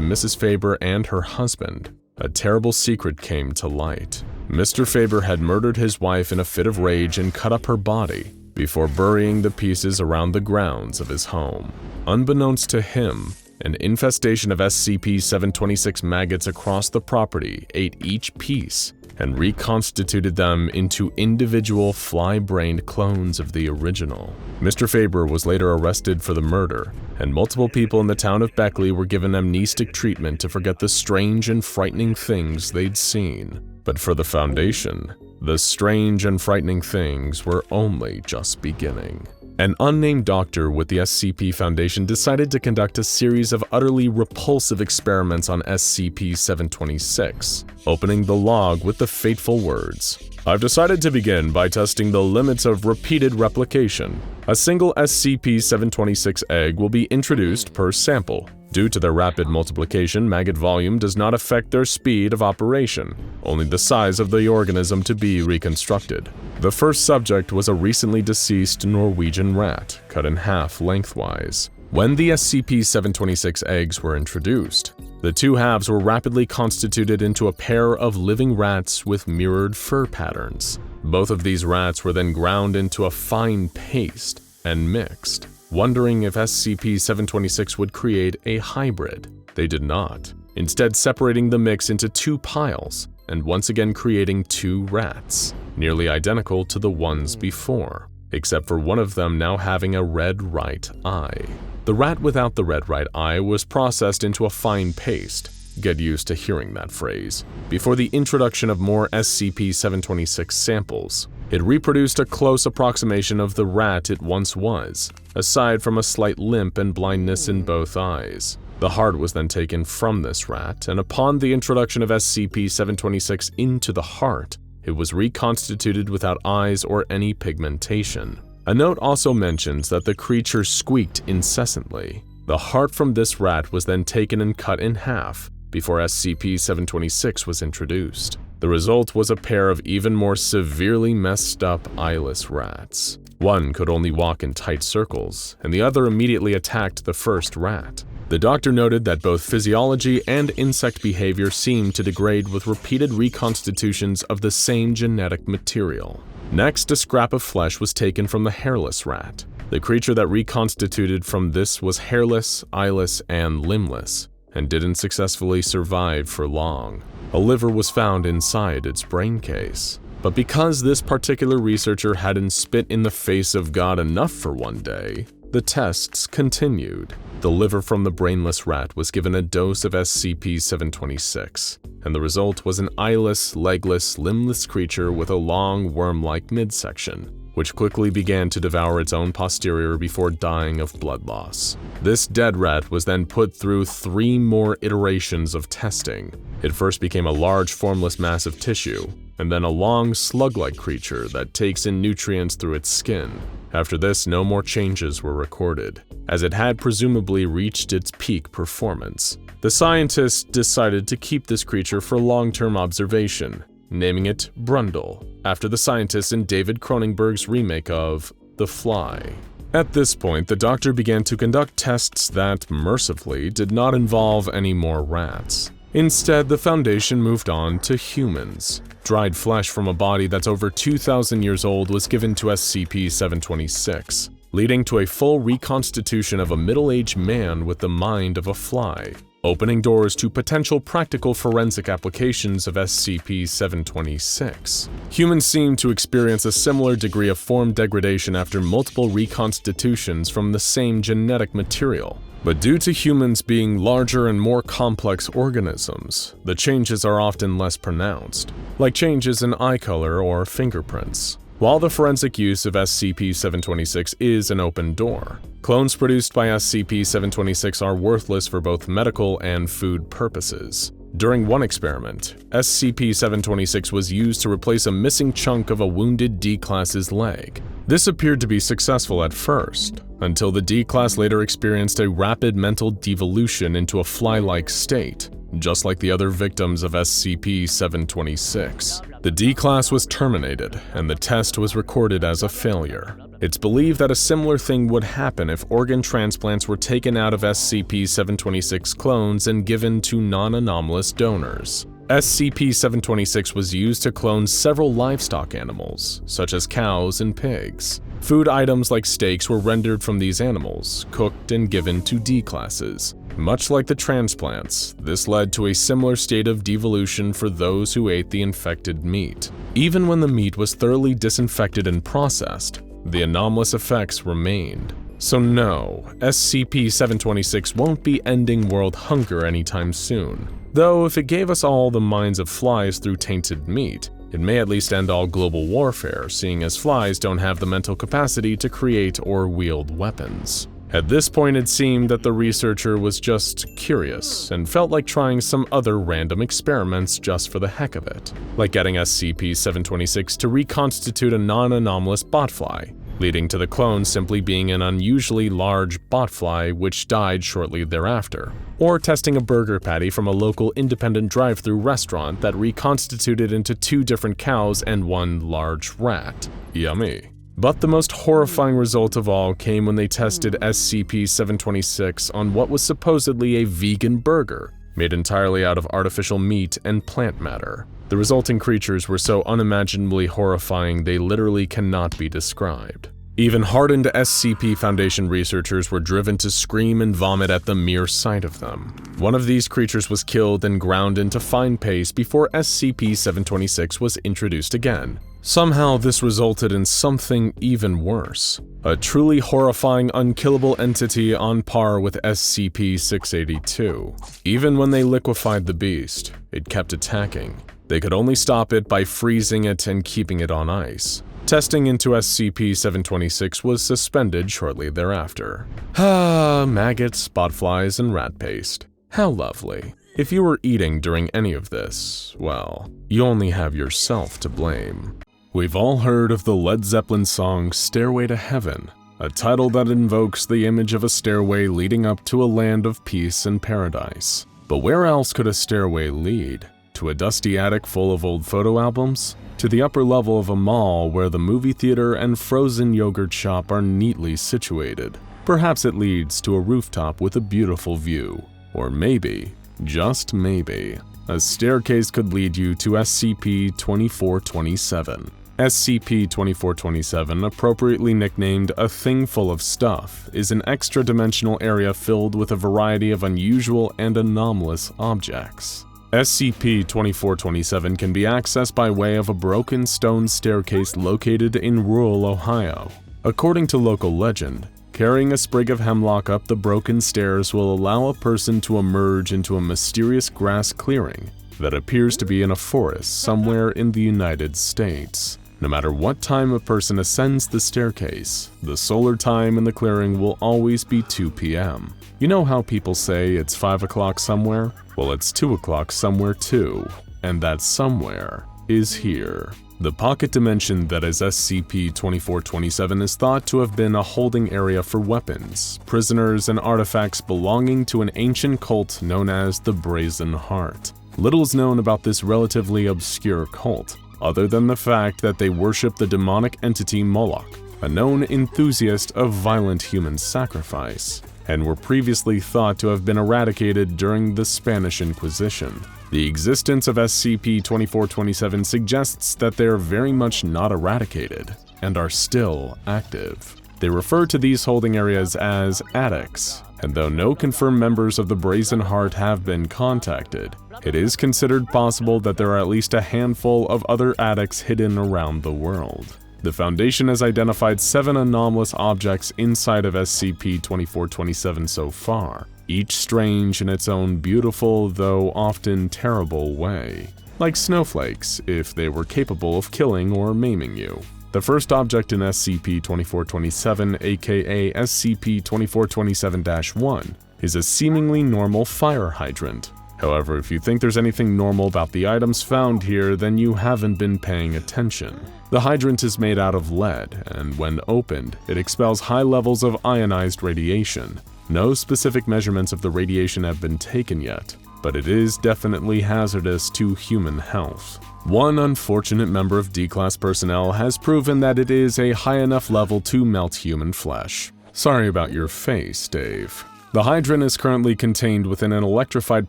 Speaker 1: Mrs. Faber and her husband, a terrible secret came to light. Mr. Faber had murdered his wife in a fit of rage and cut up her body before burying the pieces around the grounds of his home. Unbeknownst to him, an infestation of SCP-726 maggots across the property ate each piece and reconstituted them into individual fly-brained clones of the original. Mr. Faber was later arrested for the murder, and multiple people in the town of Beckley were given amnestic treatment to forget the strange and frightening things they'd seen. But for the Foundation, the strange and frightening things were only just beginning. An unnamed doctor with the SCP Foundation decided to conduct a series of utterly repulsive experiments on SCP-726, opening the log with the fateful words, "I've decided to begin by testing the limits of repeated replication. A single SCP-726 egg will be introduced per sample. Due to their rapid multiplication, maggot volume does not affect their speed of operation, only the size of the organism to be reconstructed." The first subject was a recently deceased Norwegian rat, cut in half lengthwise. When the SCP-726 eggs were introduced, the two halves were rapidly constituted into a pair of living rats with mirrored fur patterns. Both of these rats were then ground into a fine paste and mixed. Wondering if SCP-726 would create a hybrid, they did not, instead separating the mix into two piles and once again creating two rats, nearly identical to the ones before, except for one of them now having a red right eye. The rat without the red right eye was processed into a fine paste, get used to hearing that phrase, before the introduction of more SCP-726 samples. It reproduced a close approximation of the rat it once was, aside from a slight limp and blindness in both eyes. The heart was then taken from this rat, and upon the introduction of SCP-726 into the heart, it was reconstituted without eyes or any pigmentation. A note also mentions that the creature squeaked incessantly. The heart from this rat was then taken and cut in half before SCP-726 was introduced. The result was a pair of even more severely messed up eyeless rats. One could only walk in tight circles, and the other immediately attacked the first rat. The doctor noted that both physiology and insect behavior seemed to degrade with repeated reconstitutions of the same genetic material. Next, a scrap of flesh was taken from the hairless rat. The creature that reconstituted from this was hairless, eyeless, and limbless, and didn't successfully survive for long. A liver was found inside its brain case. But because this particular researcher hadn't spit in the face of God enough for one day, the tests continued. The liver from the brainless rat was given a dose of SCP-726, and the result was an eyeless, legless, limbless creature with a long, worm-like midsection, which quickly began to devour its own posterior before dying of blood loss. This dead rat was then put through 3 more iterations of testing. It first became a large, formless mass of tissue, and then a long, slug-like creature that takes in nutrients through its skin. After this, no more changes were recorded, as it had presumably reached its peak performance. The scientists decided to keep this creature for long-term observation, naming it Brundle, after the scientists in David Cronenberg's remake of The Fly. At this point, the doctor began to conduct tests that, mercifully, did not involve any more rats. Instead, the Foundation moved on to humans. Dried flesh from a body that's over 2,000 years old was given to SCP-726, leading to a full reconstitution of a middle-aged man with the mind of a fly, opening doors to potential practical forensic applications of SCP-726. Humans seem to experience a similar degree of form degradation after multiple reconstitutions from the same genetic material. But due to humans being larger and more complex organisms, the changes are often less pronounced, like changes in eye color or fingerprints. While the forensic use of SCP-726 is an open door, clones produced by SCP-726 are worthless for both medical and food purposes. During one experiment, SCP-726 was used to replace a missing chunk of a wounded D-Class's leg. This appeared to be successful at first, until the D-Class later experienced a rapid mental devolution into a fly-like state, just like the other victims of SCP-726. The D-Class was terminated, and the test was recorded as a failure. It's believed that a similar thing would happen if organ transplants were taken out of SCP-726 clones and given to non-anomalous donors. SCP-726 was used to clone several livestock animals, such as cows and pigs. Food items like steaks were rendered from these animals, cooked and given to D-classes. Much like the transplants, this led to a similar state of devolution for those who ate the infected meat. Even when the meat was thoroughly disinfected and processed, the anomalous effects remained. So no, SCP-726 won't be ending world hunger anytime soon. Though if it gave us all the minds of flies through tainted meat, it may at least end all global warfare, seeing as flies don't have the mental capacity to create or wield weapons. At this point, it seemed that the researcher was just curious and felt like trying some other random experiments just for the heck of it, like getting SCP-726 to reconstitute a non-anomalous botfly, leading to the clone simply being an unusually large botfly which died shortly thereafter, or testing a burger patty from a local independent drive-thru restaurant that reconstituted into 2 different cows and 1 large rat. Yummy. But the most horrifying result of all came when they tested SCP-726 on what was supposedly a vegan burger, made entirely out of artificial meat and plant matter. The resulting creatures were so unimaginably horrifying they literally cannot be described. Even hardened SCP Foundation researchers were driven to scream and vomit at the mere sight of them. One of these creatures was killed and ground into fine paste before SCP-726 was introduced again. Somehow this resulted in something even worse. A truly horrifying unkillable entity on par with SCP-682. Even when they liquefied the beast, it kept attacking. They could only stop it by freezing it and keeping it on ice. Testing into SCP-726 was suspended shortly thereafter. Maggots, botflies, and rat paste. How lovely. If you were eating during any of this, well, you only have yourself to blame. We've all heard of the Led Zeppelin song Stairway to Heaven, a title that invokes the image of a stairway leading up to a land of peace and paradise. But where else could a stairway lead? To a dusty attic full of old photo albums? To the upper level of a mall where the movie theater and frozen yogurt shop are neatly situated? Perhaps it leads to a rooftop with a beautiful view. Or maybe, just maybe, a staircase could lead you to SCP-2427. SCP-2427, appropriately nicknamed A Thing Full of Stuff, is an extra-dimensional area filled with a variety of unusual and anomalous objects. SCP-2427 can be accessed by way of a broken stone staircase located in rural Ohio. According to local legend, carrying a sprig of hemlock up the broken stairs will allow a person to emerge into a mysterious grass clearing that appears to be in a forest somewhere in the United States. No matter what time a person ascends the staircase, the solar time in the clearing will always be 2 p.m. You know how people say it's 5 o'clock somewhere? Well, it's 2 o'clock somewhere too, and that somewhere is here. The pocket dimension that is SCP-2427 is thought to have been a holding area for weapons, prisoners, and artifacts belonging to an ancient cult known as the Brazen Heart. Little is known about this relatively obscure cult, other than the fact that they worship the demonic entity Moloch, a known enthusiast of violent human sacrifice, and were previously thought to have been eradicated during the Spanish Inquisition. The existence of SCP-2427 suggests that they are very much not eradicated, and are still active. They refer to these holding areas as attics, and though no confirmed members of the Brazen Heart have been contacted, it is considered possible that there are at least a handful of other attics hidden around the world. The Foundation has identified 7 anomalous objects inside of SCP-2427 so far, each strange in its own beautiful, though often terrible way. Like snowflakes, if they were capable of killing or maiming you. The first object in SCP-2427, aka SCP-2427-1, is a seemingly normal fire hydrant. However, if you think there's anything normal about the items found here, then you haven't been paying attention. The hydrant is made out of lead, and when opened, it expels high levels of ionized radiation. No specific measurements of the radiation have been taken yet, but it is definitely hazardous to human health. One unfortunate member of D-Class personnel has proven that it is a high enough level to melt human flesh. Sorry about your face, Dave. The hydrant is currently contained within an electrified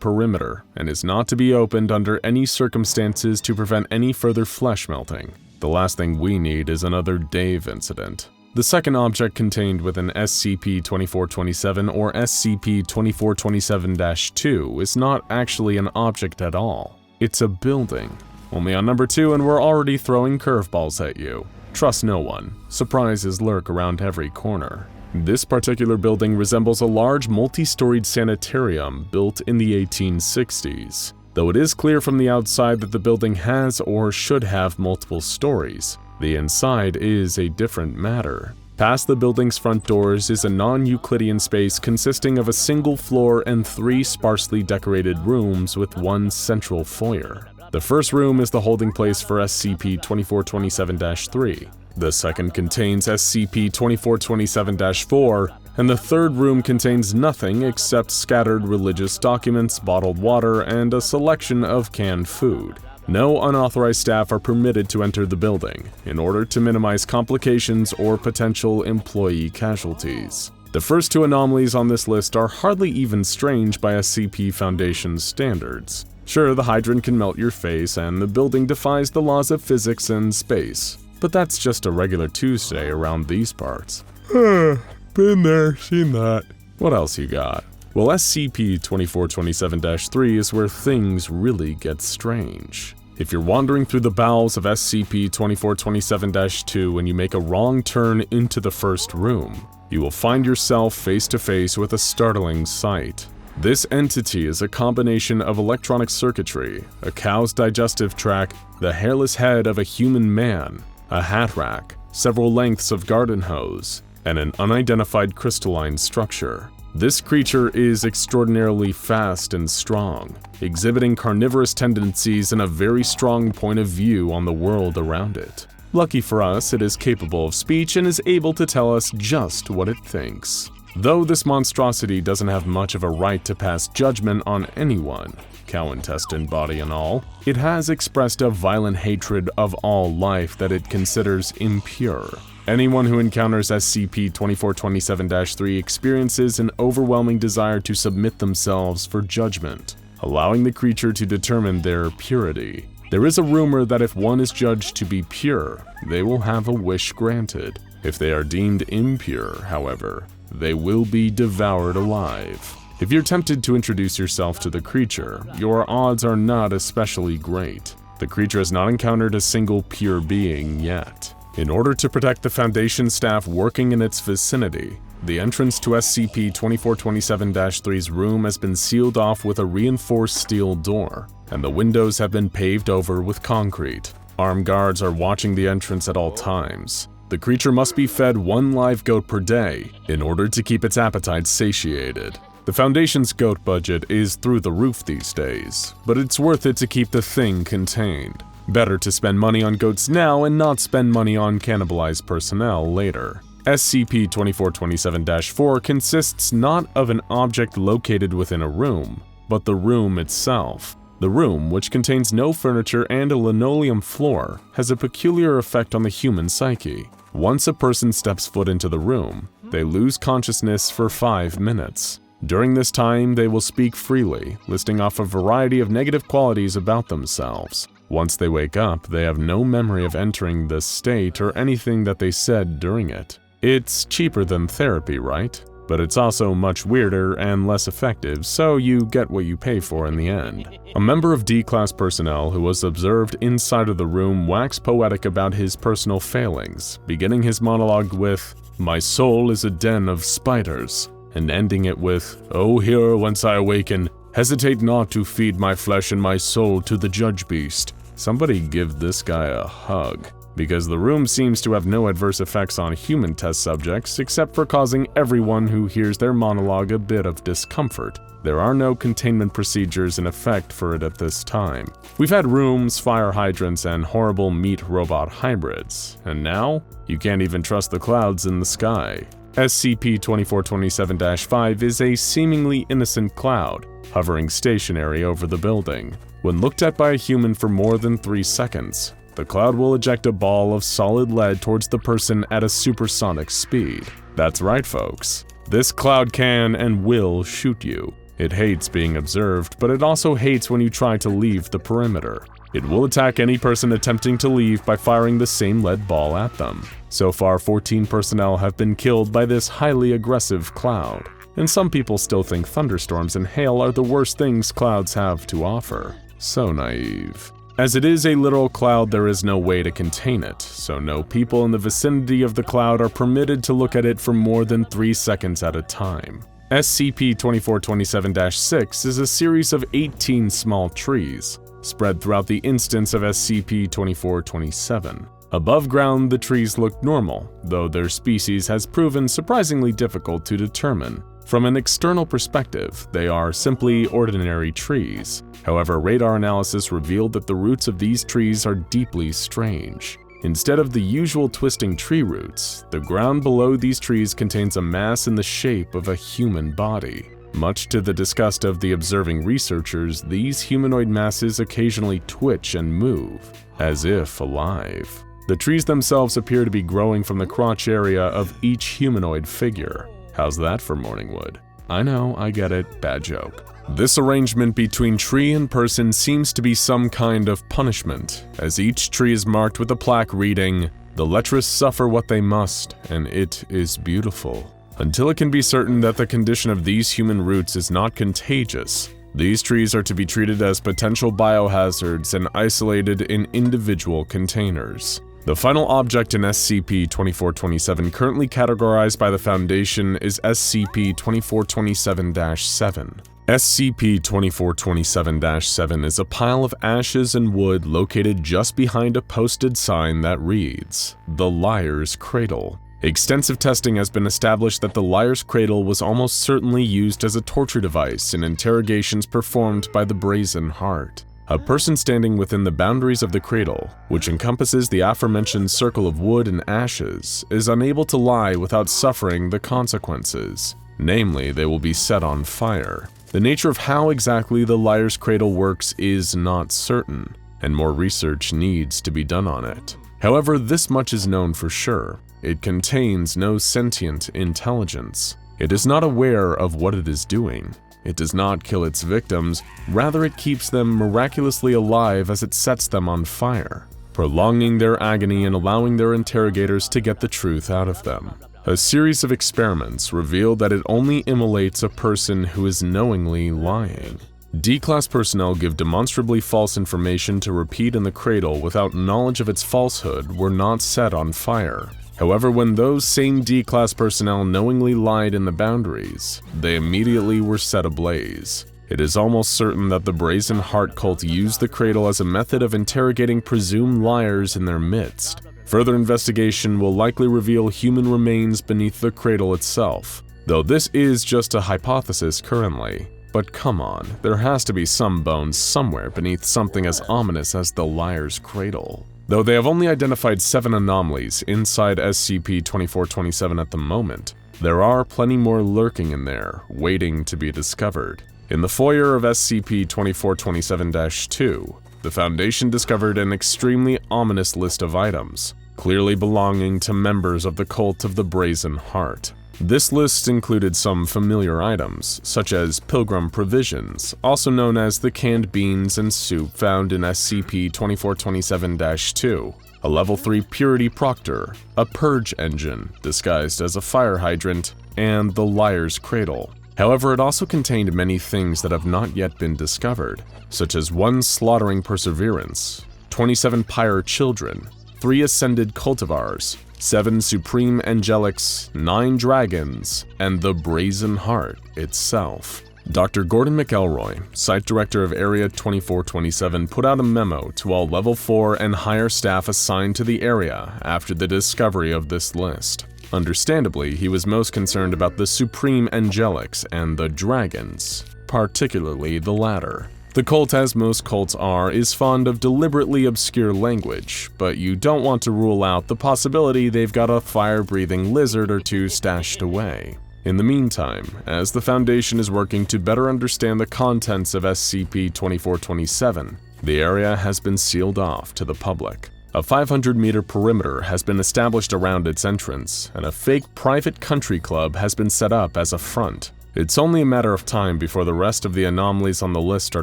Speaker 1: perimeter and is not to be opened under any circumstances to prevent any further flesh melting. The last thing we need is another Dave incident. The second object contained within SCP-2427 or SCP-2427-2 is not actually an object at all. It's a building. Only on number 2 and we're already throwing curveballs at you. Trust no one. Surprises lurk around every corner. This particular building resembles a large multi-storied sanitarium built in the 1860s. Though it is clear from the outside that the building has or should have multiple stories, the inside is a different matter. Past the building's front doors is a non-Euclidean space consisting of a single floor and 3 sparsely decorated rooms with one central foyer. The first room is the holding place for SCP-2427-3. The second contains SCP-2427-4, and the third room contains nothing except scattered religious documents, bottled water, and a selection of canned food. No unauthorized staff are permitted to enter the building, in order to minimize complications or potential employee casualties. The first 2 anomalies on this list are hardly even strange by SCP Foundation's standards. Sure, the hydrant can melt your face, and the building defies the laws of physics and space, but that's just a regular Tuesday around these parts. Been there, seen that. What else you got? Well, SCP-2427-3 is where things really get strange. If you're wandering through the bowels of SCP-2427-2 and you make a wrong turn into the first room, you will find yourself face to face with a startling sight. This entity is a combination of electronic circuitry, a cow's digestive tract, the hairless head of a human man, a hat rack, several lengths of garden hose, and an unidentified crystalline structure. This creature is extraordinarily fast and strong, exhibiting carnivorous tendencies and a very strong point of view on the world around it. Lucky for us, it is capable of speech and is able to tell us just what it thinks. Though this monstrosity doesn't have much of a right to pass judgment on anyone, cow intestine, body and all, it has expressed a violent hatred of all life that it considers impure. Anyone who encounters SCP-2427-3 experiences an overwhelming desire to submit themselves for judgment, allowing the creature to determine their purity. There is a rumor that if one is judged to be pure, they will have a wish granted. If they are deemed impure, however, they will be devoured alive. If you're tempted to introduce yourself to the creature, your odds are not especially great. The creature has not encountered a single pure being yet. In order to protect the Foundation staff working in its vicinity, the entrance to SCP-2427-3's room has been sealed off with a reinforced steel door, and the windows have been paved over with concrete. Armed guards are watching the entrance at all times. The creature must be fed 1 live goat per day in order to keep its appetite satiated. The Foundation's goat budget is through the roof these days, but it's worth it to keep the thing contained. Better to spend money on goats now and not spend money on cannibalized personnel later. SCP-2427-4 consists not of an object located within a room, but the room itself. The room, which contains no furniture and a linoleum floor, has a peculiar effect on the human psyche. Once a person steps foot into the room, they lose consciousness for 5 minutes. During this time, they will speak freely, listing off a variety of negative qualities about themselves. Once they wake up, they have no memory of entering this state or anything that they said during it. It's cheaper than therapy, right? But it's also much weirder and less effective, so you get what you pay for in the end. A member of D-Class personnel who was observed inside of the room waxed poetic about his personal failings, beginning his monologue with, "My soul is a den of spiders," and ending it with, "O hero, whence I awaken, hesitate not to feed my flesh and my soul to the judge beast." Somebody give this guy a hug, because the room seems to have no adverse effects on human test subjects except for causing everyone who hears their monologue a bit of discomfort. There are no containment procedures in effect for it at this time. We've had rooms, fire hydrants, and horrible meat-robot hybrids, and now you can't even trust the clouds in the sky. SCP-2427-5 is a seemingly innocent cloud, hovering stationary over the building. When looked at by a human for more than 3 seconds, the cloud will eject a ball of solid lead towards the person at a supersonic speed. That's right, folks. This cloud can and will shoot you. It hates being observed, but it also hates when you try to leave the perimeter. It will attack any person attempting to leave by firing the same lead ball at them. So far, 14 personnel have been killed by this highly aggressive cloud. And some people still think thunderstorms and hail are the worst things clouds have to offer. So naive. As it is a literal cloud, there is no way to contain it, so no people in the vicinity of the cloud are permitted to look at it for more than 3 seconds at a time. SCP-2427-6 is a series of 18 small trees, spread throughout the instance of SCP-2427. Above ground, the trees look normal, though their species has proven surprisingly difficult to determine. From an external perspective, they are simply ordinary trees. However, radar analysis revealed that the roots of these trees are deeply strange. Instead of the usual twisting tree roots, the ground below these trees contains a mass in the shape of a human body. Much to the disgust of the observing researchers, these humanoid masses occasionally twitch and move, as if alive. The trees themselves appear to be growing from the crotch area of each humanoid figure. How's that for morning wood? I know, I get it, bad joke. This arrangement between tree and person seems to be some kind of punishment, as each tree is marked with a plaque reading, "The lecherous suffer what they must, and it is beautiful." Until it can be certain that the condition of these human roots is not contagious, these trees are to be treated as potential biohazards and isolated in individual containers. The final object in SCP-2427 currently categorized by the Foundation is SCP-2427-7. SCP-2427-7 is a pile of ashes and wood located just behind a posted sign that reads, "The Liar's Cradle." Extensive testing has been established that the Liar's Cradle was almost certainly used as a torture device in interrogations performed by the Brazen Heart. A person standing within the boundaries of the cradle, which encompasses the aforementioned circle of wood and ashes, is unable to lie without suffering the consequences. Namely, they will be set on fire. The nature of how exactly the Liar's Cradle works is not certain, and more research needs to be done on it. However, this much is known for sure. It contains no sentient intelligence. It is not aware of what it is doing. It does not kill its victims, rather it keeps them miraculously alive as it sets them on fire, prolonging their agony and allowing their interrogators to get the truth out of them. A series of experiments reveal that it only immolates a person who is knowingly lying. D-Class personnel give demonstrably false information to repeat in the cradle without knowledge of its falsehood were not set on fire. However, when those same D-Class personnel knowingly lied in the boundaries, they immediately were set ablaze. It is almost certain that the Brazen Heart cult used the cradle as a method of interrogating presumed liars in their midst. Further investigation will likely reveal human remains beneath the cradle itself, though this is just a hypothesis currently. But come on, there has to be some bones somewhere beneath something as ominous as the Liar's Cradle. Though they have only identified 7 anomalies inside SCP-2427 at the moment, there are plenty more lurking in there, waiting to be discovered. In the foyer of SCP-2427-2, the Foundation discovered an extremely ominous list of items, clearly belonging to members of the cult of the Brazen Heart. This list included some familiar items, such as pilgrim provisions, also known as the canned beans and soup found in SCP-2427-2, a Level 3 Purity Proctor, a purge engine disguised as a fire hydrant, and the Liar's Cradle. However, it also contained many things that have not yet been discovered, such as 1 slaughtering perseverance, 27 pyre children, 3 ascended cultivars, 7 supreme angelics, 9 dragons, and the Brazen Heart itself. Dr. Gordon McElroy, Site Director of Area 2427, put out a memo to all Level 4 and higher staff assigned to the area after the discovery of this list. Understandably, he was most concerned about the supreme angelics and the dragons, particularly the latter.
Speaker 3: The cult, as most cults are, is fond of deliberately obscure language, but you don't want to rule out the possibility they've got a fire-breathing lizard or two stashed away. In the meantime, as the Foundation is working to better understand the contents of SCP-2427, the area has been sealed off to the public. A 500-meter perimeter has been established around its entrance, and a fake private country club has been set up as a front. It's only a matter of time before the rest of the anomalies on the list are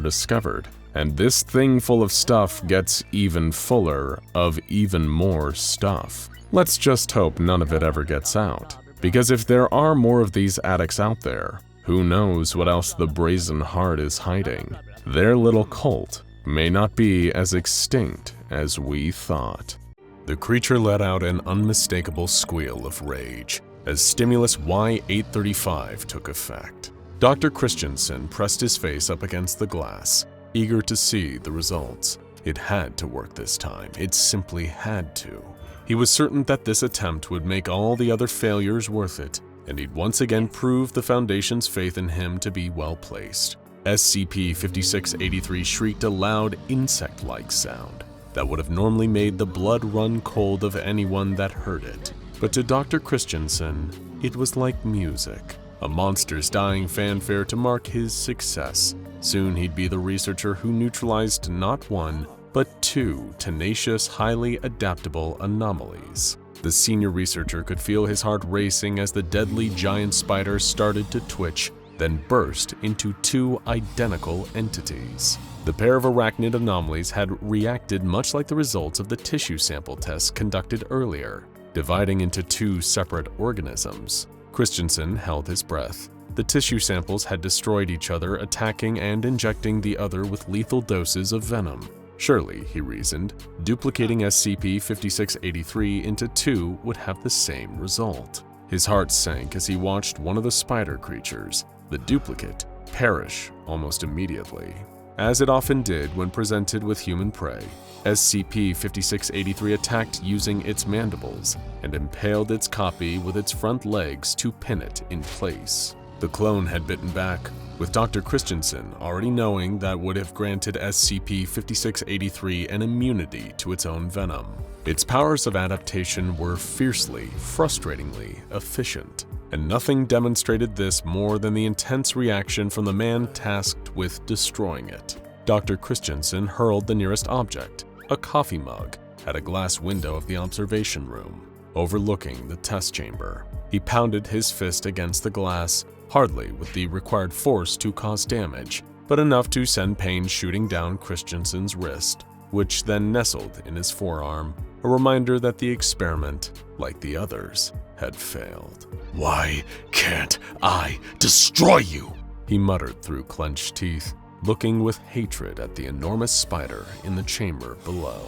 Speaker 3: discovered, and this thing full of stuff gets even fuller of even more stuff. Let's just hope none of it ever gets out, because if there are more of these addicts out there, who knows what else the Brazen Heart is hiding? Their little cult may not be as extinct as we thought. The creature let out an unmistakable squeal of rage as stimulus Y-835 took effect. Dr. Christensen pressed his face up against the glass, eager to see the results. It had to work this time. It simply had to. He was certain that this attempt would make all the other failures worth it, and he'd once again prove the Foundation's faith in him to be well-placed. SCP-5683 shrieked a loud, insect-like sound that would have normally made the blood run cold of anyone that heard it. But to Dr. Christensen, it was like music, a monster's dying fanfare to mark his success. Soon he'd be the researcher who neutralized not one, but two tenacious, highly adaptable anomalies. The senior researcher could feel his heart racing as the deadly giant spider started to twitch, then burst into two identical entities. The pair of arachnid anomalies had reacted much like the results of the tissue sample tests conducted earlier, dividing into two separate organisms. Christensen held his breath. The tissue samples had destroyed each other, attacking and injecting the other with lethal doses of venom. Surely, he reasoned, duplicating SCP-5683 into two would have the same result. His heart sank as he watched one of the spider creatures, the duplicate, perish almost immediately. As it often did when presented with human prey, SCP-5683 attacked using its mandibles and impaled its copy with its front legs to pin it in place. The clone had bitten back, with Dr. Christensen already knowing that would have granted SCP-5683 an immunity to its own venom. Its powers of adaptation were fiercely, frustratingly efficient, and nothing demonstrated this more than the intense reaction from the man tasked with destroying it. Dr. Christensen hurled the nearest object, a coffee mug, at a glass window of the observation room, overlooking the test chamber. He pounded his fist against the glass, hardly with the required force to cause damage, but enough to send pain shooting down Christensen's wrist, which then nestled in his forearm, a reminder that the experiment, like the others, had failed.
Speaker 2: "Why can't I destroy you?"
Speaker 3: he muttered through clenched teeth, looking with hatred at the enormous spider in the chamber below.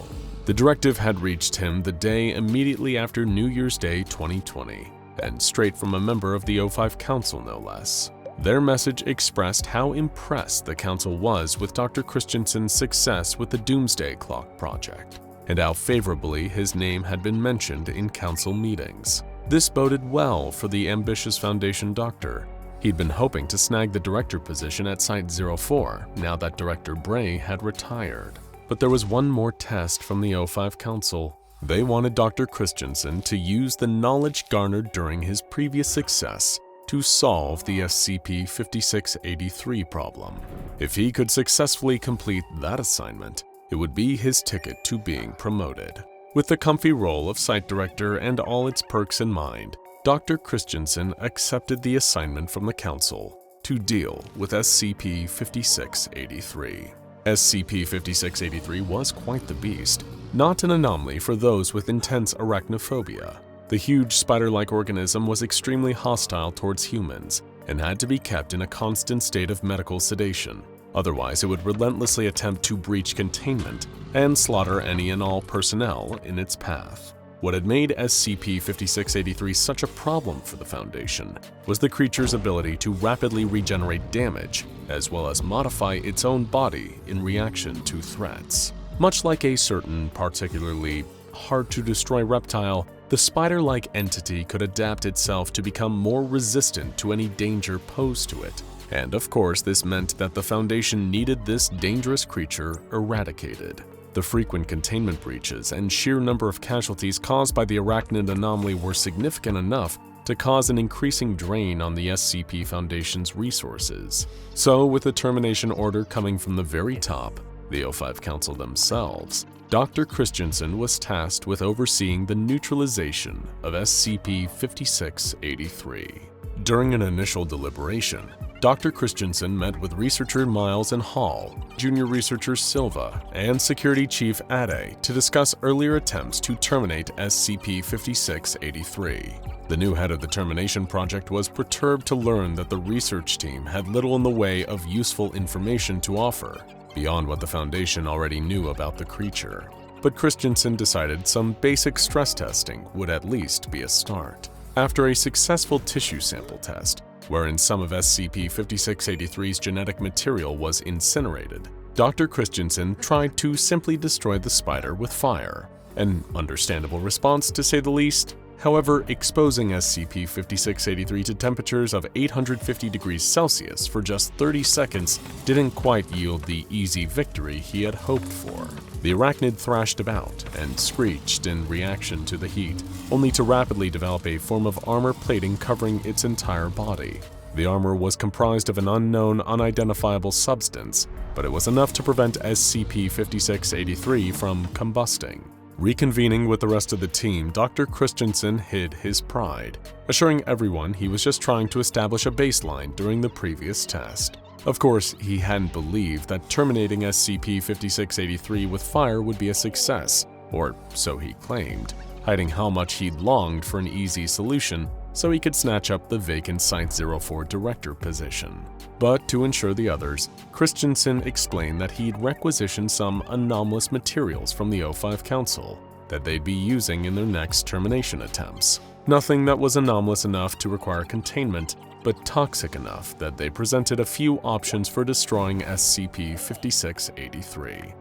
Speaker 3: The directive had reached him the day immediately after New Year's Day 2020, and straight from a member of the O5 Council no less. Their message expressed how impressed the Council was with Dr. Christensen's success with the Doomsday Clock project, and how favorably his name had been mentioned in Council meetings. This boded well for the ambitious Foundation doctor. He'd been hoping to snag the director position at Site-04 now that Director Bray had retired. But there was one more test from the O5 Council. They wanted Dr. Christensen to use the knowledge garnered during his previous success to solve the SCP-5683 problem. If he could successfully complete that assignment, it would be his ticket to being promoted. With the comfy role of site director and all its perks in mind, Dr. Christensen accepted the assignment from the Council to deal with SCP-5683. SCP-5683 was quite the beast, not an anomaly for those with intense arachnophobia. The huge spider-like organism was extremely hostile towards humans and had to be kept in a constant state of medical sedation. Otherwise, it would relentlessly attempt to breach containment and slaughter any and all personnel in its path. What had made SCP-5683 such a problem for the Foundation was the creature's ability to rapidly regenerate damage, as well as modify its own body in reaction to threats. Much like a certain particularly hard-to-destroy reptile, the spider-like entity could adapt itself to become more resistant to any danger posed to it, And of course, this meant that the Foundation needed this dangerous creature eradicated. The frequent containment breaches and sheer number of casualties caused by the arachnid anomaly were significant enough to cause an increasing drain on the SCP Foundation's resources. So, with the termination order coming from the very top, the O5 Council themselves, Dr. Christensen was tasked with overseeing the neutralization of SCP-5683. During an initial deliberation, Dr. Christensen met with researcher Miles and Hall, junior researcher Silva, and security chief Ade to discuss earlier attempts to terminate SCP-5683. The new head of the termination project was perturbed to learn that the research team had little in the way of useful information to offer, beyond what the Foundation already knew about the creature. But Christensen decided some basic stress testing would at least be a start. After a successful tissue sample test, wherein some of SCP-5683's genetic material was incinerated, Dr. Christensen tried to simply destroy the spider with fire. An understandable response, to say the least. However, exposing SCP-5683 to temperatures of 850 degrees Celsius for just 30 seconds didn't quite yield the easy victory he had hoped for. The arachnid thrashed about and screeched in reaction to the heat, only to rapidly develop a form of armor plating covering its entire body. The armor was comprised of an unknown, unidentifiable substance, but it was enough to prevent SCP-5683 from combusting. Reconvening with the rest of the team, Dr. Christensen hid his pride, assuring everyone he was just trying to establish a baseline during the previous test. Of course, he hadn't believed that terminating SCP-5683 with fire would be a success, or so he claimed, hiding how much he'd longed for an easy solution so he could snatch up the vacant Site-04 director position. But to ensure the others, Christensen explained that he'd requisitioned some anomalous materials from the O5 Council that they'd be using in their next termination attempts. Nothing that was anomalous enough to require containment, but toxic enough that they presented a few options for destroying SCP-5683.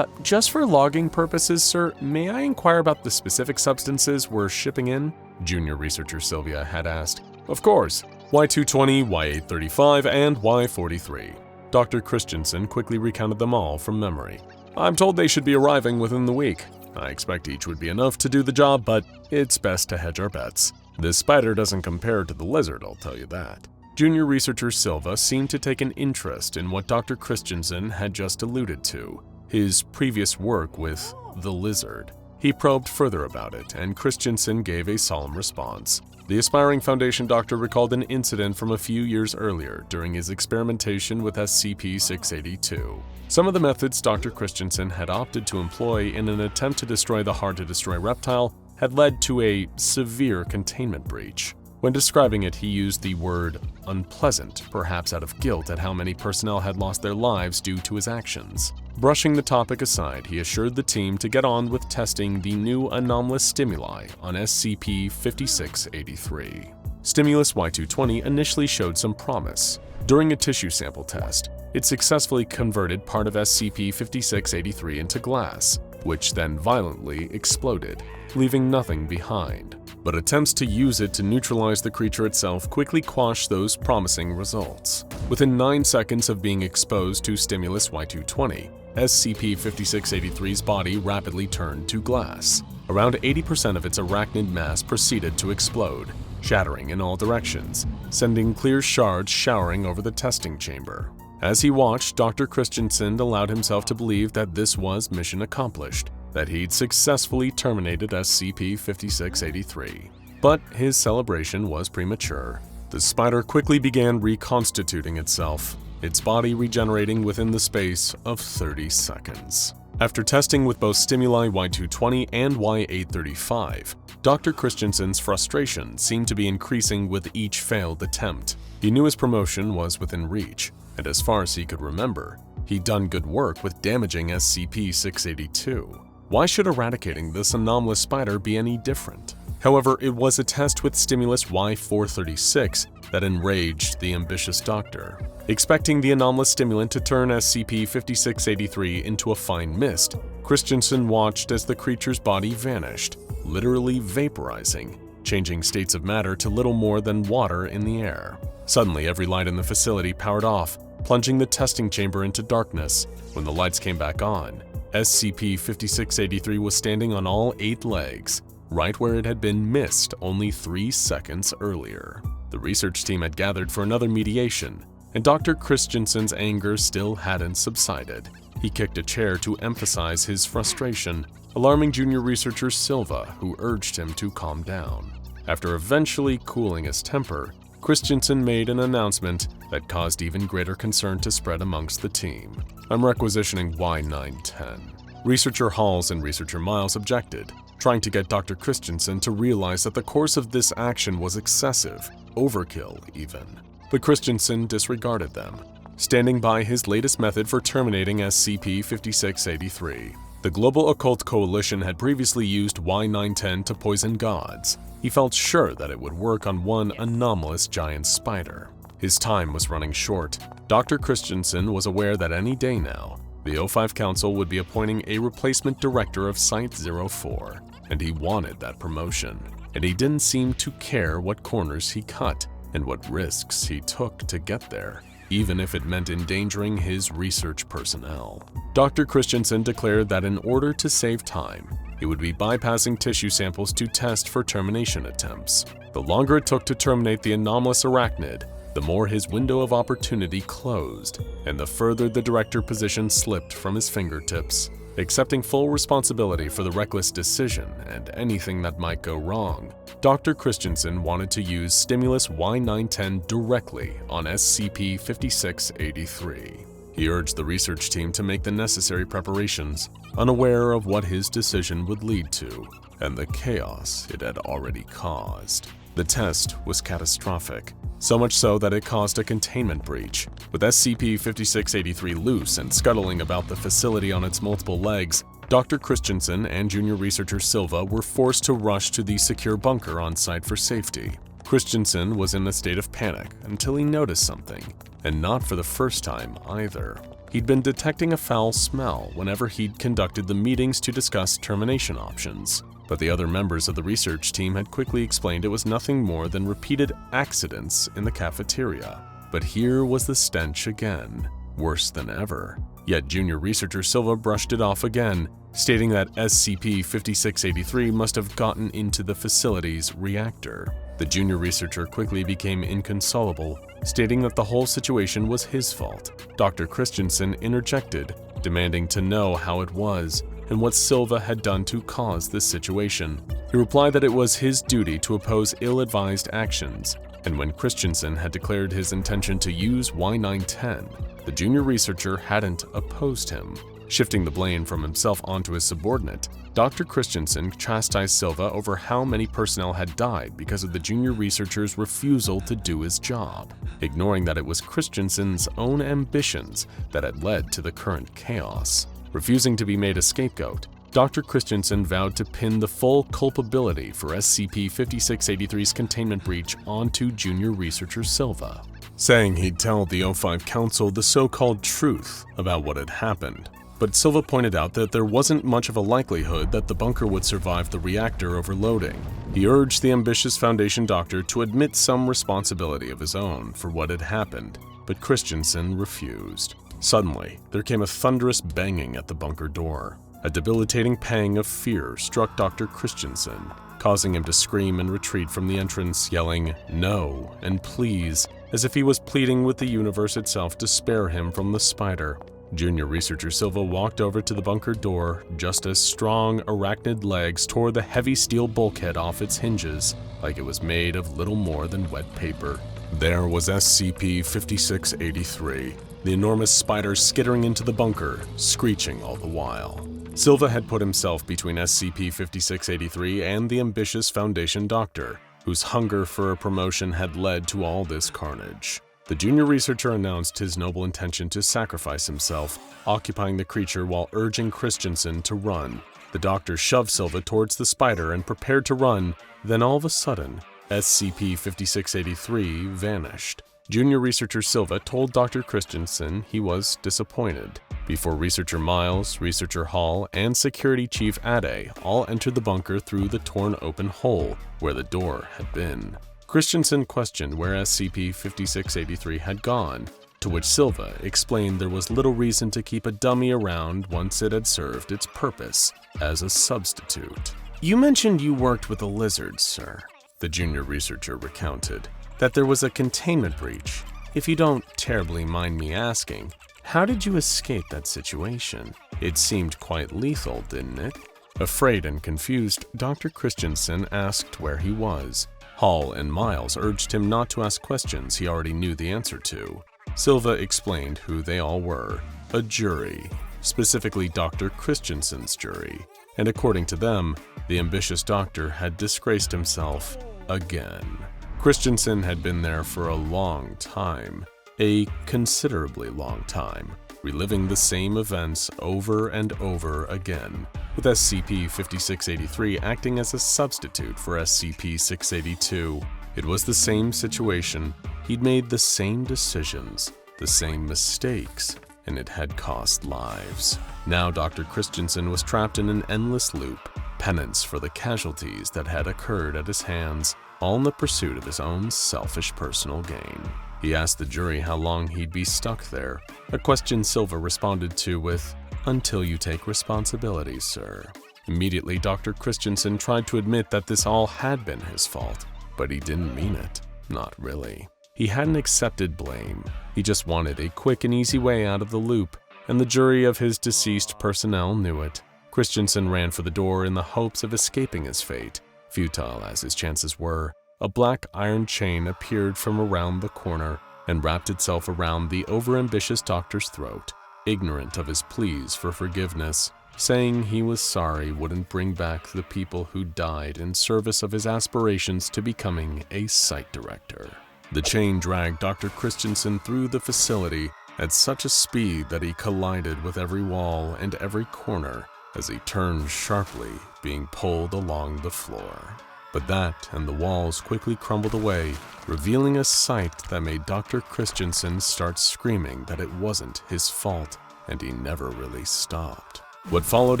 Speaker 3: Just for logging purposes, sir, may I inquire about the specific substances we're shipping in? Junior researcher Sylvia had asked. Of course, Y220, Y835, and Y43. Dr. Christensen quickly recounted them all from memory. I'm told they should be arriving within the week. I expect each would be enough to do the job, but it's best to hedge our bets. This spider doesn't compare to the lizard, I'll tell you that. Junior researcher Silva seemed to take an interest in what Dr. Christensen had just alluded to, his previous work with the lizard. He probed further about it, and Christensen gave a solemn response. The aspiring Foundation doctor recalled an incident from a few years earlier during his experimentation with SCP-682. Some of the methods Dr. Christensen had opted to employ in an attempt to destroy the hard-to-destroy reptile had led to a severe containment breach. When describing it, he used the word unpleasant, perhaps out of guilt at how many personnel had lost their lives due to his actions. Brushing the topic aside, he assured the team to get on with testing the new anomalous stimuli on SCP-5683. Stimulus Y220 initially showed some promise. During a tissue sample test, it successfully converted part of SCP-5683 into glass, which then violently exploded, leaving nothing behind. But attempts to use it to neutralize the creature itself quickly quashed those promising results. Within 9 seconds of being exposed to Stimulus Y220, SCP-5683's body rapidly turned to glass. Around 80% of its arachnid mass proceeded to explode, shattering in all directions, sending clear shards showering over the testing chamber. As he watched, Dr. Christensen allowed himself to believe that this was mission accomplished, that he'd successfully terminated SCP-5683. But his celebration was premature. The spider quickly began reconstituting itself, its body regenerating within the space of 30 seconds. After testing with both stimuli Y220 and Y835, Dr. Christensen's frustration seemed to be increasing with each failed attempt. He knew his promotion was within reach, and as far as he could remember, he'd done good work with damaging SCP-682. Why should eradicating this anomalous spider be any different? However, it was a test with stimulus Y436 that enraged the ambitious doctor. Expecting the anomalous stimulant to turn SCP-5683 into a fine mist, Christensen watched as the creature's body vanished, literally vaporizing, changing states of matter to little more than water in the air.
Speaker 1: Suddenly, every light in the facility powered off, plunging the testing chamber into darkness. When the lights came back on, SCP-5683 was standing on all 8 legs, right where it had been missed only 3 seconds earlier. The research team had gathered for another mediation, and Dr. Christensen's anger still hadn't subsided. He kicked a chair to emphasize his frustration, alarming junior researcher Silva, who urged him to calm down. After eventually cooling his temper, Christensen made an announcement that caused even greater concern to spread amongst the team. "I'm requisitioning Y910. Researcher Halls and Researcher Miles objected, trying to get Dr. Christensen to realize that the course of this action was excessive, overkill even. But Christensen disregarded them, standing by his latest method for terminating SCP-5683. The Global Occult Coalition had previously used Y910 to poison gods. He felt sure that it would work on one anomalous giant spider. His time was running short. Dr. Christensen was aware that any day now, the O5 Council would be appointing a replacement director of Site-04, and he wanted that promotion. And he didn't seem to care what corners he cut and what risks he took to get there, even if it meant endangering his research personnel. Dr. Christensen declared that in order to save time, he would be bypassing tissue samples to test for termination attempts. The longer it took to terminate the anomalous arachnid, the more his window of opportunity closed, and the further the director position slipped from his fingertips. Accepting full responsibility for the reckless decision and anything that might go wrong, Dr. Christensen wanted to use Stimulus Y910 directly on SCP-5683. He urged the research team to make the necessary preparations, unaware of what his decision would lead to, and the chaos it had already caused. The test was catastrophic, so much so that it caused a containment breach. With SCP-5683 loose and scuttling about the facility on its multiple legs, Dr. Christensen and junior researcher Silva were forced to rush to the secure bunker on site for safety. Christensen was in a state of panic until he noticed something, and not for the first time either. He'd been detecting a foul smell whenever he'd conducted the meetings to discuss termination options. But the other members of the research team had quickly explained it was nothing more than repeated accidents in the cafeteria. But here was the stench again, worse than ever. Yet junior researcher Silva brushed it off again, stating that SCP-5683 must have gotten into the facility's reactor. The junior researcher quickly became inconsolable, stating that the whole situation was his fault. Dr. Christensen interjected, demanding to know how it was and what Silva had done to cause this situation. He replied that it was his duty to oppose ill-advised actions, and when Christensen had declared his intention to use Y910, the junior researcher hadn't opposed him. Shifting the blame from himself onto his subordinate, Dr. Christensen chastised Silva over how many personnel had died because of the junior researcher's refusal to do his job, ignoring that it was Christensen's own ambitions that had led to the current chaos. Refusing to be made a scapegoat, Dr. Christensen vowed to pin the full culpability for SCP-5683's containment breach onto junior researcher Silva, saying he'd tell the O5 Council the so-called truth about what had happened. But Silva pointed out that there wasn't much of a likelihood that the bunker would survive the reactor overloading. He urged the ambitious Foundation doctor to admit some responsibility of his own for what had happened, but Christensen refused. Suddenly, there came a thunderous banging at the bunker door. A debilitating pang of fear struck Dr. Christensen, causing him to scream and retreat from the entrance, yelling "no" and "please," as if he was pleading with the universe itself to spare him from the spider. Junior researcher Silva walked over to the bunker door just as strong arachnid legs tore the heavy steel bulkhead off its hinges like it was made of little more than wet paper. There was SCP-5683, the enormous spider skittering into the bunker, screeching all the while. Silva had put himself between SCP-5683 and the ambitious Foundation doctor, whose hunger for a promotion had led to all this carnage. The junior researcher announced his noble intention to sacrifice himself, occupying the creature while urging Christensen to run. The doctor shoved Silva towards the spider and prepared to run, then all of a sudden, SCP-5683 vanished. Junior researcher Silva told Dr. Christensen he was disappointed, before researcher Miles, researcher Hall, and security chief Ade all entered the bunker through the torn open hole where the door had been.
Speaker 3: Christensen questioned where SCP-5683 had gone, to which Silva explained there was little reason to keep a dummy around once it had served its purpose as a substitute. "You mentioned you worked with the lizards, sir," the junior researcher recounted, "that there was a containment breach. If you don't terribly mind me asking, how did you escape that situation? It seemed quite lethal, didn't it?" Afraid and confused, Dr. Christensen asked where he was. Hall and Miles urged him not to ask questions he already knew the answer to. Silva explained who they all were, a jury, specifically Dr. Christensen's jury, and according to them, the ambitious doctor had disgraced himself again. Christensen had been there for a long time, a considerably long time, reliving the same events over and over again, with SCP-5683 acting as a substitute for SCP-682. It was the same situation, he'd made the same decisions, the same mistakes, and it had cost lives. Now Dr. Christensen was trapped in an endless loop, penance for the casualties that had occurred at his hands, all in the pursuit of his own selfish personal gain. He asked the jury how long he'd be stuck there, a question Silva responded to with, "Until you take responsibility, sir." Immediately, Dr. Christensen tried to admit that this all had been his fault, but he didn't mean it. Not really. He hadn't accepted blame. He just wanted a quick and easy way out of the loop, and the jury of his deceased personnel knew it. Christensen ran for the door in the hopes of escaping his fate. Futile as his chances were, a black iron chain appeared from around the corner and wrapped itself around the overambitious doctor's throat. Ignorant of his pleas for forgiveness, saying he was sorry wouldn't bring back the people who died in service of his aspirations to becoming a site director. The chain dragged Dr. Christensen through the facility at such a speed that he collided with every wall and every corner as he turned sharply, being pulled along the floor. But that and the walls quickly crumbled away, revealing a sight that made Dr. Christensen start screaming that it wasn't his fault, and he never really stopped. What followed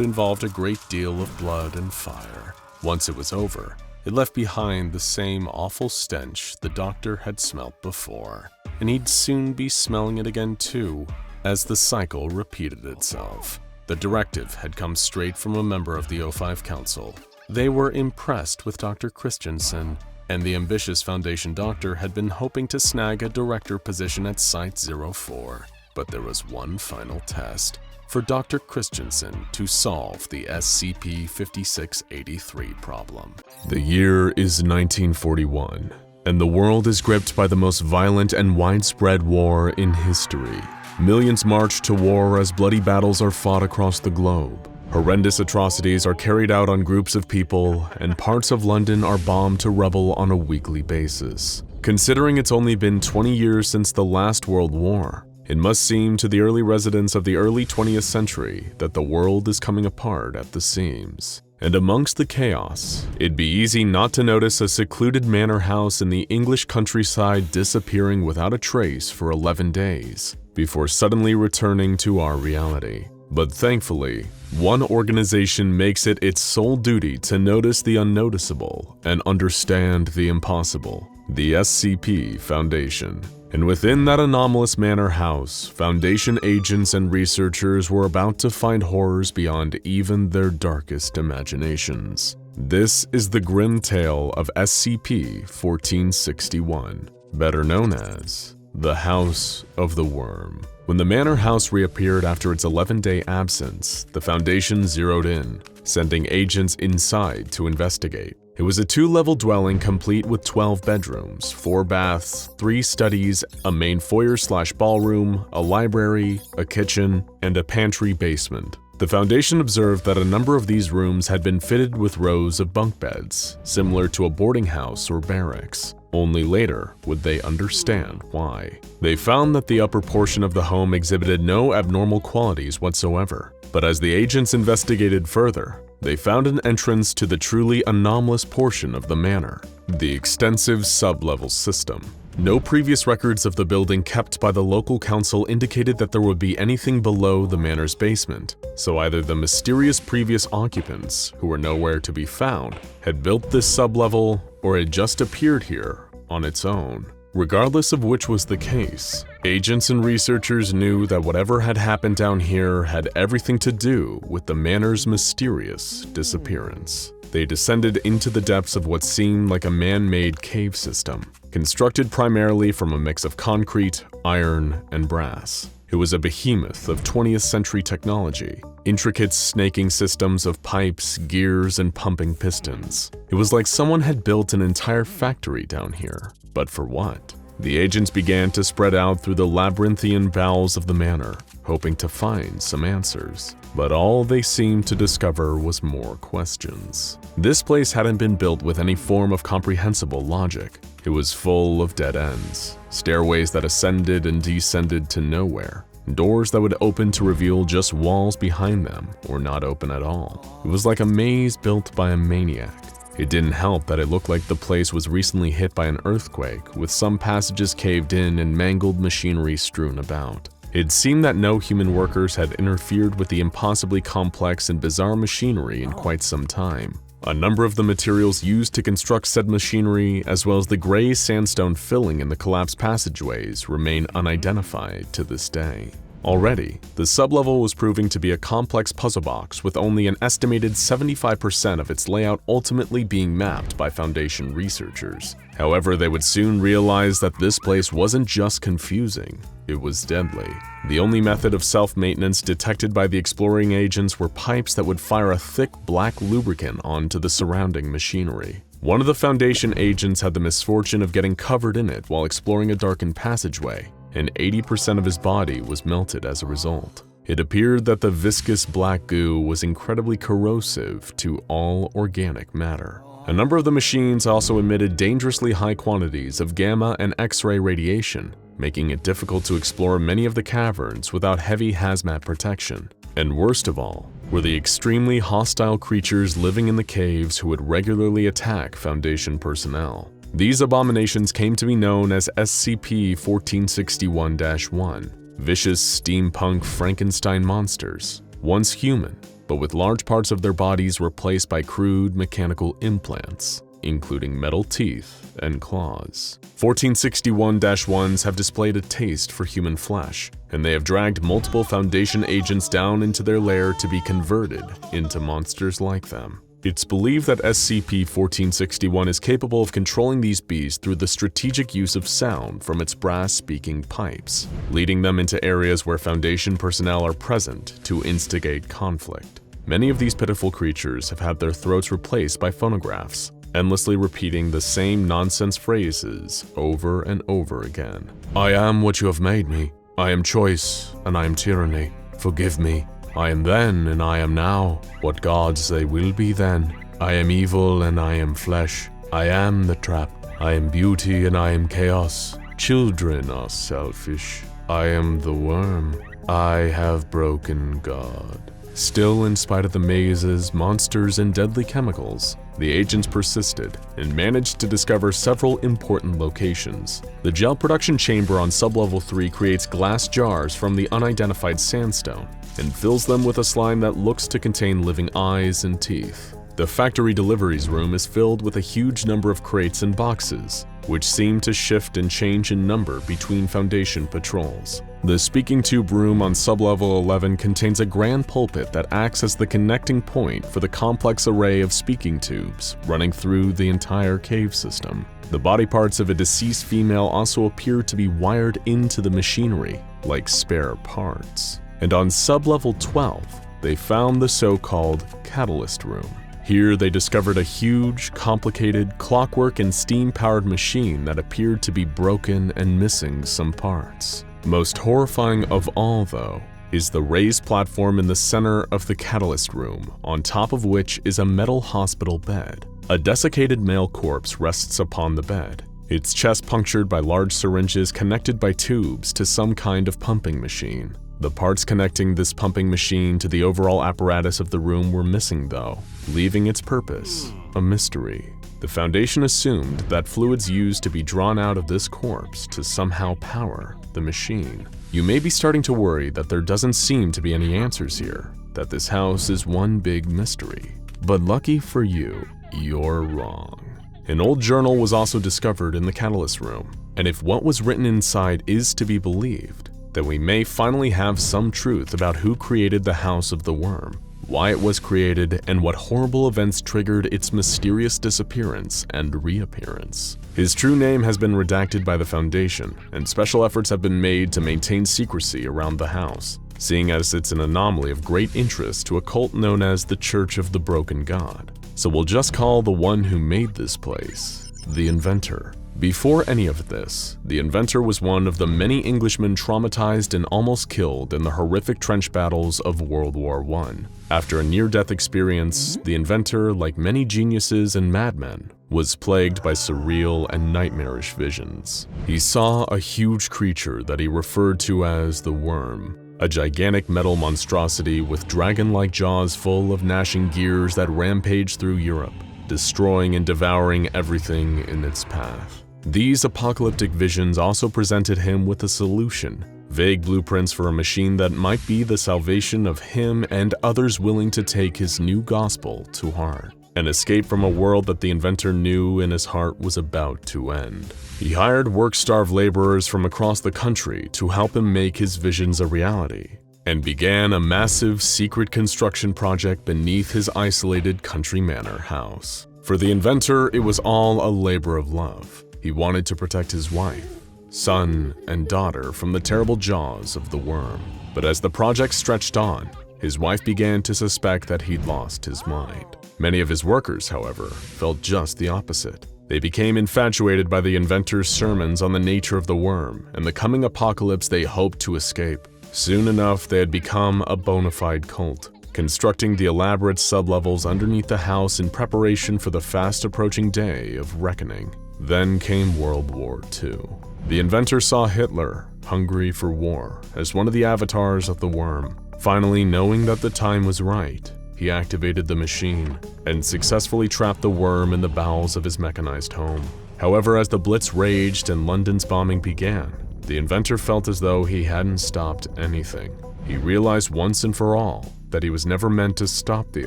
Speaker 3: involved a great deal of blood and fire. Once it was over, it left behind the same awful stench the doctor had smelt before, and he'd soon be smelling it again too, as the cycle repeated itself. The directive had come straight from a member of the O5 Council. They were impressed with Dr. Christensen, and the ambitious Foundation doctor had been hoping to snag a director position at Site-04. But there was one final test for Dr. Christensen to solve the SCP-5683 problem.
Speaker 1: The year is 1941, and the world is gripped by the most violent and widespread war in history. Millions march to war as bloody battles are fought across the globe. Horrendous atrocities are carried out on groups of people, and parts of London are bombed to rubble on a weekly basis. Considering it's only been 20 years since the last World War, it must seem to the early residents of the early 20th century that the world is coming apart at the seams. And amongst the chaos, it'd be easy not to notice a secluded manor house in the English countryside disappearing without a trace for 11 days, before suddenly returning to our reality. But thankfully, one organization makes it its sole duty to notice the unnoticeable and understand the impossible, the SCP Foundation. And within that anomalous manor house, Foundation agents and researchers were about to find horrors beyond even their darkest imaginations. This is the grim tale of SCP-1461, better known as the House of the Worm. When the manor house reappeared after its 11-day absence, the Foundation zeroed in, sending agents inside to investigate. It was a 2-level dwelling complete with 12 bedrooms, 4 baths, 3 studies, a main foyer/ballroom, a library, a kitchen, and a pantry basement. The Foundation observed that a number of these rooms had been fitted with rows of bunk beds, similar to a boarding house or barracks. Only later would they understand why. They found that the upper portion of the home exhibited no abnormal qualities whatsoever. But as the agents investigated further, they found an entrance to the truly anomalous portion of the manor, the extensive sub-level system. No previous records of the building kept by the local council indicated that there would be anything below the manor's basement, so either the mysterious previous occupants, who were nowhere to be found, had built this sub-level, or had just appeared here on its own. Regardless of which was the case, agents and researchers knew that whatever had happened down here had everything to do with the manor's mysterious disappearance. They descended into the depths of what seemed like a man-made cave system, constructed primarily from a mix of concrete, iron, and brass. It was a behemoth of 20th century technology, intricate snaking systems of pipes, gears, and pumping pistons. It was like someone had built an entire factory down here. But for what? The agents began to spread out through the labyrinthian bowels of the manor, hoping to find some answers. But all they seemed to discover was more questions. This place hadn't been built with any form of comprehensible logic. It was full of dead ends, stairways that ascended and descended to nowhere, doors that would open to reveal just walls behind them or not open at all. It was like a maze built by a maniac. It didn't help that it looked like the place was recently hit by an earthquake, with some passages caved in and mangled machinery strewn about. It seemed that no human workers had interfered with the impossibly complex and bizarre machinery in quite some time. A number of the materials used to construct said machinery, as well as the gray sandstone filling in the collapsed passageways, remain unidentified to this day. Already, the sublevel was proving to be a complex puzzle box with only an estimated 75% of its layout ultimately being mapped by Foundation researchers. However, they would soon realize that this place wasn't just confusing, it was deadly. The only method of self-maintenance detected by the exploring agents were pipes that would fire a thick black lubricant onto the surrounding machinery. One of the Foundation agents had the misfortune of getting covered in it while exploring a darkened passageway, and 80% of his body was melted as a result. It appeared that the viscous black goo was incredibly corrosive to all organic matter. A number of the machines also emitted dangerously high quantities of gamma and X-ray radiation, making it difficult to explore many of the caverns without heavy hazmat protection. And worst of all, were the extremely hostile creatures living in the caves who would regularly attack Foundation personnel. These abominations came to be known as SCP-1461-1, vicious steampunk Frankenstein monsters, once human, but with large parts of their bodies replaced by crude mechanical implants, including metal teeth and claws. 1461-1s have displayed a taste for human flesh, and they have dragged multiple Foundation agents down into their lair to be converted into monsters like them. It's believed that SCP-1461 is capable of controlling these beasts through the strategic use of sound from its brass-speaking pipes, leading them into areas where Foundation personnel are present to instigate conflict. Many of these pitiful creatures have had their throats replaced by phonographs, endlessly repeating the same nonsense phrases over and over again. I am what you have made me. I am choice, and I am tyranny. Forgive me. I am then and I am now, what gods they will be then. I am evil and I am flesh. I am the trap. I am beauty and I am chaos. Children are selfish. I am the worm. I have broken God. Still, in spite of the mazes, monsters, and deadly chemicals, the agents persisted and managed to discover several important locations. The gel production chamber on sublevel 3 creates glass jars from the unidentified sandstone and fills them with a slime that looks to contain living eyes and teeth. The factory deliveries room is filled with a huge number of crates and boxes, which seem to shift and change in number between Foundation patrols. The speaking tube room on sublevel 11 contains a grand pulpit that acts as the connecting point for the complex array of speaking tubes running through the entire cave system. The body parts of a deceased female also appear to be wired into the machinery, like spare parts. And on sublevel 12, they found the so-called catalyst room. Here they discovered a huge, complicated, clockwork and steam-powered machine that appeared to be broken and missing some parts. Most horrifying of all, though, is the raised platform in the center of the catalyst room, on top of which is a metal hospital bed. A desiccated male corpse rests upon the bed, its chest punctured by large syringes connected by tubes to some kind of pumping machine. The parts connecting this pumping machine to the overall apparatus of the room were missing, though, leaving its purpose a mystery. The Foundation assumed that fluids used to be drawn out of this corpse to somehow power the machine. You may be starting to worry that there doesn't seem to be any answers here, that this house is one big mystery. But lucky for you, you're wrong. An old journal was also discovered in the catalyst room, and if what was written inside is to be believed, then we may finally have some truth about who created the House of the Worm, why it was created, and what horrible events triggered its mysterious disappearance and reappearance. His true name has been redacted by the Foundation, and special efforts have been made to maintain secrecy around the house, seeing as it's an anomaly of great interest to a cult known as the Church of the Broken God. So we'll just call the one who made this place the Inventor. Before any of this, the Inventor was one of the many Englishmen traumatized and almost killed in the horrific trench battles of World War I. After a near-death experience, the Inventor, like many geniuses and madmen, was plagued by surreal and nightmarish visions. He saw a huge creature that he referred to as the Worm, a gigantic metal monstrosity with dragon-like jaws full of gnashing gears that rampaged through Europe, destroying and devouring everything in its path. These apocalyptic visions also presented him with a solution, vague blueprints for a machine that might be the salvation of him and others willing to take his new gospel to heart. An escape from a world that the Inventor knew in his heart was about to end. He hired work-starved laborers from across the country to help him make his visions a reality, and began a massive secret construction project beneath his isolated country manor house. For the Inventor, it was all a labor of love. He wanted to protect his wife, son, and daughter from the terrible jaws of the Worm. But as the project stretched on, his wife began to suspect that he'd lost his mind. Many of his workers, however, felt just the opposite. They became infatuated by the Inventor's sermons on the nature of the Worm and the coming apocalypse they hoped to escape. Soon enough, they had become a bona fide cult, constructing the elaborate sublevels underneath the house in preparation for the fast-approaching day of reckoning. Then came World War II. The Inventor saw Hitler, hungry for war, as one of the avatars of the Worm. Finally, knowing that the time was right, he activated the machine and successfully trapped the Worm in the bowels of his mechanized home. However, as the Blitz raged and London's bombing began, the Inventor felt as though he hadn't stopped anything. He realized once and for all that he was never meant to stop the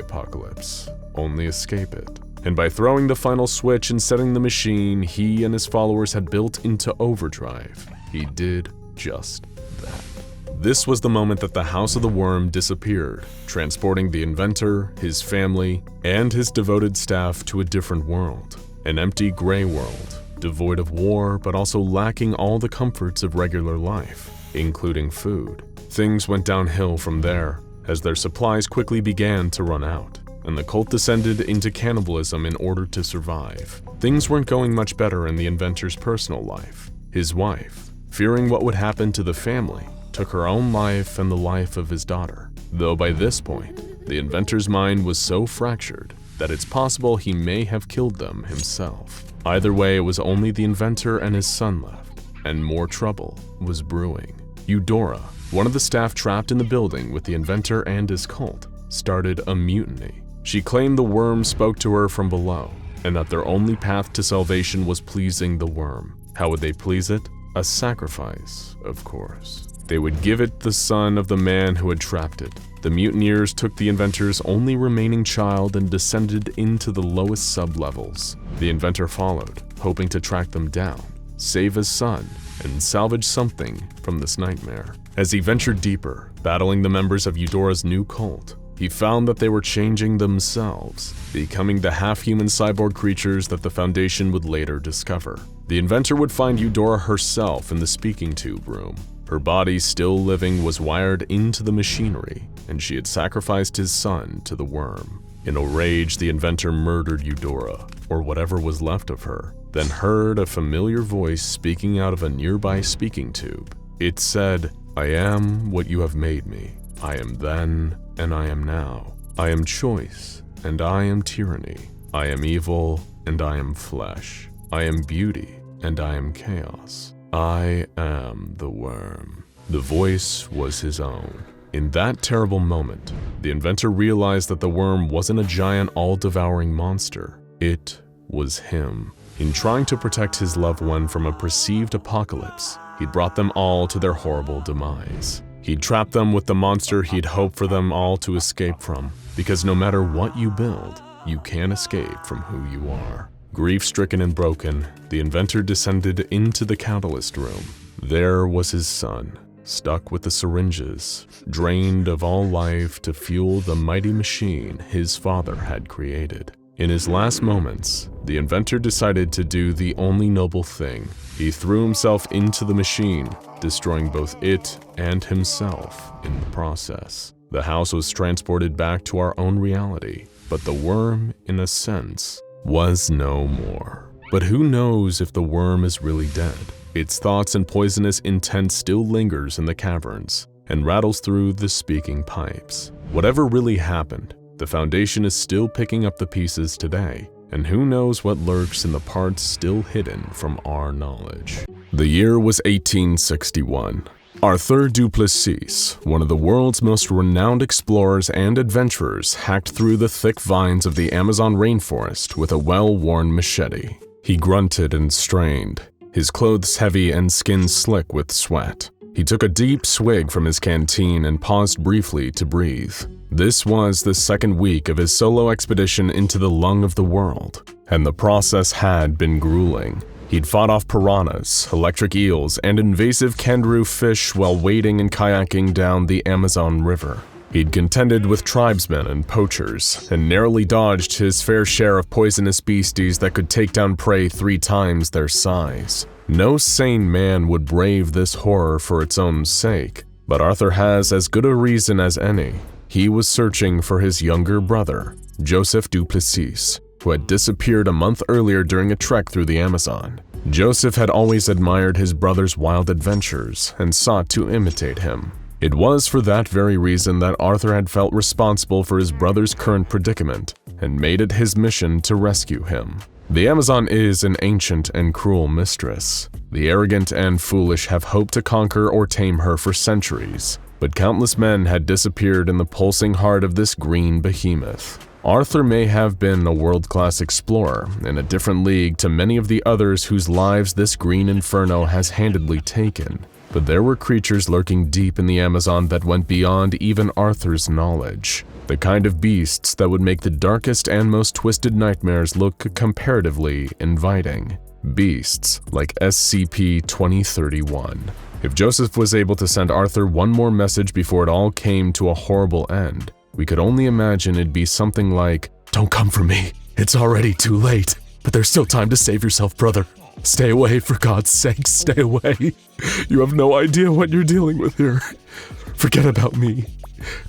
Speaker 1: apocalypse, only escape it. And by throwing the final switch and setting the machine he and his followers had built into overdrive, he did just that. This was the moment that the House of the Worm disappeared, transporting the Inventor, his family, and his devoted staff to a different world. An empty gray world, devoid of war but also lacking all the comforts of regular life, including food. Things went downhill from there, as their supplies quickly began to run out, and the cult descended into cannibalism in order to survive. Things weren't going much better in the Inventor's personal life. His wife, fearing what would happen to the family, took her own life and the life of his daughter. Though by this point, the Inventor's mind was so fractured that it's possible he may have killed them himself. Either way, it was only the Inventor and his son left, and more trouble was brewing. Eudora, one of the staff trapped in the building with the Inventor and his cult, started a mutiny. She claimed the Worm spoke to her from below, and that their only path to salvation was pleasing the Worm. How would they please it? A sacrifice, of course. They would give it the son of the man who had trapped it. The mutineers took the Inventor's only remaining child and descended into the lowest sublevels. The Inventor followed, hoping to track them down, save his son, and salvage something from this nightmare. As he ventured deeper, battling the members of Eudora's new cult, he found that they were changing themselves, becoming the half-human cyborg creatures that the Foundation would later discover. The Inventor would find Eudora herself in the speaking tube room. Her body, still living, was wired into the machinery, and she had sacrificed his son to the Worm. In a rage, the Inventor murdered Eudora, or whatever was left of her, then heard a familiar voice speaking out of a nearby speaking tube. It said, "I am what you have made me. I am then, and I am now. I am choice, and I am tyranny. I am evil, and I am flesh. I am beauty, and I am chaos. I am the Worm." The voice was his own. In that terrible moment, the Inventor realized that the Worm wasn't a giant all-devouring monster. It was him. In trying to protect his loved one from a perceived apocalypse, he'd brought them all to their horrible demise. He'd trapped them with the monster he'd hoped for them all to escape from, because no matter what you build, you can't escape from who you are. Grief-stricken and broken, the inventor descended into the catalyst room. There was his son, stuck with the syringes, drained of all life to fuel the mighty machine his father had created. In his last moments, the inventor decided to do the only noble thing. He threw himself into the machine, destroying both it and himself in the process. The house was transported back to our own reality, but the worm, in a sense, was no more. But who knows if the worm is really dead? Its thoughts and poisonous intent still lingers in the caverns and rattles through the speaking pipes. Whatever really happened, the Foundation is still picking up the pieces today, and who knows what lurks in the parts still hidden from our knowledge. The year was 1861. Arthur Duplessis, one of the world's most renowned explorers and adventurers, hacked through the thick vines of the Amazon rainforest with a well-worn machete. He grunted and strained, his clothes heavy and skin slick with sweat. He took a deep swig from his canteen and paused briefly to breathe. This was the second week of his solo expedition into the lung of the world, and the process had been grueling. He'd fought off piranhas, electric eels, and invasive kangaroo fish while wading and kayaking down the Amazon River. He'd contended with tribesmen and poachers, and narrowly dodged his fair share of poisonous beasties that could take down prey 3 times their size. No sane man would brave this horror for its own sake, but Arthur has as good a reason as any. He was searching for his younger brother, Joseph Duplessis, who had disappeared a month earlier during a trek through the Amazon. Joseph had always admired his brother's wild adventures and sought to imitate him. It was for that very reason that Arthur had felt responsible for his brother's current predicament and made it his mission to rescue him. The Amazon is an ancient and cruel mistress. The arrogant and foolish have hoped to conquer or tame her for centuries, but countless men had disappeared in the pulsing heart of this green behemoth. Arthur may have been a world-class explorer in a different league to many of the others whose lives this green inferno has handedly taken, but there were creatures lurking deep in the Amazon that went beyond even Arthur's knowledge. The kind of beasts that would make the darkest and most twisted nightmares look comparatively inviting. Beasts like SCP-2031. If Joseph was able to send Arthur one more message before it all came to a horrible end, we could only imagine it'd be something like, "Don't come for me. It's already too late. But there's still time to save yourself, brother. Stay away, for God's sake, stay away. You have no idea what you're dealing with here. Forget about me.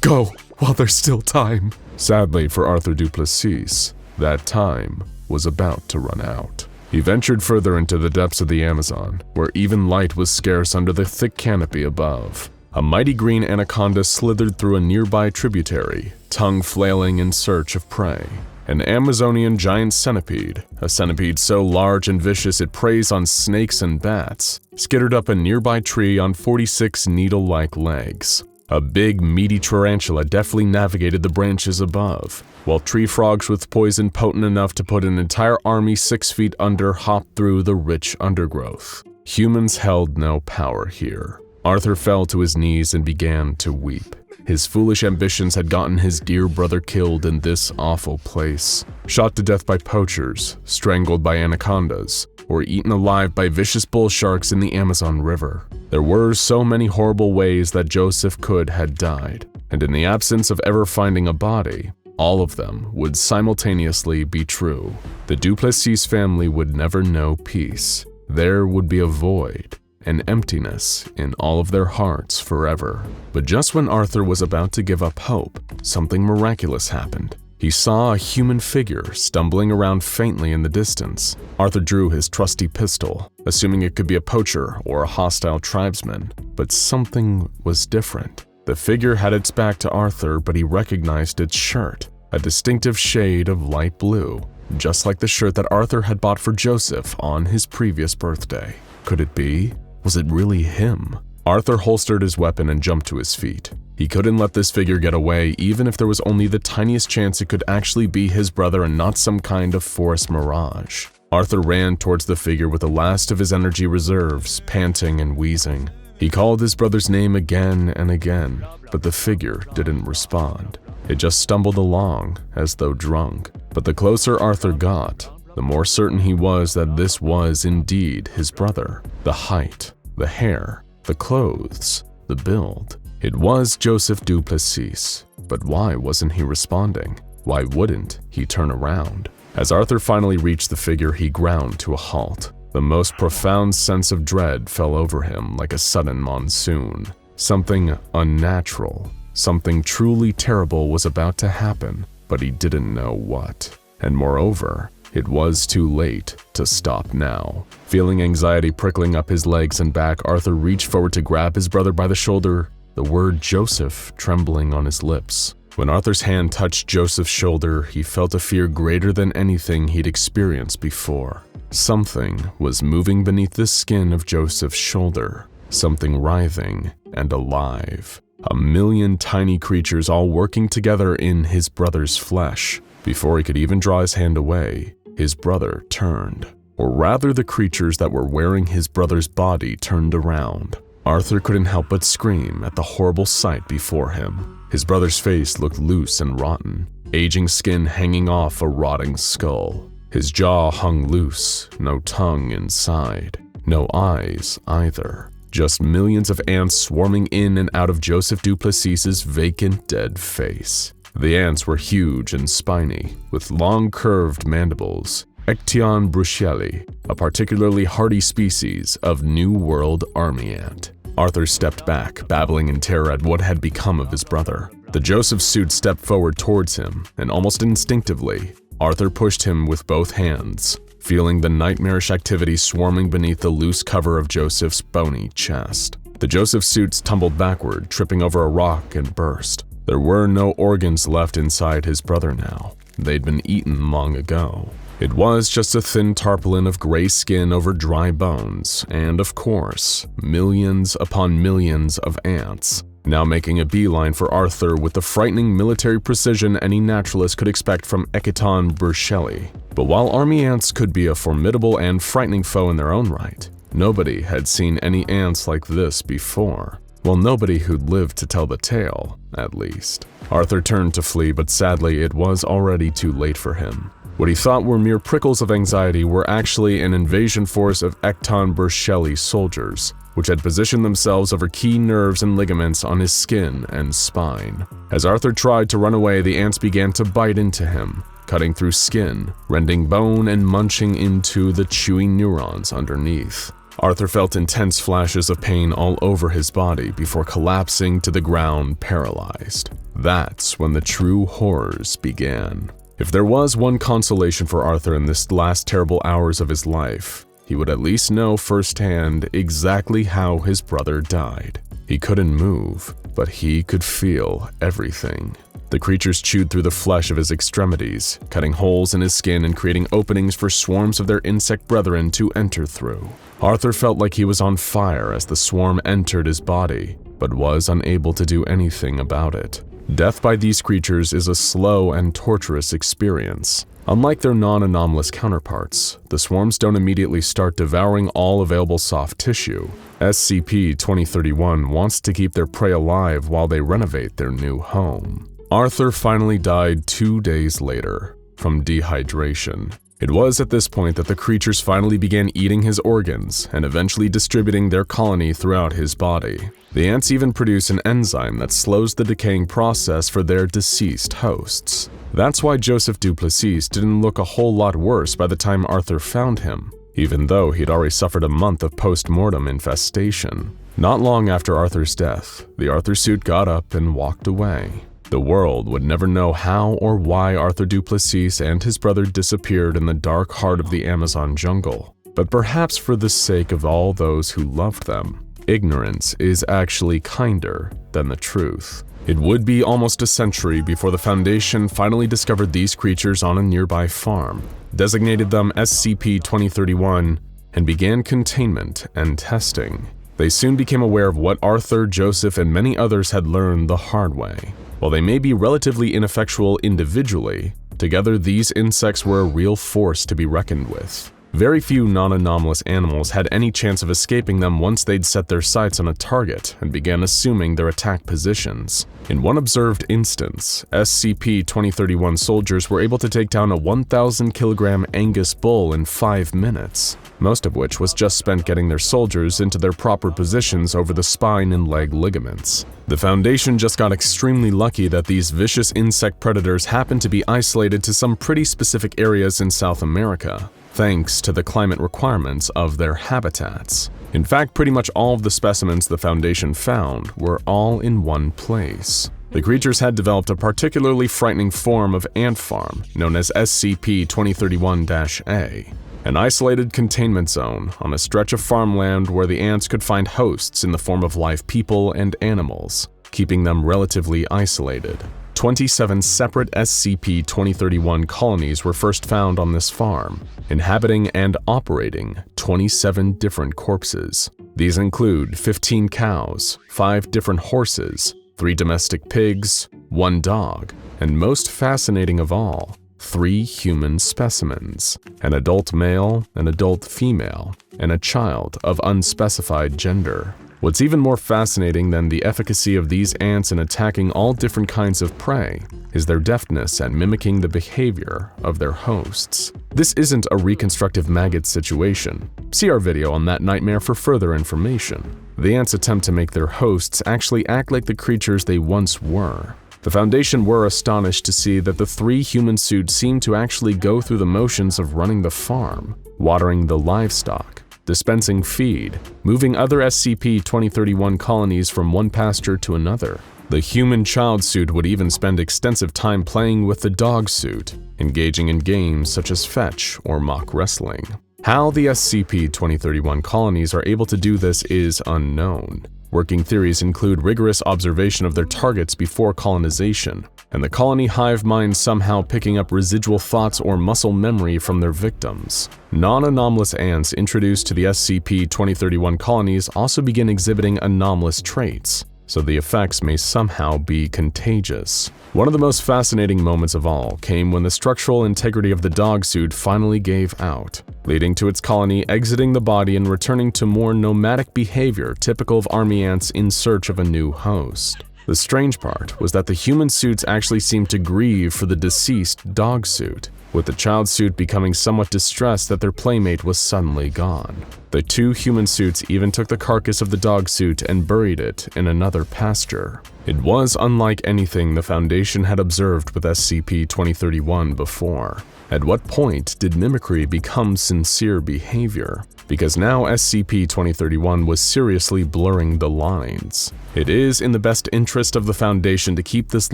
Speaker 1: Go while there's still time." Sadly for Arthur Duplessis, that time was about to run out. He ventured further into the depths of the Amazon, where even light was scarce under the thick canopy above. A mighty green anaconda slithered through a nearby tributary, tongue flailing in search of prey. An Amazonian giant centipede, a centipede so large and vicious it preys on snakes and bats, skittered up a nearby tree on 46 needle-like legs. A big, meaty tarantula deftly navigated the branches above, while tree frogs with poison potent enough to put an entire army 6 feet under hopped through the rich undergrowth. Humans held no power here. Arthur fell to his knees and began to weep. His foolish ambitions had gotten his dear brother killed in this awful place, shot to death by poachers, strangled by anacondas, or eaten alive by vicious bull sharks in the Amazon River. There were so many horrible ways that Joseph could had died, and in the absence of ever finding a body, all of them would simultaneously be true. The Duplessis family would never know peace. There would be a void, an emptiness in all of their hearts forever. But just when Arthur was about to give up hope, something miraculous happened. He saw a human figure stumbling around faintly in the distance. Arthur drew his trusty pistol, assuming it could be a poacher or a hostile tribesman. But something was different. The figure had its back to Arthur, but he recognized its shirt, a distinctive shade of light blue, just like the shirt that Arthur had bought for Joseph on his previous birthday. Could it be? Was it really him? Arthur holstered his weapon and jumped to his feet. He couldn't let this figure get away, even if there was only the tiniest chance it could actually be his brother and not some kind of forest mirage. Arthur ran towards the figure with the last of his energy reserves, panting and wheezing. He called his brother's name again and again, but the figure didn't respond. It just stumbled along, as though drunk. But the closer Arthur got, the more certain he was that this was indeed his brother. The height, the hair, the clothes, the build. It was Joseph Duplessis. But why wasn't he responding? Why wouldn't he turn around? As Arthur finally reached the figure, he ground to a halt. The most profound sense of dread fell over him like a sudden monsoon. Something unnatural, something truly terrible was about to happen, but he didn't know what. And moreover, it was too late to stop now. Feeling anxiety prickling up his legs and back, Arthur reached forward to grab his brother by the shoulder, the word Joseph trembling on his lips. When Arthur's hand touched Joseph's shoulder, he felt a fear greater than anything he'd experienced before. Something was moving beneath the skin of Joseph's shoulder, something writhing and alive. A million tiny creatures all working together in his brother's flesh. Before he could even draw his hand away, his brother turned. Or rather, the creatures that were wearing his brother's body turned around. Arthur couldn't help but scream at the horrible sight before him. His brother's face looked loose and rotten, aging skin hanging off a rotting skull. His jaw hung loose, no tongue inside, no eyes either. Just millions of ants swarming in and out of Joseph Duplessis's vacant dead face. The ants were huge and spiny, with long curved mandibles. Ection bruxelli, a particularly hardy species of New World army ant. Arthur stepped back, babbling in terror at what had become of his brother. The Joseph suit stepped forward towards him, and almost instinctively, Arthur pushed him with both hands, feeling the nightmarish activity swarming beneath the loose cover of Joseph's bony chest. The Joseph suits tumbled backward, tripping over a rock and burst. There were no organs left inside his brother now. They'd been eaten long ago. It was just a thin tarpaulin of gray skin over dry bones, and of course, millions upon millions of ants, now making a beeline for Arthur with the frightening military precision any naturalist could expect from Ecton bruxelli. But while army ants could be a formidable and frightening foe in their own right, nobody had seen any ants like this before. Well, nobody who'd lived to tell the tale, at least. Arthur turned to flee, but sadly it was already too late for him. What he thought were mere prickles of anxiety were actually an invasion force of Ecton bruxelli soldiers, which had positioned themselves over key nerves and ligaments on his skin and spine. As Arthur tried to run away, the ants began to bite into him, cutting through skin, rending bone and munching into the chewy neurons underneath. Arthur felt intense flashes of pain all over his body before collapsing to the ground, paralyzed. That's when the true horrors began. If there was one consolation for Arthur in this last terrible hours of his life, he would at least know firsthand exactly how his brother died. He couldn't move, but he could feel everything. The creatures chewed through the flesh of his extremities, cutting holes in his skin and creating openings for swarms of their insect brethren to enter through. Arthur felt like he was on fire as the swarm entered his body, but was unable to do anything about it. Death by these creatures is a slow and torturous experience. Unlike their non-anomalous counterparts, the swarms don't immediately start devouring all available soft tissue. SCP-2031 wants to keep their prey alive while they renovate their new home. Arthur finally died 2 days later, from dehydration. It was at this point that the creatures finally began eating his organs and eventually distributing their colony throughout his body. The ants even produce an enzyme that slows the decaying process for their deceased hosts. That's why Joseph Duplessis didn't look a whole lot worse by the time Arthur found him, even though he'd already suffered a month of post-mortem infestation. Not long after Arthur's death, the Arthur suit got up and walked away. The world would never know how or why Arthur Duplessis and his brother disappeared in the dark heart of the Amazon jungle, but perhaps for the sake of all those who loved them, ignorance is actually kinder than the truth. It would be almost a century before the Foundation finally discovered these creatures on a nearby farm, designated them SCP-2031, and began containment and testing. They soon became aware of what Arthur, Joseph, and many others had learned the hard way. While they may be relatively ineffectual individually, together these insects were a real force to be reckoned with. Very few non-anomalous animals had any chance of escaping them once they'd set their sights on a target and began assuming their attack positions. In one observed instance, SCP-2031 soldiers were able to take down a 1,000-kilogram Angus bull in 5 minutes, most of which was just spent getting their soldiers into their proper positions over the spine and leg ligaments. The Foundation just got extremely lucky that these vicious insect predators happened to be isolated to some pretty specific areas in South America, thanks to the climate requirements of their habitats. In fact, pretty much all of the specimens the Foundation found were all in one place. The creatures had developed a particularly frightening form of ant farm known as SCP-2031-A, an isolated containment zone on a stretch of farmland where the ants could find hosts in the form of live people and animals, keeping them relatively isolated. 27 separate SCP-2031 colonies were first found on this farm, inhabiting and operating 27 different corpses. These include 15 cows, 5 different horses, 3 domestic pigs, 1 dog, and most fascinating of all, 3 human specimens, an adult male, an adult female, and a child of unspecified gender. What's even more fascinating than the efficacy of these ants in attacking all different kinds of prey is their deftness at mimicking the behavior of their hosts. This isn't a reconstructive maggot situation. See our video on that nightmare for further information. The ants attempt to make their hosts actually act like the creatures they once were. The Foundation were astonished to see that the 3 human suits seemed to actually go through the motions of running the farm, watering the livestock, dispensing feed, moving other SCP-2031 colonies from one pasture to another. The human child suit would even spend extensive time playing with the dog suit, engaging in games such as fetch or mock wrestling. How the SCP-2031 colonies are able to do this is unknown. Working theories include rigorous observation of their targets before colonization, and the colony hive mind somehow picking up residual thoughts or muscle memory from their victims. Non-anomalous ants introduced to the SCP-2031 colonies also begin exhibiting anomalous traits, so the effects may somehow be contagious. One of the most fascinating moments of all came when the structural integrity of the dog suit finally gave out, leading to its colony exiting the body and returning to more nomadic behavior typical of army ants in search of a new host. The strange part was that the human suits actually seemed to grieve for the deceased dog suit, with the child suit becoming somewhat distressed that their playmate was suddenly gone. The 2 human suits even took the carcass of the dog suit and buried it in another pasture. It was unlike anything the Foundation had observed with SCP-2031 before. At what point did mimicry become sincere behavior? Because now SCP-2031 was seriously blurring the lines. It is in the best interest of the Foundation to keep this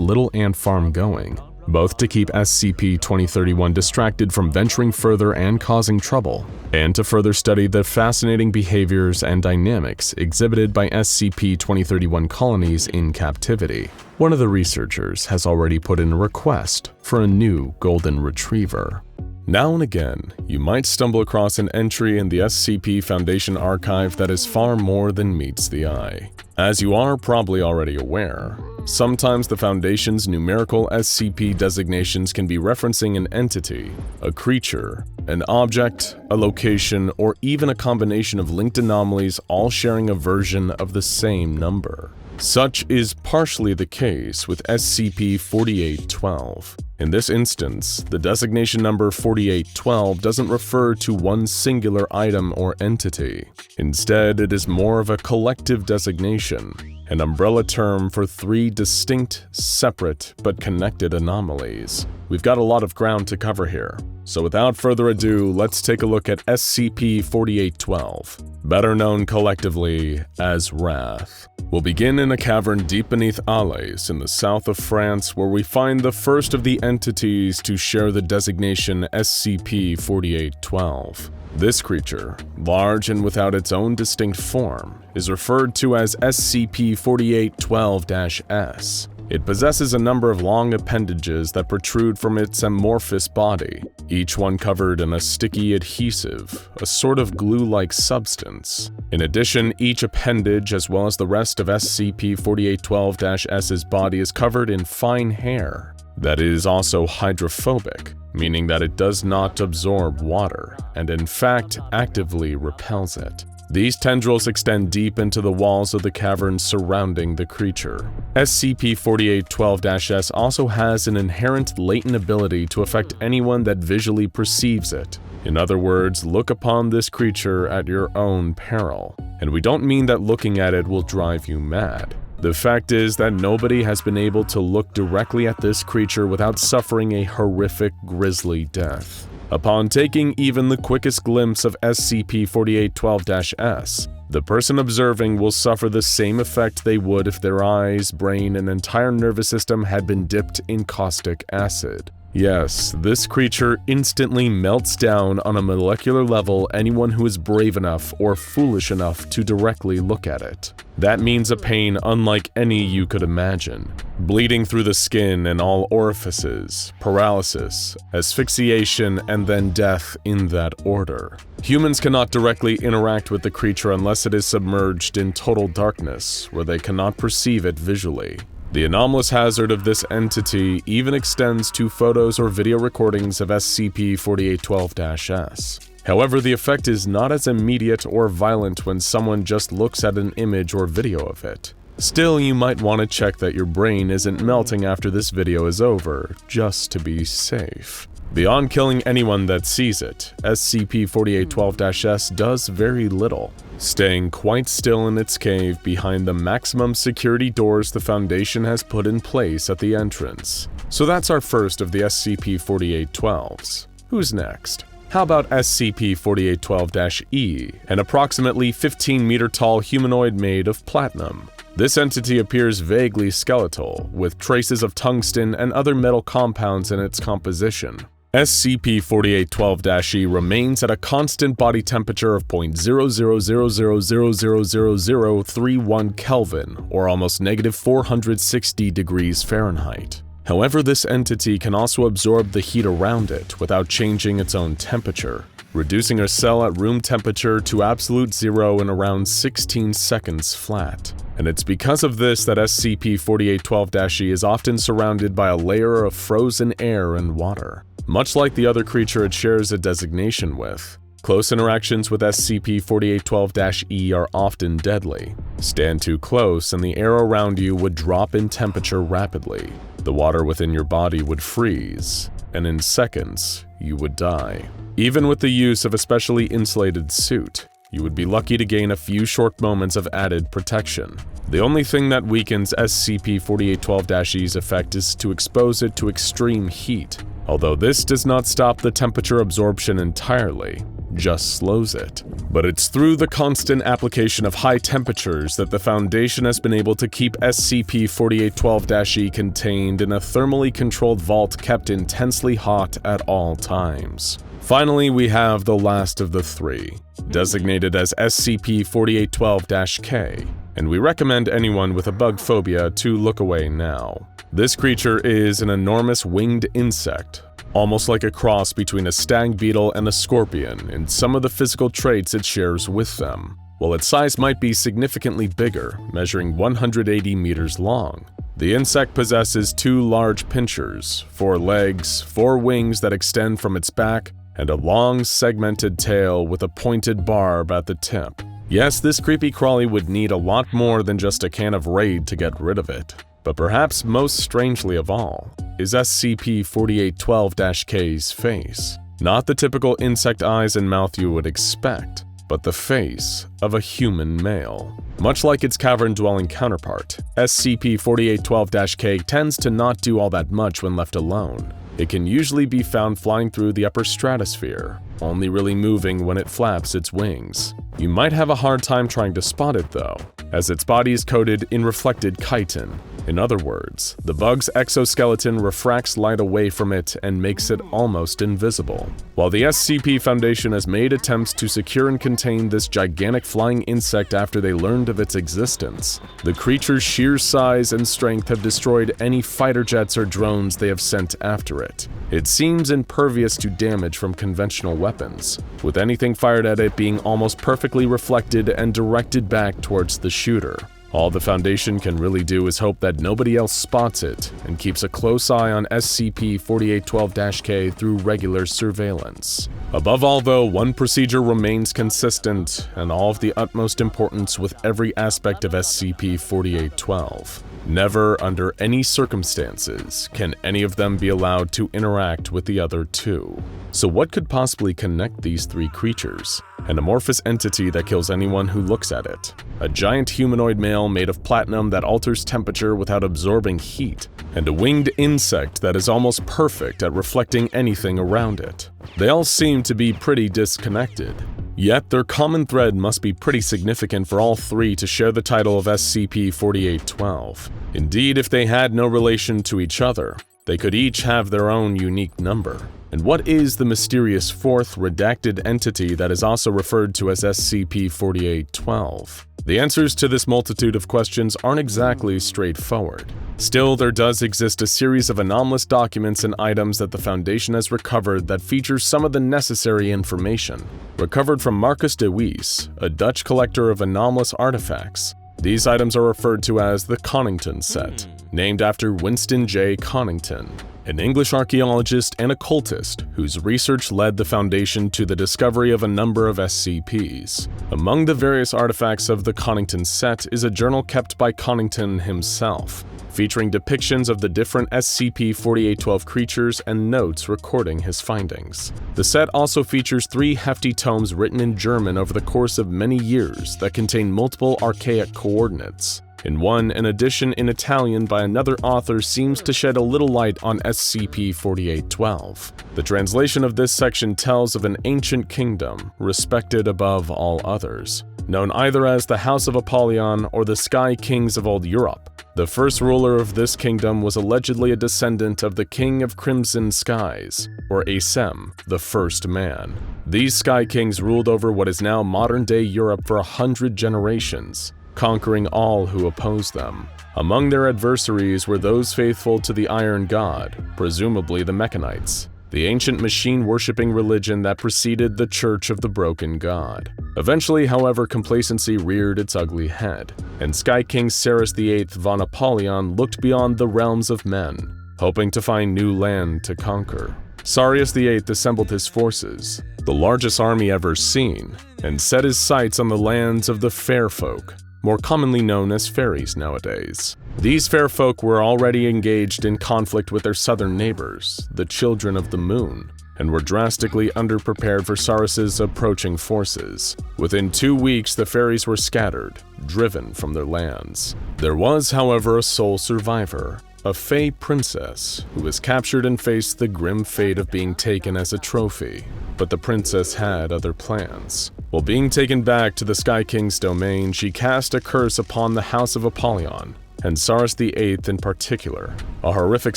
Speaker 1: little ant farm going, both to keep SCP-2031 distracted from venturing further and causing trouble, and to further study the fascinating behaviors and dynamics exhibited by SCP-2031 colonies in captivity. One of the researchers has already put in a request for a new golden retriever. Now and again, you might stumble across an entry in the SCP Foundation archive that is far more than meets the eye. As you are probably already aware, sometimes the Foundation's numerical SCP designations can be referencing an entity, a creature, an object, a location, or even a combination of linked anomalies all sharing a version of the same number. Such is partially the case with SCP-4812. In this instance, the designation number 4812 doesn't refer to one singular item or entity. Instead, it is more of a collective designation, an umbrella term for 3 distinct, separate, but connected anomalies. We've got a lot of ground to cover here, so without further ado, let's take a look at SCP-4812, better known collectively as Wrath. We'll begin in a cavern deep beneath Alais in the south of France, where we find the first of the entities to share the designation SCP-4812. This creature, large and without its own distinct form, is referred to as SCP-4812-S. It possesses a number of long appendages that protrude from its amorphous body, each one covered in a sticky adhesive, a sort of glue-like substance. In addition, each appendage, as well as the rest of SCP-4812-S's body, is covered in fine hair. that is also hydrophobic, meaning that it does not absorb water, and in fact actively repels it. These tendrils extend deep into the walls of the cavern surrounding the creature. SCP-4812-S also has an inherent latent ability to affect anyone that visually perceives it. In other words, look upon this creature at your own peril. And we don't mean that looking at it will drive you mad. The fact is that nobody has been able to look directly at this creature without suffering a horrific, grisly death. Upon taking even the quickest glimpse of SCP-4812-S, the person observing will suffer the same effect they would if their eyes, brain, and entire nervous system had been dipped in caustic acid. Yes, this creature instantly melts down on a molecular level anyone who is brave enough or foolish enough to directly look at it. That means a pain unlike any you could imagine. Bleeding through the skin and all orifices, paralysis, asphyxiation, and then death in that order. Humans cannot directly interact with the creature unless it is submerged in total darkness, where they cannot perceive it visually. The anomalous hazard of this entity even extends to photos or video recordings of SCP-4812-S. However, the effect is not as immediate or violent when someone just looks at an image or video of it. Still, you might want to check that your brain isn't melting after this video is over, just to be safe. Beyond killing anyone that sees it, SCP-4812-S does very little, staying quite still in its cave behind the maximum security doors the Foundation has put in place at the entrance. So that's our first of the SCP-4812s. Who's next? How about SCP-4812-E, an approximately 15-meter-tall humanoid made of platinum? This entity appears vaguely skeletal, with traces of tungsten and other metal compounds in its composition. SCP-4812-E remains at a constant body temperature of 0.0000000031 Kelvin, or almost -460 degrees Fahrenheit. However, this entity can also absorb the heat around it without changing its own temperature, reducing a cell at room temperature to absolute zero in around 16 seconds flat. And it's because of this that SCP-4812-E is often surrounded by a layer of frozen air and water. Much like the other creature it shares a designation with, close interactions with SCP-4812-E are often deadly. Stand too close and the air around you would drop in temperature rapidly. The water within your body would freeze, and in seconds, you would die. Even with the use of a specially insulated suit, you would be lucky to gain a few short moments of added protection. The only thing that weakens SCP-4812-E's effect is to expose it to extreme heat, although this does not stop the temperature absorption entirely, just slows it. But it's through the constant application of high temperatures that the Foundation has been able to keep SCP-4812-E contained in a thermally controlled vault kept intensely hot at all times. Finally, we have the last of the three, designated as SCP-4812-K, and we recommend anyone with a bug phobia to look away now. This creature is an enormous winged insect, almost like a cross between a stag beetle and a scorpion in some of the physical traits it shares with them. While its size might be significantly bigger, measuring 180 meters long, the insect possesses 2 large pinchers, 4 legs, 4 wings that extend from its back, and a long segmented tail with a pointed barb at the tip. Yes, this creepy crawly would need a lot more than just a can of Raid to get rid of it. But perhaps most strangely of all is SCP-4812-K's face. Not the typical insect eyes and mouth you would expect, but the face of a human male. Much like its cavern-dwelling counterpart, SCP-4812-K tends to not do all that much when left alone. It can usually be found flying through the upper stratosphere, only really moving when it flaps its wings. You might have a hard time trying to spot it though, as its body is coated in reflected chitin. In other words, the bug's exoskeleton refracts light away from it and makes it almost invisible. While the SCP Foundation has made attempts to secure and contain this gigantic flying insect after they learned of its existence, the creature's sheer size and strength have destroyed any fighter jets or drones they have sent after it. It seems impervious to damage from conventional weapons, with anything fired at it being almost perfectly reflected and directed back towards the shooter.
Speaker 3: All the Foundation can really do is hope that nobody else spots it and keeps a close eye on SCP-4812-K through regular surveillance. Above all, though, one procedure remains consistent and all of the utmost importance with every aspect of SCP-4812. Never, under any circumstances, can any of them be allowed to interact with the other two. So what could possibly connect these three creatures? An amorphous entity that kills anyone who looks at it. A giant humanoid male made of platinum that alters temperature without absorbing heat. And a winged insect that is almost perfect at reflecting anything around it. They all seem to be pretty disconnected. Yet their common thread must be pretty significant for all three to share the title of SCP-4812. Indeed, if they had no relation to each other, they could each have their own unique number. And what is the mysterious fourth redacted entity that is also referred to as SCP-4812? The answers to this multitude of questions aren't exactly straightforward. Still, there does exist a series of anomalous documents and items that the Foundation has recovered that feature some of the necessary information. Recovered from Marcus de Wees, a Dutch collector of anomalous artifacts. These items are referred to as the Connington set, named after Winston J. Connington, an English archaeologist and occultist whose research led the Foundation to the discovery of a number of SCPs. Among the various artifacts of the Connington set is a journal kept by Connington himself, featuring depictions of the different SCP-4812 creatures and notes recording his findings. The set also features 3 hefty tomes written in German over the course of many years that contain multiple archaic coordinates. In one, an edition in Italian by another author seems to shed a little light on SCP-4812. The translation of this section tells of an ancient kingdom, respected above all others, known either as the House of Apollyon or the Sky Kings of Old Europe. The first ruler of this kingdom was allegedly a descendant of the King of Crimson Skies, or Asem, the first man. These Sky Kings ruled over what is now modern-day Europe for 100 generations, conquering all who opposed them. Among their adversaries were those faithful to the Iron God, presumably the Mechanites, the ancient machine-worshipping religion that preceded the Church of the Broken God. Eventually, however, complacency reared its ugly head, and Sky King Sarus VIII von Apollyon looked beyond the realms of men, hoping to find new land to conquer. Sarus VIII assembled his forces, the largest army ever seen, and set his sights on the lands of the Fair Folk, more commonly known as fairies nowadays. These fair folk were already engaged in conflict with their southern neighbors, the Children of the Moon, and were drastically underprepared for Sarus's approaching forces. Within 2 weeks, the fairies were scattered, driven from their lands. There was, however, a sole survivor, a Fey princess, who was captured and faced the grim fate of being taken as a trophy. But the princess had other plans. While being taken back to the Sky King's domain, she cast a curse upon the House of Apollyon, and Sarus VIII in particular. A horrific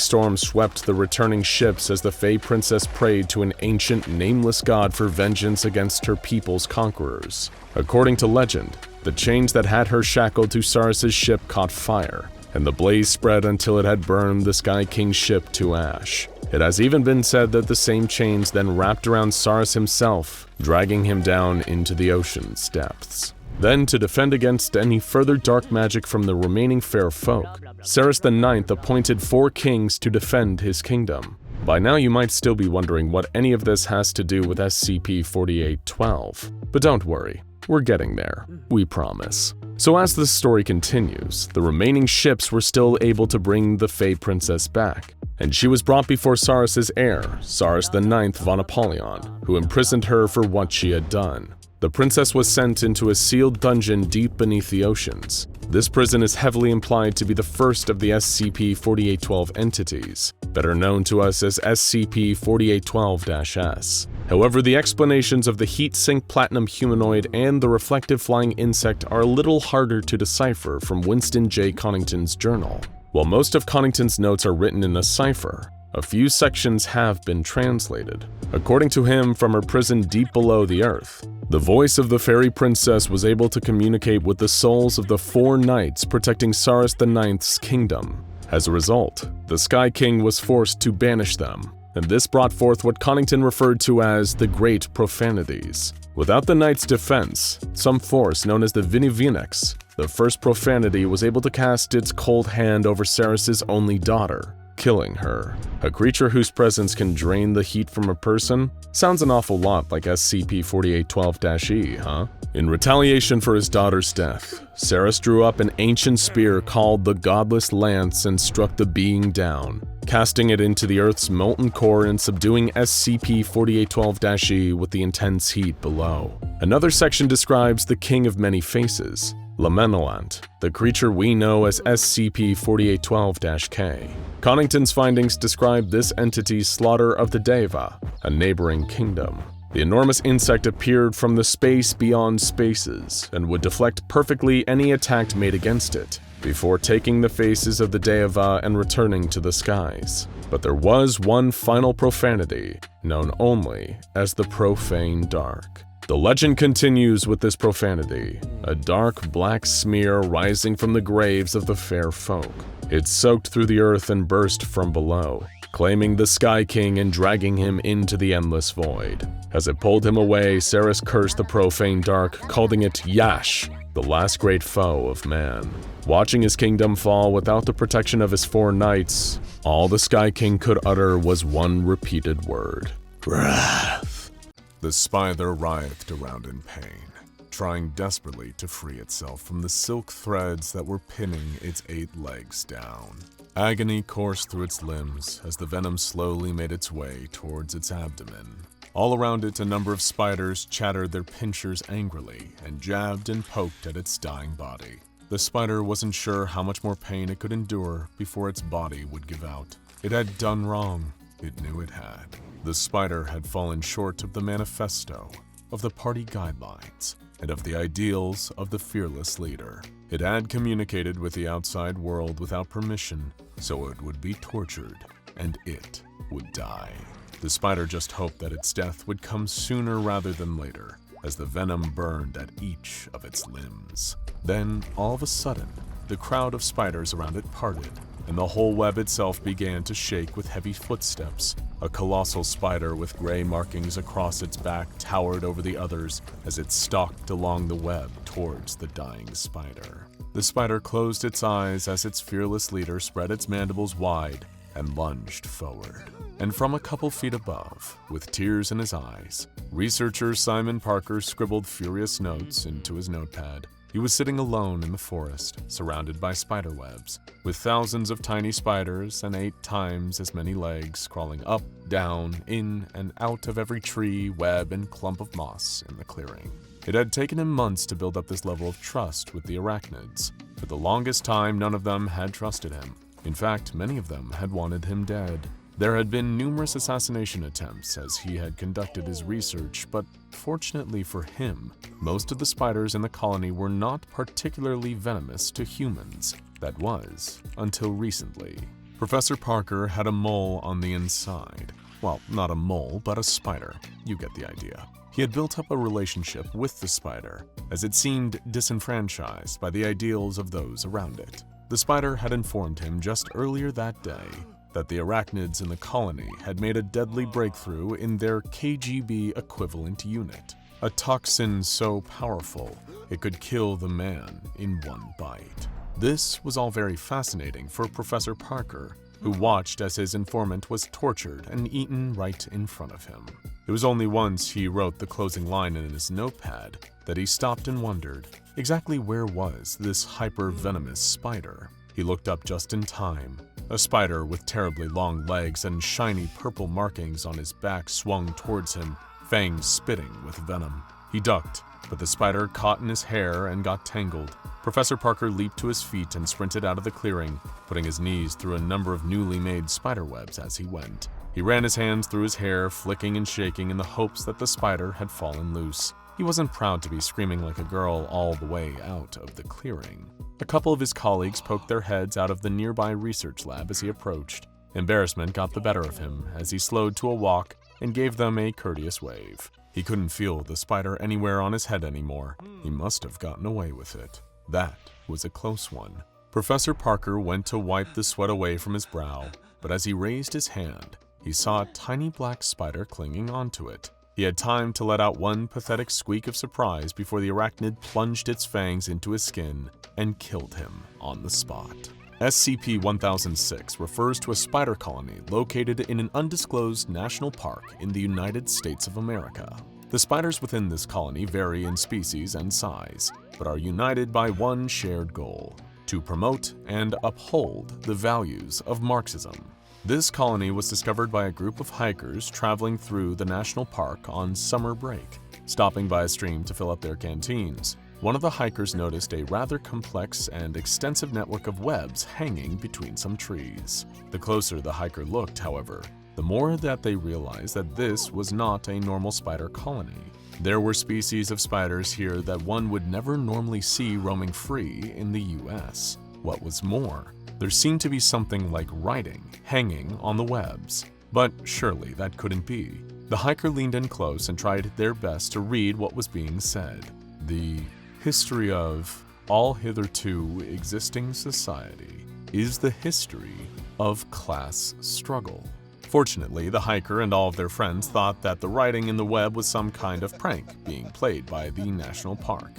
Speaker 3: storm swept the returning ships as the Fey princess prayed to an ancient, nameless god for vengeance against her people's conquerors. According to legend, the chains that had her shackled to Sarus's ship caught fire, and the blaze spread until it had burned the Sky King's ship to ash. It has even been said that the same chains then wrapped around Sarus himself, dragging him down into the ocean's depths. Then, to defend against any further dark magic from the remaining fair folk, Sarus IX appointed 4 kings to defend his kingdom. By now you might still be wondering what any of this has to do with SCP-4812, but don't worry, we're getting there, we promise. So as the story continues, the remaining ships were still able to bring the Fey princess back, and she was brought before Sarus's heir, Sarus IX von Apollyon, who imprisoned her for what she had done. The princess was sent into a sealed dungeon deep beneath the oceans. This prison is heavily implied to be the first of the SCP-4812 entities, better known to us as SCP-4812-S. However, the explanations of the heat-sink platinum humanoid and the reflective flying insect are a little harder to decipher from Winston J. Connington's journal. While most of Connington's notes are written in a cipher, a few sections have been translated. According to him, from her prison deep below the earth, the voice of the fairy princess was able to communicate with the souls of the 4 knights protecting Sarus IX's kingdom. As a result, the Sky King was forced to banish them, and this brought forth what Connington referred to as the Great Profanities. Without the knights' defense, some force known as the Vinivinex The first profanity was able to cast its cold hand over Saris's only daughter, killing her. A creature whose presence can drain the heat from a person? Sounds an awful lot like SCP-4812-E, huh? In retaliation for his daughter's death, Saris drew up an ancient spear called the Godless Lance and struck the being down, casting it into the Earth's molten core and subduing SCP-4812-E with the intense heat below. Another section describes the King of Many Faces, Lamenoant, the creature we know as SCP-4812-K. Connington's findings describe this entity's slaughter of the Deva, a neighboring kingdom. The enormous insect appeared from the space beyond spaces and would deflect perfectly any attack made against it, before taking the faces of the Deva and returning to the skies. But there was one final profanity, known only as the Profane Dark. The legend continues with this profanity, a dark black smear rising from the graves of the fair folk. It soaked through the earth and burst from below, claiming the Sky King and dragging him into the endless void. As it pulled him away, Saris cursed the Profane Dark, calling it Yash, the last great foe of man. Watching his kingdom fall without the protection of his 4 knights, all the Sky King could utter was one repeated word: wrath.
Speaker 1: The spider writhed around in pain, trying desperately to free itself from the silk threads that were pinning its 8 legs down. Agony coursed through its limbs as the venom slowly made its way towards its abdomen. All around it, a number of spiders chattered their pinchers angrily and jabbed and poked at its dying body. The spider wasn't sure how much more pain it could endure before its body would give out. It had done wrong. It knew it had. The spider had fallen short of the manifesto, of the party guidelines, and of the ideals of the fearless leader. It had communicated with the outside world without permission, so it would be tortured, and it would die. The spider just hoped that its death would come sooner rather than later, as the venom burned at each of its limbs. Then, all of a sudden, the crowd of spiders around it parted, and the whole web itself began to shake with heavy footsteps. A colossal spider with gray markings across its back towered over the others as it stalked along the web towards the dying spider. The spider closed its eyes as its fearless leader spread its mandibles wide and lunged forward. And from a couple feet above, with tears in his eyes, researcher Simon Parker scribbled furious notes into his notepad. He was sitting alone in the forest, surrounded by spider webs, with thousands of tiny spiders and 8 times as many legs crawling up, down, in, and out of every tree, web, and clump of moss in the clearing. It had taken him months to build up this level of trust with the arachnids. For the longest time, none of them had trusted him. In fact, many of them had wanted him dead. There had been numerous assassination attempts as he had conducted his research, but fortunately for him, most of the spiders in the colony were not particularly venomous to humans. That was, until recently. Professor Parker had a mole on the inside. Well, not a mole, but a spider. You get the idea. He had built up a relationship with the spider, as it seemed disenfranchised by the ideals of those around it. The spider had informed him just earlier that day that the arachnids in the colony had made a deadly breakthrough in their KGB equivalent unit, a toxin so powerful it could kill the man in one bite. This was all very fascinating for Professor Parker, who watched as his informant was tortured and eaten right in front of him. It was only once he wrote the closing line in his notepad that he stopped and wondered, exactly where was this hyper-venomous spider? He looked up just in time. A spider with terribly long legs and shiny purple markings on his back swung towards him, fangs spitting with venom. He ducked, but the spider caught in his hair and got tangled. Professor Parker leaped to his feet and sprinted out of the clearing, putting his knees through a number of newly made spider webs as he went. He ran his hands through his hair, flicking and shaking in the hopes that the spider had fallen loose. He wasn't proud to be screaming like a girl all the way out of the clearing. A couple of his colleagues poked their heads out of the nearby research lab as he approached. Embarrassment got the better of him as he slowed to a walk and gave them a courteous wave. He couldn't feel the spider anywhere on his head anymore. He must have gotten away with it. That was a close one. Professor Parker went to wipe the sweat away from his brow, but as he raised his hand, he saw a tiny black spider clinging onto it. He
Speaker 3: He had time to let out one pathetic squeak of surprise before the arachnid plunged its fangs into his skin and killed him on the spot. SCP-1006 refers to a spider colony located in an undisclosed national park in the United States of America. The spiders within this colony vary in species and size, but are united by one shared goal: to promote and uphold the values of Marxism. This colony was discovered by a group of hikers traveling through the national park on summer break, stopping by a stream to fill up their canteens. One of the hikers noticed a rather complex and extensive network of webs hanging between some trees. The closer the hiker looked, however, the more that they realized that this was not a normal spider colony. There were species of spiders here that one would never normally see roaming free in the US. What was more, there seemed to be something like writing hanging on the webs. But surely that couldn't be. The hiker leaned in close and tried their best to read what was being said. The history of all hitherto existing society is the history of class struggle. Fortunately, the hiker and all of their friends thought that the writing in the web was some kind of prank being played by the national park.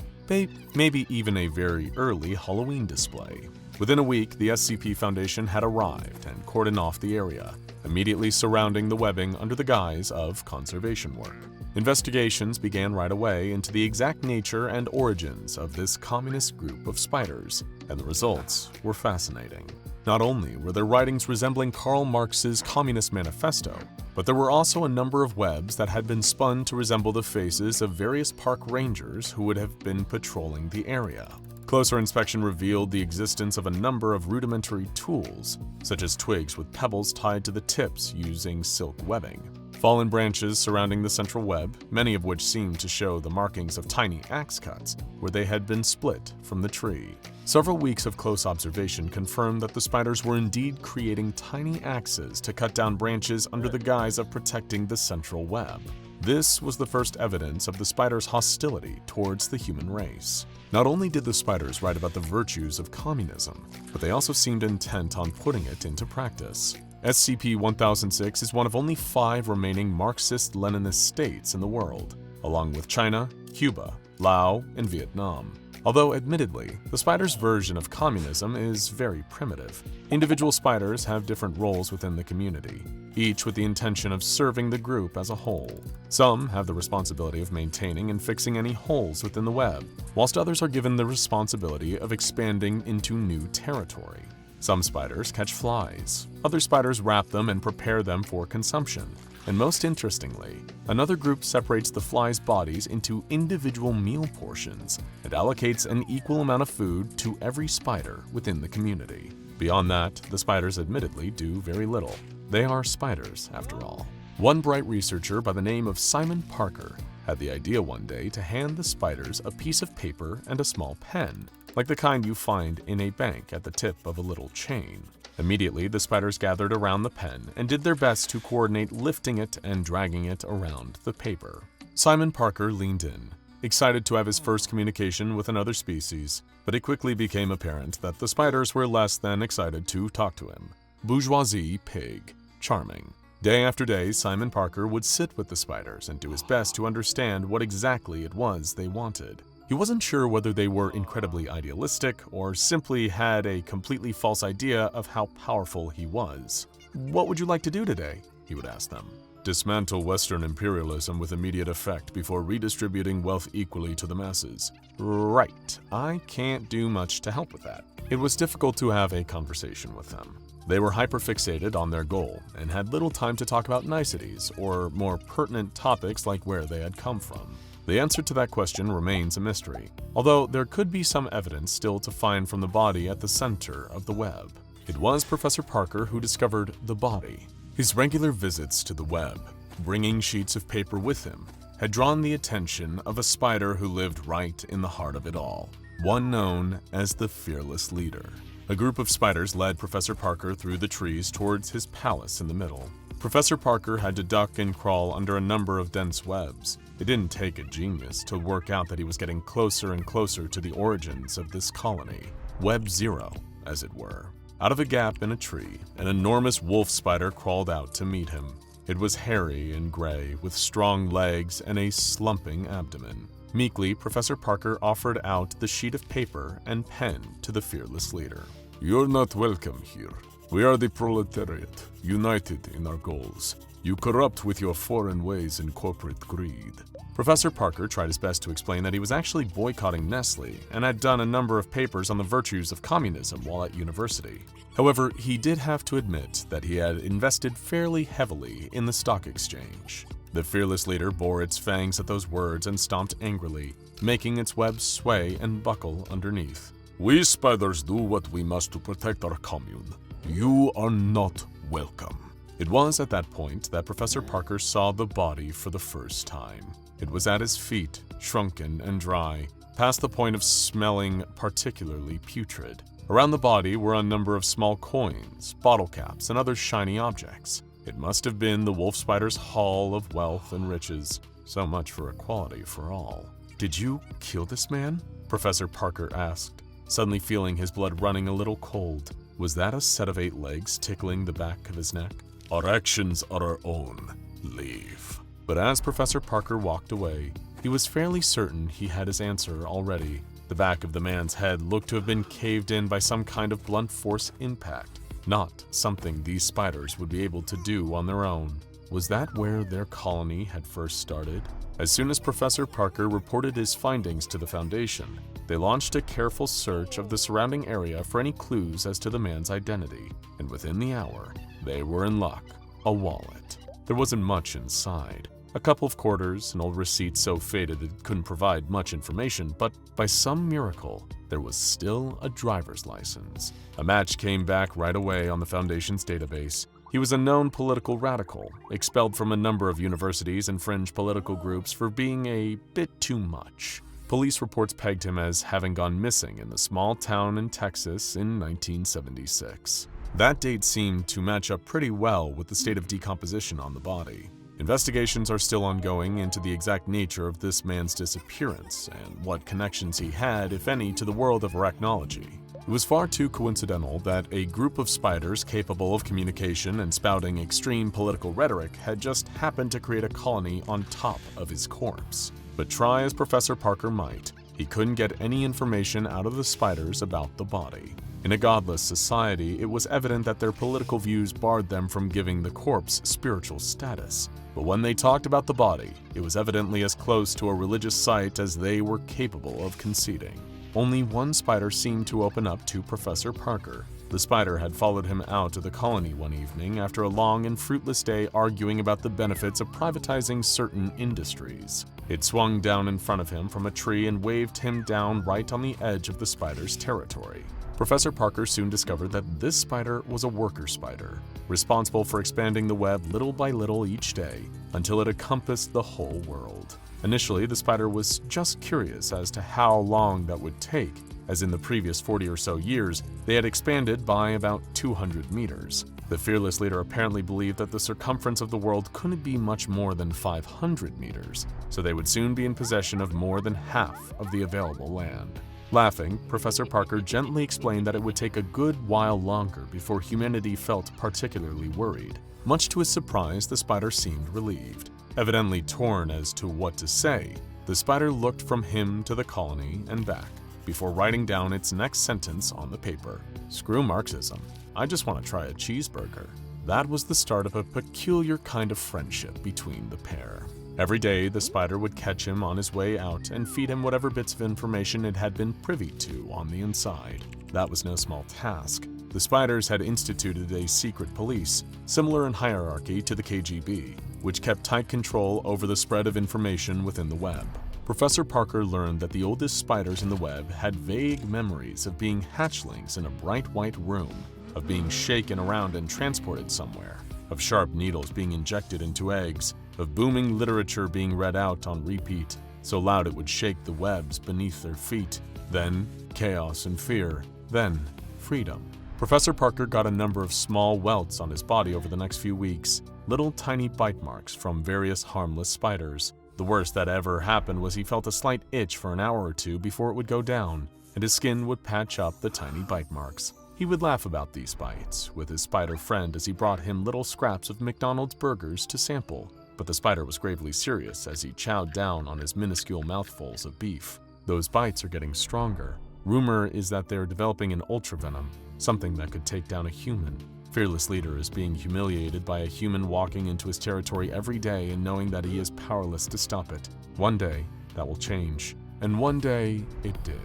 Speaker 3: Maybe even a very early Halloween display. Within a week, the SCP Foundation had arrived and cordoned off the area, immediately surrounding the webbing under the guise of conservation work. Investigations began right away into the exact nature and origins of this communist group of spiders, and the results were fascinating. Not only were their writings resembling Karl Marx's Communist Manifesto, but there were also a number of webs that had been spun to resemble the faces of various park rangers who would have been patrolling the area. Closer inspection revealed the existence of a number of rudimentary tools, such as twigs with pebbles tied to the tips using silk webbing, fallen branches surrounding the central web, many of which seemed to show the markings of tiny axe cuts where they had been split from the tree. Several weeks of close observation confirmed that the spiders were indeed creating tiny axes to cut down branches under the guise of protecting the central web. This was the first evidence of the spiders' hostility towards the human race. Not only did the spiders write about the virtues of communism, but they also seemed intent on putting it into practice. SCP-1006 is one of only 5 remaining Marxist-Leninist states in the world, along with China, Cuba, Laos, and Vietnam. Although, admittedly, the spiders' version of communism is very primitive. Individual spiders have different roles within the community, each with the intention of serving the group as a whole. Some have the responsibility of maintaining and fixing any holes within the web, whilst others are given the responsibility of expanding into new territory. Some spiders catch flies, other spiders wrap them and prepare them for consumption. And most interestingly, another group separates the flies' bodies into individual meal portions and allocates an equal amount of food to every spider within the community. Beyond that, the spiders admittedly do very little. They are spiders, after all. One bright researcher by the name of Simon Parker had the idea one day to hand the spiders a piece of paper and a small pen, like the kind you find in a bank at the tip of a little chain. Immediately, the spiders gathered around the pen and did their best to coordinate lifting it and dragging it around the paper. Simon Parker leaned in, excited to have his first communication with another species, but it quickly became apparent that the spiders were less than excited to talk to him. Bourgeoisie pig. Charming. Day after day, Simon Parker would sit with the spiders and do his best to understand what exactly it was they wanted. He wasn't sure whether they were incredibly idealistic or simply had a completely false idea of how powerful he was. "What would you like to do today?" he would ask them. "Dismantle Western imperialism with immediate effect before redistributing wealth equally to the masses." Right, I can't do much to help with that. It was difficult to have a conversation with them. They were hyper-fixated on their goal and had little time to talk about niceties or more pertinent topics like where they had come from. The answer to that question remains a mystery, although there could be some evidence still to find from the body at the center of the web. It was Professor Parker who discovered the body. His regular visits to the web, bringing sheets of paper with him, had drawn the attention of a spider who lived right in the heart of it all, one known as the Fearless Leader. A group of spiders led Professor Parker through the trees towards his palace in the middle. Professor Parker had to duck and crawl under a number of dense webs. It didn't take a genius to work out that he was getting closer and closer to the origins of this colony. Web Zero, as it were. Out of a gap in a tree, an enormous wolf spider crawled out to meet him.
Speaker 1: It was hairy and gray, with strong legs and a slumping abdomen. Meekly, Professor Parker offered out the sheet of paper and pen to the fearless leader. "You're not welcome here. We are the proletariat, united in our goals. You corrupt with your foreign ways and corporate greed." Professor Parker tried his best to explain that he was actually boycotting Nestle and had done a number of papers on the virtues of communism while at university. However, he did have to admit that he had invested fairly heavily in the stock exchange. The fearless leader bore its fangs at those words and stomped angrily, making its webs sway and buckle underneath. "We spiders do what we must to protect our commune. You are not welcome." It was at that point that Professor Parker saw the body for the first time. It was at his feet, shrunken and dry, past the point of smelling particularly putrid. Around the body were a number of small coins, bottle caps, and other shiny objects. It must have been the wolf spider's haul of wealth and riches. So much for equality for all. "Did you kill this man?" Professor Parker asked, suddenly feeling his blood running a little cold. Was that a set of 8 legs tickling the back of his neck? "Our actions are our own. Leave." But as Professor Parker walked away, he was fairly certain he had his answer already. The back of the man's head looked to have been caved in by some kind of blunt force impact, not something these spiders would be able to do on their own. Was that where their colony had first started? As soon as Professor Parker reported his findings to the Foundation, they launched a careful search of the surrounding area for any clues as to the man's identity, and within the hour, they were in luck. A wallet. There wasn't much inside. A couple of quarters, an old receipt so faded it couldn't provide much information, but by some miracle, there was still a driver's license. A match came back right away on the Foundation's database. He was a known political radical, expelled from a number of universities and fringe political groups for being a bit too much. Police reports pegged him as having gone missing in the small town in Texas in 1976. That date seemed to match up pretty well with the state of decomposition on the body. Investigations are still ongoing into the exact nature of this man's disappearance and what connections he had, if any, to the world of arachnology. It was far too coincidental that a group of spiders capable of communication and spouting extreme political rhetoric had just happened to create a colony on top of his corpse. But try as Professor Parker might, he couldn't get any information out of the spiders about the body. In a godless society, it was evident that their political views barred them from giving the corpse spiritual status. But when they talked about the body, it was evidently as close to a religious site as they were capable of conceding. Only one spider seemed to open up to Professor Parker. The spider had followed him out of the colony one evening after a long and fruitless day arguing about the benefits of privatizing certain industries. It swung down in front of him from a tree and waved him down right on the edge of the spider's territory. Professor Parker soon discovered that this spider was a worker spider, responsible for expanding the web little by little each day until it encompassed the whole world. Initially, the spider was just curious as to how long that would take, as in the previous 40 or so years, they had expanded by about 200 meters. The fearless leader apparently believed that the circumference of the world couldn't be much more than 500 meters, so they would soon be in possession of more than half of the available land. Laughing, Professor Parker gently explained that it would take a good while longer before humanity felt particularly worried. Much to his surprise, the spider seemed relieved. Evidently torn as to what to say, the spider looked from him to the colony and back, before writing down its next sentence on the paper. "Screw Marxism. I just want to try a cheeseburger." That was the start of a peculiar kind of friendship between the pair. Every day, the spider would catch him on his way out and feed him whatever bits of information it had been privy to on the inside. That was no small task. The spiders had instituted a secret police, similar in hierarchy to the KGB, which kept tight control over the spread of information within the web. Professor Parker learned that the oldest spiders in the web had vague memories of being hatchlings in a bright white room, of being shaken around and transported somewhere, of sharp needles being injected into eggs, of booming literature being read out on repeat, so loud it would shake the webs beneath their feet. Then chaos and fear. Then freedom. Professor Parker got a number of small welts on his body over the next few weeks, little tiny bite marks from various harmless spiders. The worst that ever happened was he felt a slight itch for an hour or two before it would go down, and his skin would patch up the tiny bite marks.
Speaker 3: He would laugh about these bites with his spider friend as he brought him little scraps of McDonald's burgers to sample. But the spider was gravely serious as he chowed down on his minuscule mouthfuls of beef. Those bites are getting stronger. Rumor is that they're developing an ultravenom, something that could take down a human. Fearless Leader is being humiliated by a human walking into his territory every day and knowing that he is powerless to stop it. One day, that will change. And one day, it did.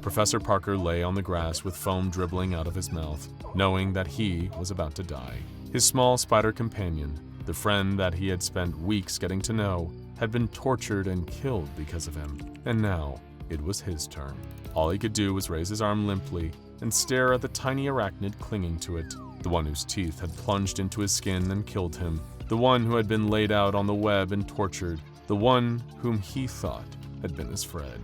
Speaker 3: Professor Parker lay on the grass with foam dribbling out of his mouth, knowing that he was about to die. His small spider companion, the friend that he had spent weeks getting to know, had been tortured and killed because of him. And now, it was his turn. All he could do was raise his arm limply and stare at the tiny arachnid clinging to it, the one whose teeth had plunged into his skin and killed him, the one who had been laid out on the web and tortured, the one whom he thought had been his friend.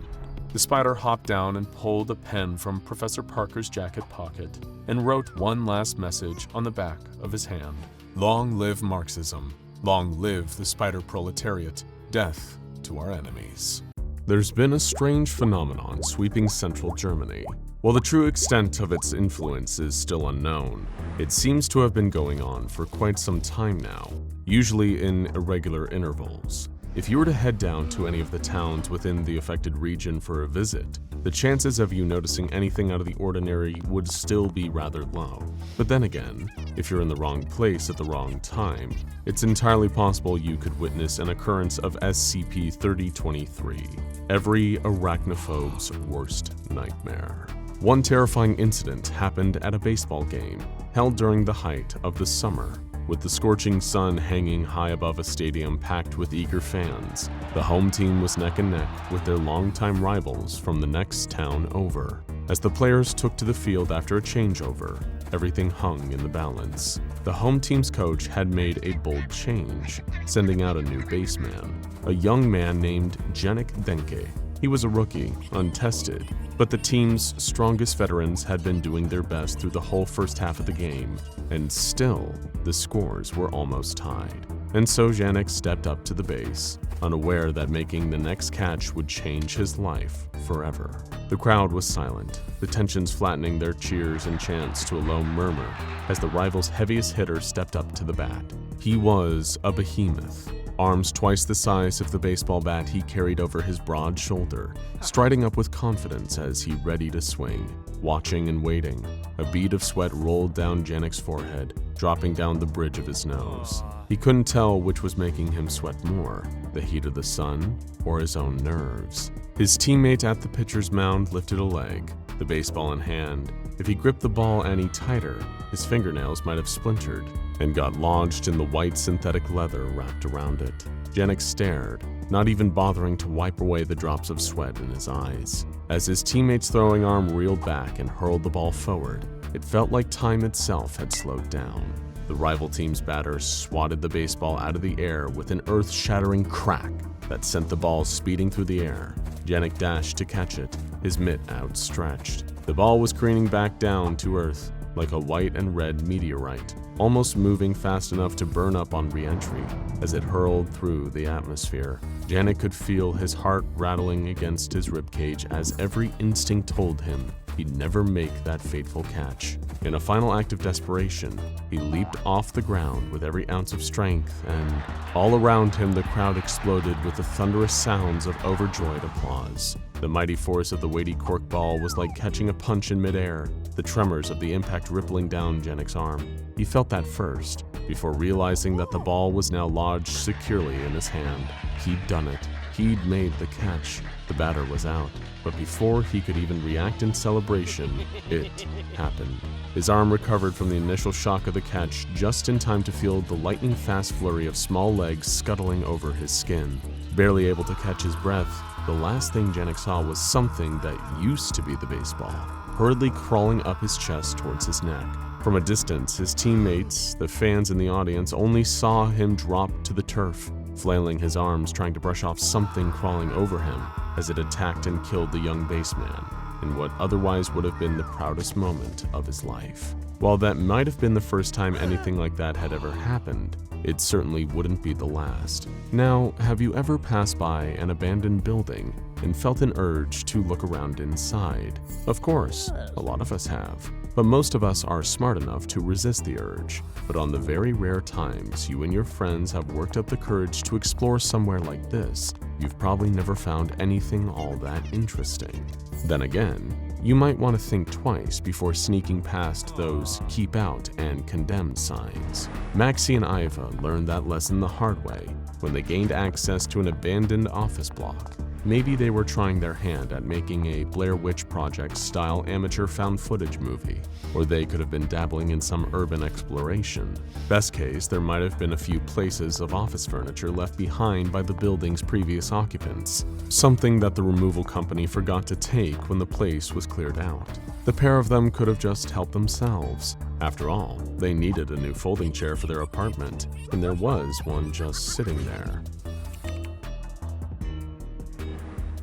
Speaker 3: The spider hopped down and pulled a pen from Professor Parker's jacket pocket and wrote one last message on the back of his hand. Long live Marxism. Long live the spider proletariat. Death to our enemies. There's been a strange phenomenon sweeping central Germany. While the true extent of its influence is still unknown, it seems to have been going on for quite some time now, usually in irregular intervals. If you were to head down to any of the towns within the affected region for a visit, the chances of you noticing anything out of the ordinary would still be rather low. But then again, if you're in the wrong place at the wrong time, it's entirely possible you could witness an occurrence of SCP-3023, every arachnophobe's worst nightmare. One terrifying incident happened at a baseball game held during the height of the summer. With the scorching sun hanging high above a stadium packed with eager fans, the home team was neck and neck with their longtime rivals from the next town over. As the players took to the field after a changeover, everything hung in the balance. The home team's coach had made a bold change, sending out a new baseman, a young man named Janek Denke. He was a rookie, untested, but the team's strongest veterans had been doing their best through the whole first half of the game, and still, the scores were almost tied. And so Janek stepped up to the base, unaware that making the next catch would change his life forever. The crowd was silent, the tensions flattening their cheers and chants to a low murmur as the rival's heaviest hitter stepped up to the bat. He was a behemoth. Arms twice the size of the baseball bat he carried over his broad shoulder, striding up with confidence as he readied to swing, watching and waiting. A bead of sweat rolled down Janek's forehead, dropping down the bridge of his nose. He couldn't tell which was making him sweat more, the heat of the sun or his own nerves. His teammate at the pitcher's mound lifted a leg, the baseball in hand. If he gripped the ball any tighter, his fingernails might have splintered and got lodged in the white synthetic leather wrapped around it. Janek stared, not even bothering to wipe away the drops of sweat in his eyes. As his teammate's throwing arm reeled back and hurled the ball forward, it felt like time itself had slowed down. The rival team's batter swatted the baseball out of the air with an earth-shattering crack that sent the ball speeding through the air. Janek dashed to catch it, his mitt outstretched. The ball was careening back down to earth like a white and red meteorite, almost moving fast enough to burn up on re-entry as it hurled through the atmosphere. Janek could feel his heart rattling against his ribcage as every instinct told him he'd never make that fateful catch. In a final act of desperation, he leaped off the ground with every ounce of strength, and all around him the crowd exploded with the thunderous sounds of overjoyed applause. The mighty force of the weighty cork ball was like catching a punch in midair, the tremors of the impact rippling down Janek's arm. He felt that first, before realizing that the ball was now lodged securely in his hand. He'd done it. He'd made the catch. The batter was out. But before he could even react in celebration, it happened. His arm recovered from the initial shock of the catch just in time to feel the lightning-fast flurry of small legs scuttling over his skin. Barely able to catch his breath, the last thing Janek saw was something that used to be the baseball, hurriedly crawling up his chest towards his neck. From a distance, his teammates, the fans in the audience, only saw him drop to the turf, flailing his arms trying to brush off something crawling over him as it attacked and killed the young baseman in what otherwise would have been the proudest moment of his life. While that might have been the first time anything like that had ever happened, it certainly wouldn't be the last. Now, have you ever passed by an abandoned building and felt an urge to look around inside? Of course, a lot of us have. but most of us are smart enough to resist the urge. But on the very rare times you and your friends have worked up the courage to explore somewhere like this, you've probably never found anything all that interesting. Then again, you might want to think twice before sneaking past those keep out and condemned signs. Maxie and Iva learned that lesson the hard way when they gained access to an abandoned office block. Maybe they were trying their hand at making a Blair Witch Project-style amateur found footage movie, or they could have been dabbling in some urban exploration. Best case, there might have been a few places of office furniture left behind by the building's previous occupants, something that the removal company forgot to take when the place was cleared out. The pair of them could have just helped themselves. After all, they needed a new folding chair for their apartment, and there was one just sitting there.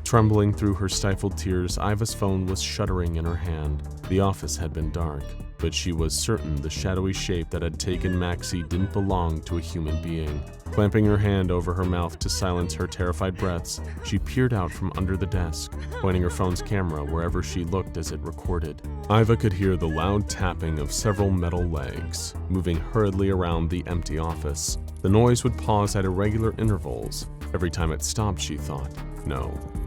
Speaker 3: Trembling through her stifled tears, Iva's phone was shuddering in her hand. The office had been dark, but she was certain the shadowy shape that had taken Maxie didn't belong to a human being. Clamping her hand over her mouth to silence her terrified breaths, she peered out from under the desk, pointing her phone's camera wherever she looked as it recorded. Iva could hear the loud tapping of several metal legs, moving hurriedly around the empty office. The noise would pause at irregular intervals. Every time it stopped, she thought,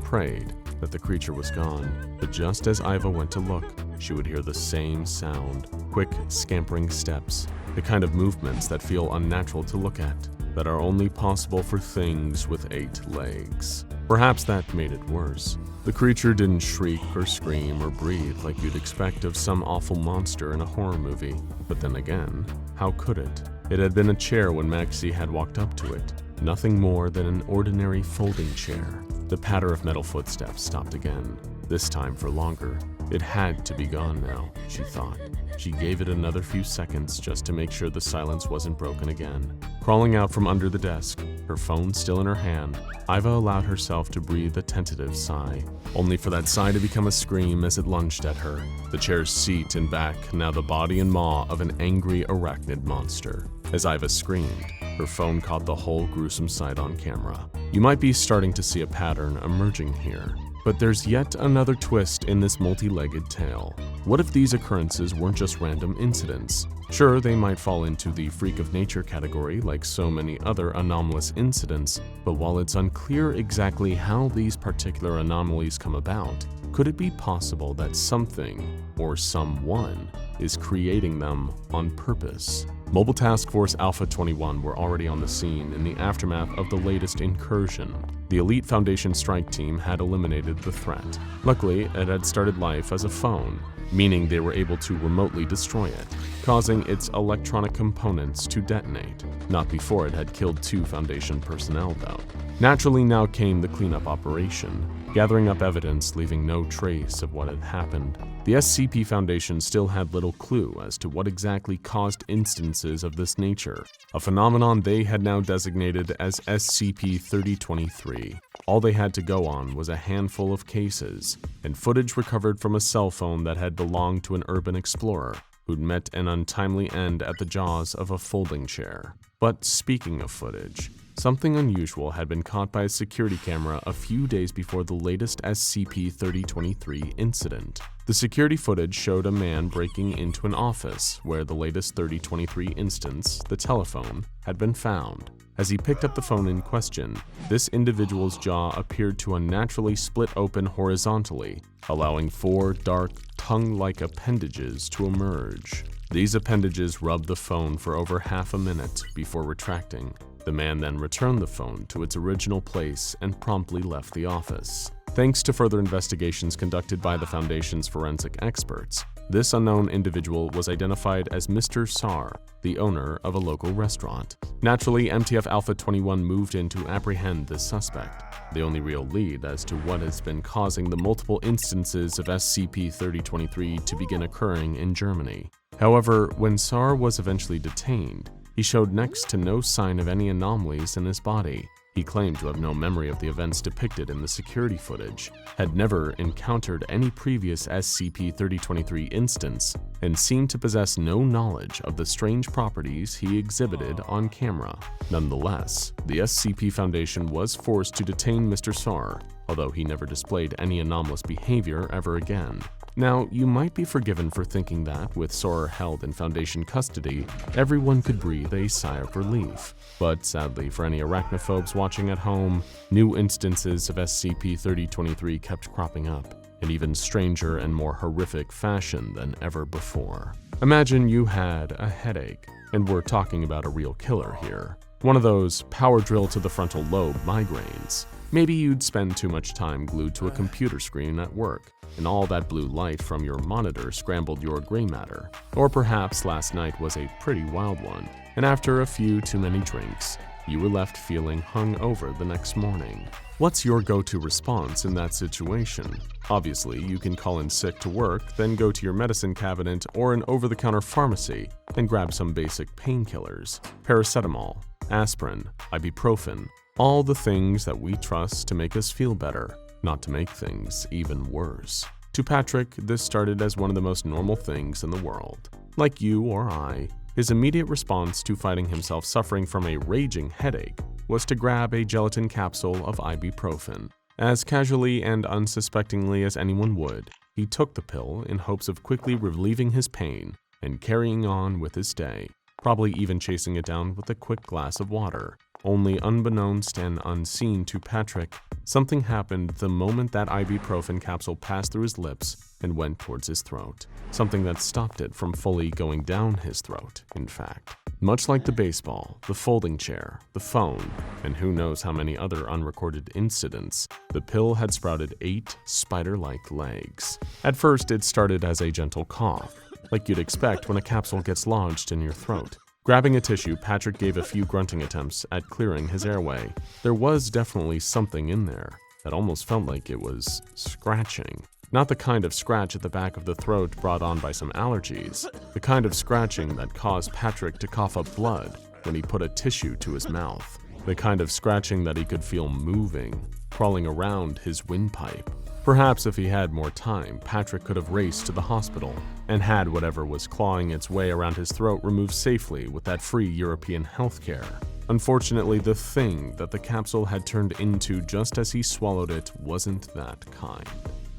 Speaker 3: prayed that the creature was gone. But just as Iva went to look, she would hear the same sound, quick, scampering steps, the kind of movements that feel unnatural to look at, that are only possible for things with 8 legs. Perhaps that made it worse. The creature didn't shriek or scream or breathe like you'd expect of some awful monster in a horror movie. But then again, how could it? It had been a chair when Maxie had walked up to it, nothing more than an ordinary folding chair. The patter of metal footsteps stopped again, this time for longer. It had to be gone now, she thought. She gave it another few seconds just to make sure the silence wasn't broken again. Crawling out from under the desk, her phone still in her hand, Iva allowed herself to breathe a tentative sigh, only for that sigh to become a scream as it lunged at her. The chair's seat and back, now the body and maw of an angry arachnid monster. As Iva screamed, her phone caught the whole gruesome sight on camera. You might be starting to see a pattern emerging here. But there's yet another twist in this multi-legged tale. What if these occurrences weren't just random incidents? Sure, they might fall into the freak of nature category like so many other anomalous incidents, but while it's unclear exactly how these particular anomalies come about, could it be possible that something, or someone, is creating them on purpose? Mobile Task Force Alpha 21 were already on the scene in the aftermath of the latest incursion. The elite Foundation strike team had eliminated the threat. Luckily, it had started life as a phone, meaning they were able to remotely destroy it, causing its electronic components to detonate. Not before it had killed 2 Foundation personnel, though. Naturally, now came the cleanup operation, gathering up evidence, leaving no trace of what had happened. The SCP Foundation still had little clue as to what exactly caused instances of this nature, a phenomenon they had now designated as SCP-3023. All they had to go on was a handful of cases, and footage recovered from a cell phone that had belonged to an urban explorer who'd met an untimely end at the jaws of a folding chair. But speaking of footage, something unusual had been caught by a security camera a few days before the latest SCP-3023 incident. The security footage showed a man breaking into an office where the latest 3023 instance, the telephone, had been found. As he picked up the phone in question, this individual's jaw appeared to unnaturally split open horizontally, allowing 4 dark, tongue-like appendages to emerge. These appendages rubbed the phone for over half a minute before retracting. The man then returned the phone to its original place and promptly left the office. Thanks to further investigations conducted by the Foundation's forensic experts, this unknown individual was identified as Mr. Sar, the owner of a local restaurant. Naturally, MTF Alpha 21 moved in to apprehend this suspect, the only real lead as to what has been causing the multiple instances of SCP-3023 to begin occurring in Germany. However, when Sar was eventually detained, he showed next to no sign of any anomalies in his body. He claimed to have no memory of the events depicted in the security footage, had never encountered any previous SCP-3023 instance, and seemed to possess no knowledge of the strange properties he exhibited on camera. Nonetheless, the SCP Foundation was forced to detain Mr. Sar, although he never displayed any anomalous behavior ever again. Now, you might be forgiven for thinking that, with Sawyer held in Foundation custody, everyone could breathe a sigh of relief. But sadly, for any arachnophobes watching at home, new instances of SCP-3023 kept cropping up, in even stranger and more horrific fashion than ever before. Imagine you had a headache, and we're talking about a real killer here. One of those power drill to the frontal lobe migraines. Maybe you'd spend too much time glued to a computer screen at work, and all that blue light from your monitor scrambled your gray matter. Or perhaps last night was a pretty wild one, and after a few too many drinks, you were left feeling hungover the next morning. What's your go-to response in that situation? Obviously, you can call in sick to work, then go to your medicine cabinet or an over-the-counter pharmacy and grab some basic painkillers, paracetamol, aspirin, ibuprofen, all the things that we trust to make us feel better, not to make things even worse. To Patrick, this started as one of the most normal things in the world. Like you or I, his immediate response to finding himself suffering from a raging headache was to grab a gelatin capsule of ibuprofen. As casually and unsuspectingly as anyone would, he took the pill in hopes of quickly relieving his pain and carrying on with his day, probably even chasing it down with a quick glass of water. Only unbeknownst and unseen to Patrick, something happened the moment that ibuprofen capsule passed through his lips and went towards his throat. Something that stopped it from fully going down his throat, in fact. Much like the baseball, the folding chair, the phone, and who knows how many other unrecorded incidents, the pill had sprouted 8 spider-like legs. At first, it started as a gentle cough, like you'd expect when a capsule gets lodged in your throat. Grabbing a tissue, Patrick gave a few grunting attempts at clearing his airway. There was definitely something in there that almost felt like it was scratching. Not the kind of scratch at the back of the throat brought on by some allergies, the kind of scratching that caused Patrick to cough up blood when he put a tissue to his mouth, the kind of scratching that he could feel moving, crawling around his windpipe. Perhaps if he had more time, Patrick could have raced to the hospital and had whatever was clawing its way around his throat removed safely with that free European healthcare. Unfortunately, the thing that the capsule had turned into just as he swallowed it wasn't that kind.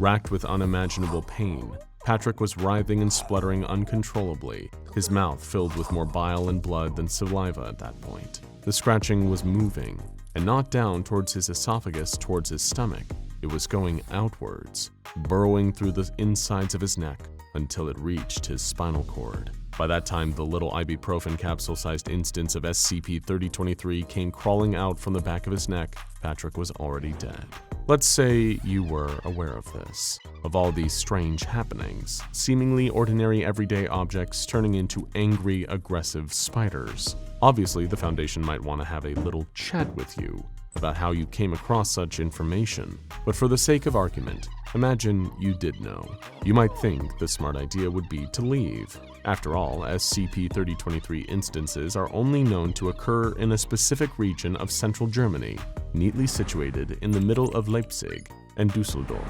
Speaker 3: Racked with unimaginable pain, Patrick was writhing and spluttering uncontrollably, his mouth filled with more bile and blood than saliva at that point. The scratching was moving, and not down towards his esophagus towards his stomach. It was going outwards, burrowing through the insides of his neck until it reached his spinal cord. By that time, the little ibuprofen capsule-sized instance of SCP-3023 came crawling out from the back of his neck. Patrick was already dead. Let's say you were aware of this, of all these strange happenings, seemingly ordinary everyday objects turning into angry, aggressive spiders. Obviously, the Foundation might want to have a little chat with you about how you came across such information, but for the sake of argument, imagine you did know. You might think the smart idea would be to leave. After all, SCP-3023 instances are only known to occur in a specific region of central Germany, neatly situated in the middle of Leipzig and Dusseldorf.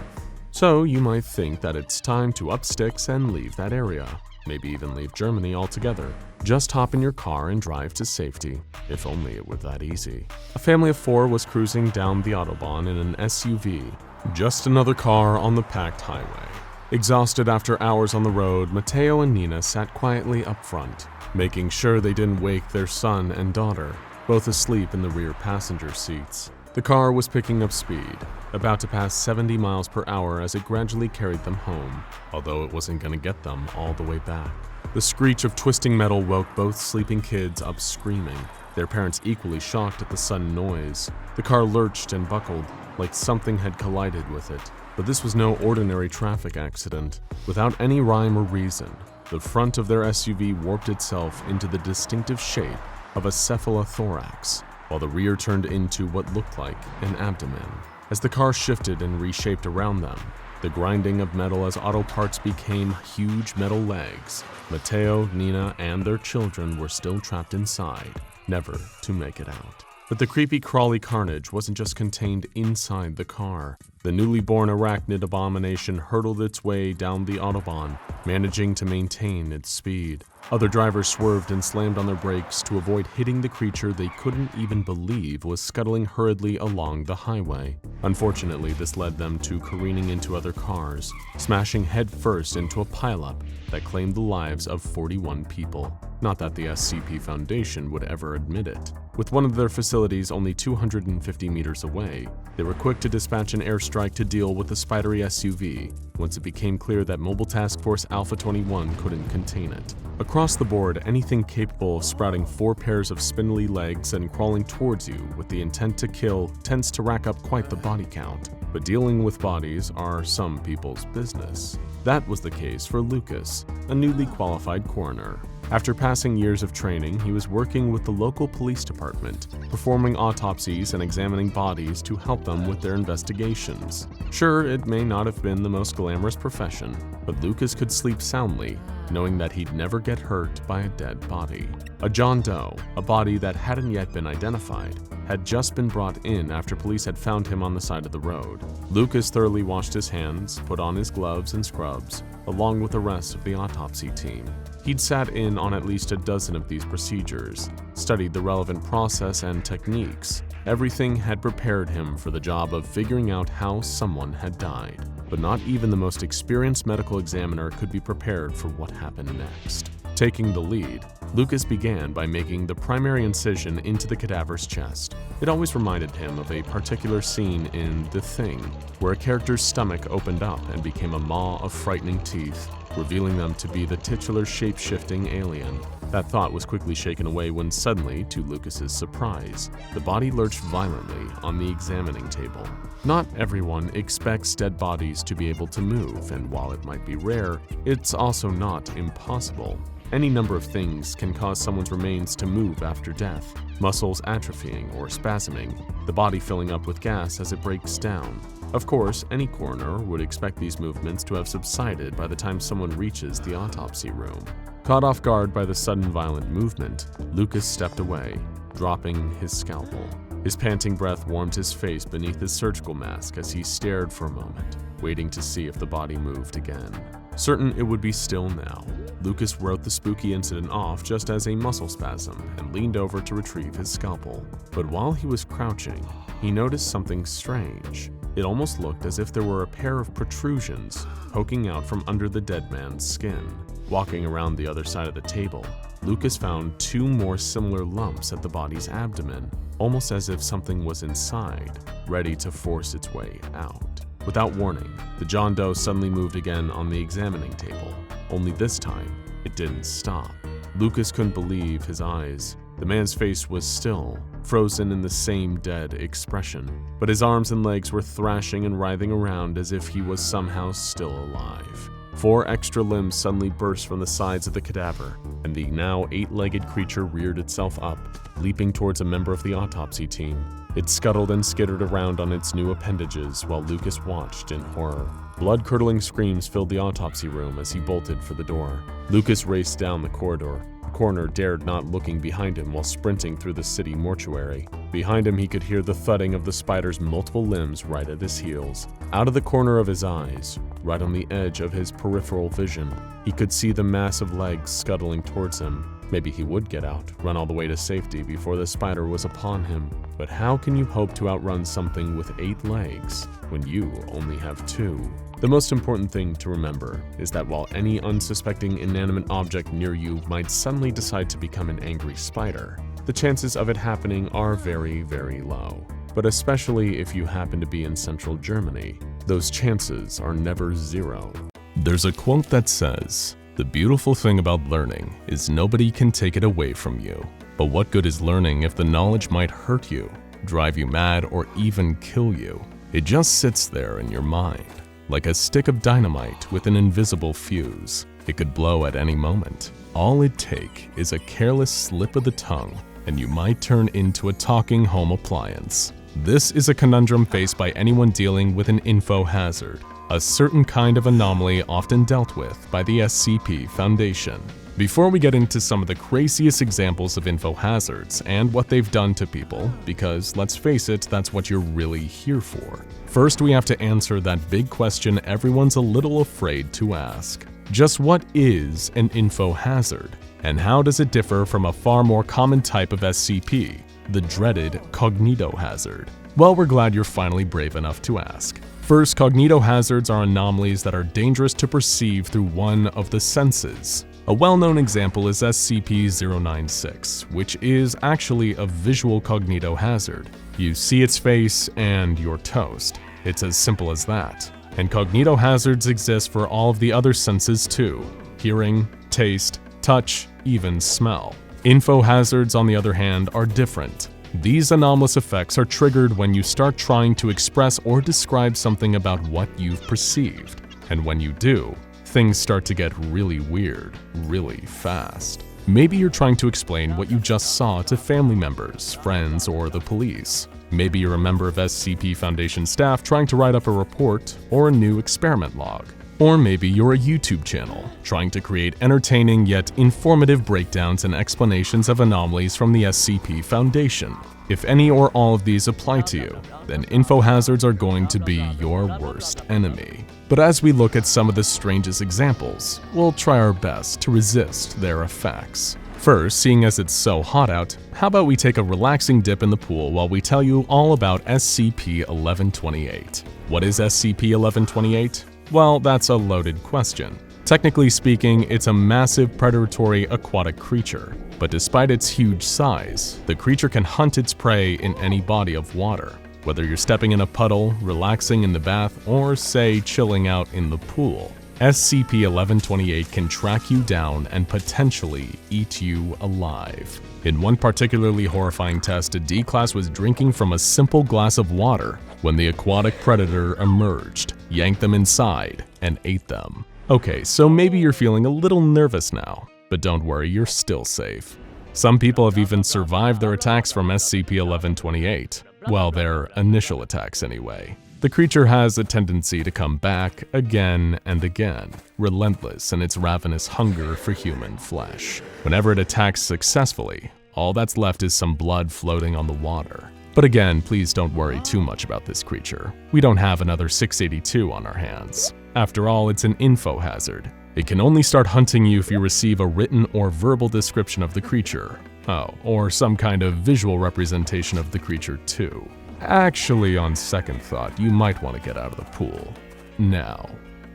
Speaker 3: So you might think that it's time to up sticks and leave that area. Maybe even leave Germany altogether. Just hop in your car and drive to safety. If only it were that easy. A family of 4 was cruising down the Autobahn in an SUV. Just another car on the packed highway. Exhausted after hours on the road, Matteo and Nina sat quietly up front, making sure they didn't wake their son and daughter, both asleep in the rear passenger seats. The car was picking up speed, about to pass 70 miles per hour as it gradually carried them home, although it wasn't going to get them all the way back. The screech of twisting metal woke both sleeping kids up screaming, their parents equally shocked at the sudden noise. The car lurched and buckled, like something had collided with it. But this was no ordinary traffic accident. Without any rhyme or reason, the front of their SUV warped itself into the distinctive shape of a cephalothorax, while the rear turned into what looked like an abdomen. As the car shifted and reshaped around them, the grinding of metal as auto parts became huge metal legs. Matteo, Nina, and their children were still trapped inside, never to make it out. But the creepy crawly carnage wasn't just contained inside the car. The newly born arachnid abomination hurtled its way down the Autobahn, managing to maintain its speed. Other drivers swerved and slammed on their brakes to avoid hitting the creature they couldn't even believe was scuttling hurriedly along the highway. Unfortunately, this led them to careening into other cars, smashing headfirst into a pileup that claimed the lives of 41 people. Not that the SCP Foundation would ever admit it. With one of their facilities only 250 meters away, they were quick to dispatch an airstrike to deal with the spidery SUV once it became clear that Mobile Task Force Alpha 21 couldn't contain it. Across the board, anything capable of sprouting 4 pairs of spindly legs and crawling towards you with the intent to kill tends to rack up quite the body count. But dealing with bodies are some people's business. That was the case for Lucas, a newly qualified coroner. After passing years of training, he was working with the local police department, performing autopsies and examining bodies to help them with their investigations. Sure, it may not have been the most glamorous profession, but Lucas could sleep soundly, knowing that he'd never get hurt by a dead body. A John Doe, a body that hadn't yet been identified, had just been brought in after police had found him on the side of the road. Lucas thoroughly washed his hands, put on his gloves and scrubs, along with the rest of the autopsy team. He'd sat in on at least a dozen of these procedures, studied the relevant process and techniques. Everything had prepared him for the job of figuring out how someone had died. But not even the most experienced medical examiner could be prepared for what happened next. Taking the lead, Lucas began by making the primary incision into the cadaver's chest. It always reminded him of a particular scene in The Thing, where a character's stomach opened up and became a maw of frightening teeth, revealing them to be the titular shape-shifting alien. That thought was quickly shaken away when suddenly, to Lucas's surprise, the body lurched violently on the examining table. Not everyone expects dead bodies to be able to move, and while it might be rare, it's also not impossible. Any number of things can cause someone's remains to move after death. Muscles atrophying or spasming, the body filling up with gas as it breaks down. Of course, any coroner would expect these movements to have subsided by the time someone reaches the autopsy room. Caught off guard by the sudden violent movement, Lucas stepped away, dropping his scalpel. His panting breath warmed his face beneath his surgical mask as he stared for a moment, waiting to see if the body moved again. Certain it would be still now, Lucas wrote the spooky incident off just as a muscle spasm and leaned over to retrieve his scalpel. But while he was crouching, he noticed something strange. It almost looked as if there were a pair of protrusions poking out from under the dead man's skin. Walking around the other side of the table, Lucas found 2 more similar lumps at the body's abdomen, almost as if something was inside, ready to force its way out. Without warning, the John Doe suddenly moved again on the examining table, only this time, it didn't stop. Lucas couldn't believe his eyes. The man's face was still, frozen in the same dead expression, but his arms and legs were thrashing and writhing around as if he was somehow still alive. 4 extra limbs suddenly burst from the sides of the cadaver, and the now 8-legged creature reared itself up, leaping towards a member of the autopsy team. It scuttled and skittered around on its new appendages while Lucas watched in horror. Blood-curdling screams filled the autopsy room as he bolted for the door. Lucas raced down the corridor. The coroner dared not looking behind him while sprinting through the city mortuary. Behind him, he could hear the thudding of the spider's multiple limbs right at his heels. Out of the corner of his eyes, right on the edge of his peripheral vision, he could see the massive legs scuttling towards him. Maybe he would get out, run all the way to safety before the spider was upon him. But how can you hope to outrun something with 8 legs when you only have 2? The most important thing to remember is that while any unsuspecting inanimate object near you might suddenly decide to become an angry spider, the chances of it happening are very, very low. But especially if you happen to be in central Germany, those chances are never 0.
Speaker 1: There's a quote that says, "The beautiful thing about learning is nobody can take it away from you. But what good is learning if the knowledge might hurt you, drive you mad, or even kill you? It just sits there in your mind, like a stick of dynamite with an invisible fuse. It could blow at any moment. All it takes is a careless slip of the tongue, and you might turn into a talking home appliance." This is a conundrum faced by anyone dealing with an Infohazard, a certain kind of anomaly often dealt with by the SCP Foundation. Before we get into some of the craziest examples of Infohazards and what they've done to people, because let's face it, that's what you're really here for. First, we have to answer that big question everyone's a little afraid to ask. Just what is an Infohazard?
Speaker 3: And how does it differ from a far more common type of SCP, the dreaded cognitohazard? Well, we're glad you're finally brave enough to ask. First, cognitohazards are anomalies that are dangerous to perceive through one of the senses. A well-known example is SCP-096, which is actually a visual cognitohazard. You see its face and you're toast. It's as simple as that. And cognitohazards exist for all of the other senses too: hearing, taste, touch, even smell. Infohazards, on the other hand, are different. These anomalous effects are triggered when you start trying to express or describe something about what you've perceived. And when you do, things start to get really weird, really fast. Maybe you're trying to explain what you just saw to family members, friends, or the police. Maybe you're a member of SCP Foundation staff trying to write up a report or a new experiment log. Or maybe you're a YouTube channel trying to create entertaining yet informative breakdowns and explanations of anomalies from the SCP Foundation. If any or all of these apply to you, then infohazards are going to be your worst enemy. But as we look at some of the strangest examples, we'll try our best to resist their effects. First, seeing as it's so hot out, how about we take a relaxing dip in the pool while we tell you all about SCP-1128. What is SCP-1128? Well, that's a loaded question. Technically speaking, it's a massive predatory aquatic creature, but despite its huge size, the creature can hunt its prey in any body of water. Whether you're stepping in a puddle, relaxing in the bath, or say chilling out in the pool, SCP-1128 can track you down and potentially eat you alive. In one particularly horrifying test, a D-Class was drinking from a simple glass of water when the aquatic predator emerged, yanked them inside, and ate them. Okay, so maybe you're feeling a little nervous now, but don't worry, you're still safe. Some people have even survived their attacks from SCP-1128. Well, their initial attacks anyway. The creature has a tendency to come back again and again, relentless in its ravenous hunger for human flesh. Whenever it attacks successfully, all that's left is some blood floating on the water. But again, please don't worry too much about this creature. We don't have another 682 on our hands. After all, it's an infohazard. It can only start hunting you if you receive a written or verbal description of the creature. Oh, or some kind of visual representation of the creature too. Actually, on second thought, you might want to get out of the pool now.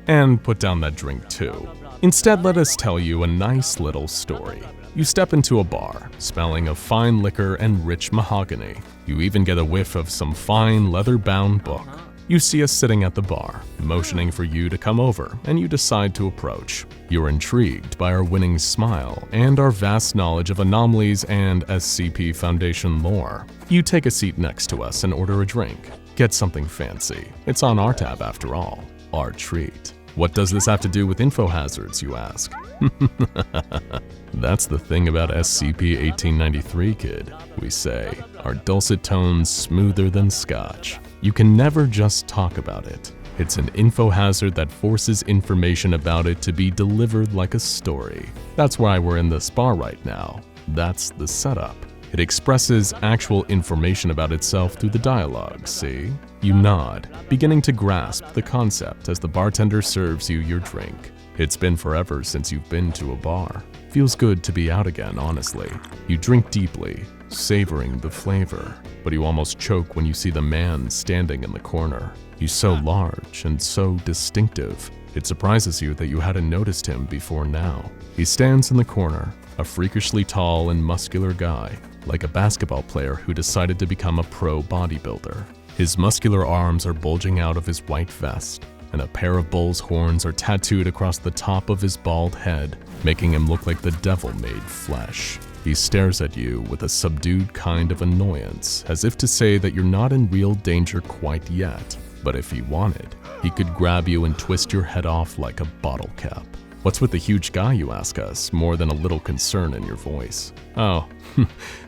Speaker 3: And put down that drink too. Instead, let us tell you a nice little story. You step into a bar, smelling of fine liquor and rich mahogany. You even get a whiff of some fine leather-bound book. You see us sitting at the bar, motioning for you to come over, and you decide to approach. You're intrigued by our winning smile and our vast knowledge of anomalies and SCP Foundation lore. You take a seat next to us and order a drink. Get something fancy. It's on our tab after all. Our treat. What does this have to do with infohazards, you ask? That's the thing about SCP-1893, kid. We say, our dulcet tones smoother than scotch. You can never just talk about it. It's an infohazard that forces information about it to be delivered like a story. That's why we're in this bar right now. That's the setup. It expresses actual information about itself through the dialogue, see? You nod, beginning to grasp the concept as the bartender serves you your drink. It's been forever since you've been to a bar. Feels good to be out again, honestly. You drink deeply, savoring the flavor, but you almost choke when you see the man standing in the corner. He's so large and so distinctive. It surprises you that you hadn't noticed him before now. He stands in the corner, a freakishly tall and muscular guy, like a basketball player who decided to become a pro bodybuilder. His muscular arms are bulging out of his white vest, and a pair of bull's horns are tattooed across the top of his bald head, making him look like the devil made flesh. He stares at you with a subdued kind of annoyance, as if to say that you're not in real danger quite yet. But if he wanted, he could grab you and twist your head off like a bottle cap. What's with the huge guy, you ask us, more than a little concern in your voice? Oh,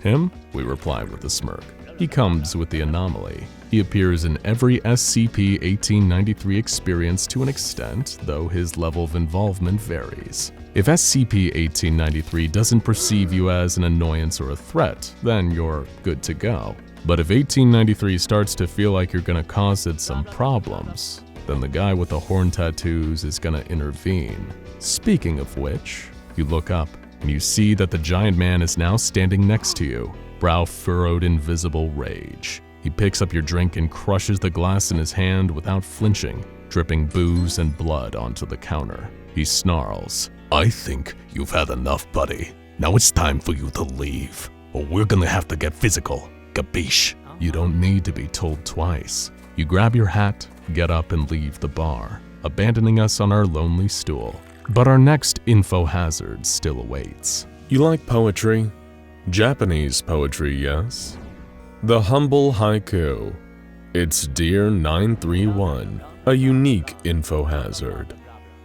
Speaker 3: him? We reply with a smirk. He comes with the anomaly. He appears in every SCP-1893 experience to an extent, though his level of involvement varies. If SCP-1893 doesn't perceive you as an annoyance or a threat, then you're good to go. But if 1893 starts to feel like you're gonna cause it some problems, then the guy with the horn tattoos is gonna intervene. Speaking of which, you look up
Speaker 1: and you see that the giant man is now standing next to you, brow furrowed in visible rage. He picks up your drink and crushes the glass in his hand without flinching, dripping booze and blood onto the counter. He snarls, "I think you've had enough, buddy. Now it's time for you to leave, or we're gonna have to get physical. Capiche?" You don't need to be told twice. You grab your hat, get up, and leave the bar, abandoning us on our lonely stool. But our next Infohazard still awaits.
Speaker 2: You like poetry? Japanese poetry, yes? The humble haiku. It's Dear 931, a unique Infohazard.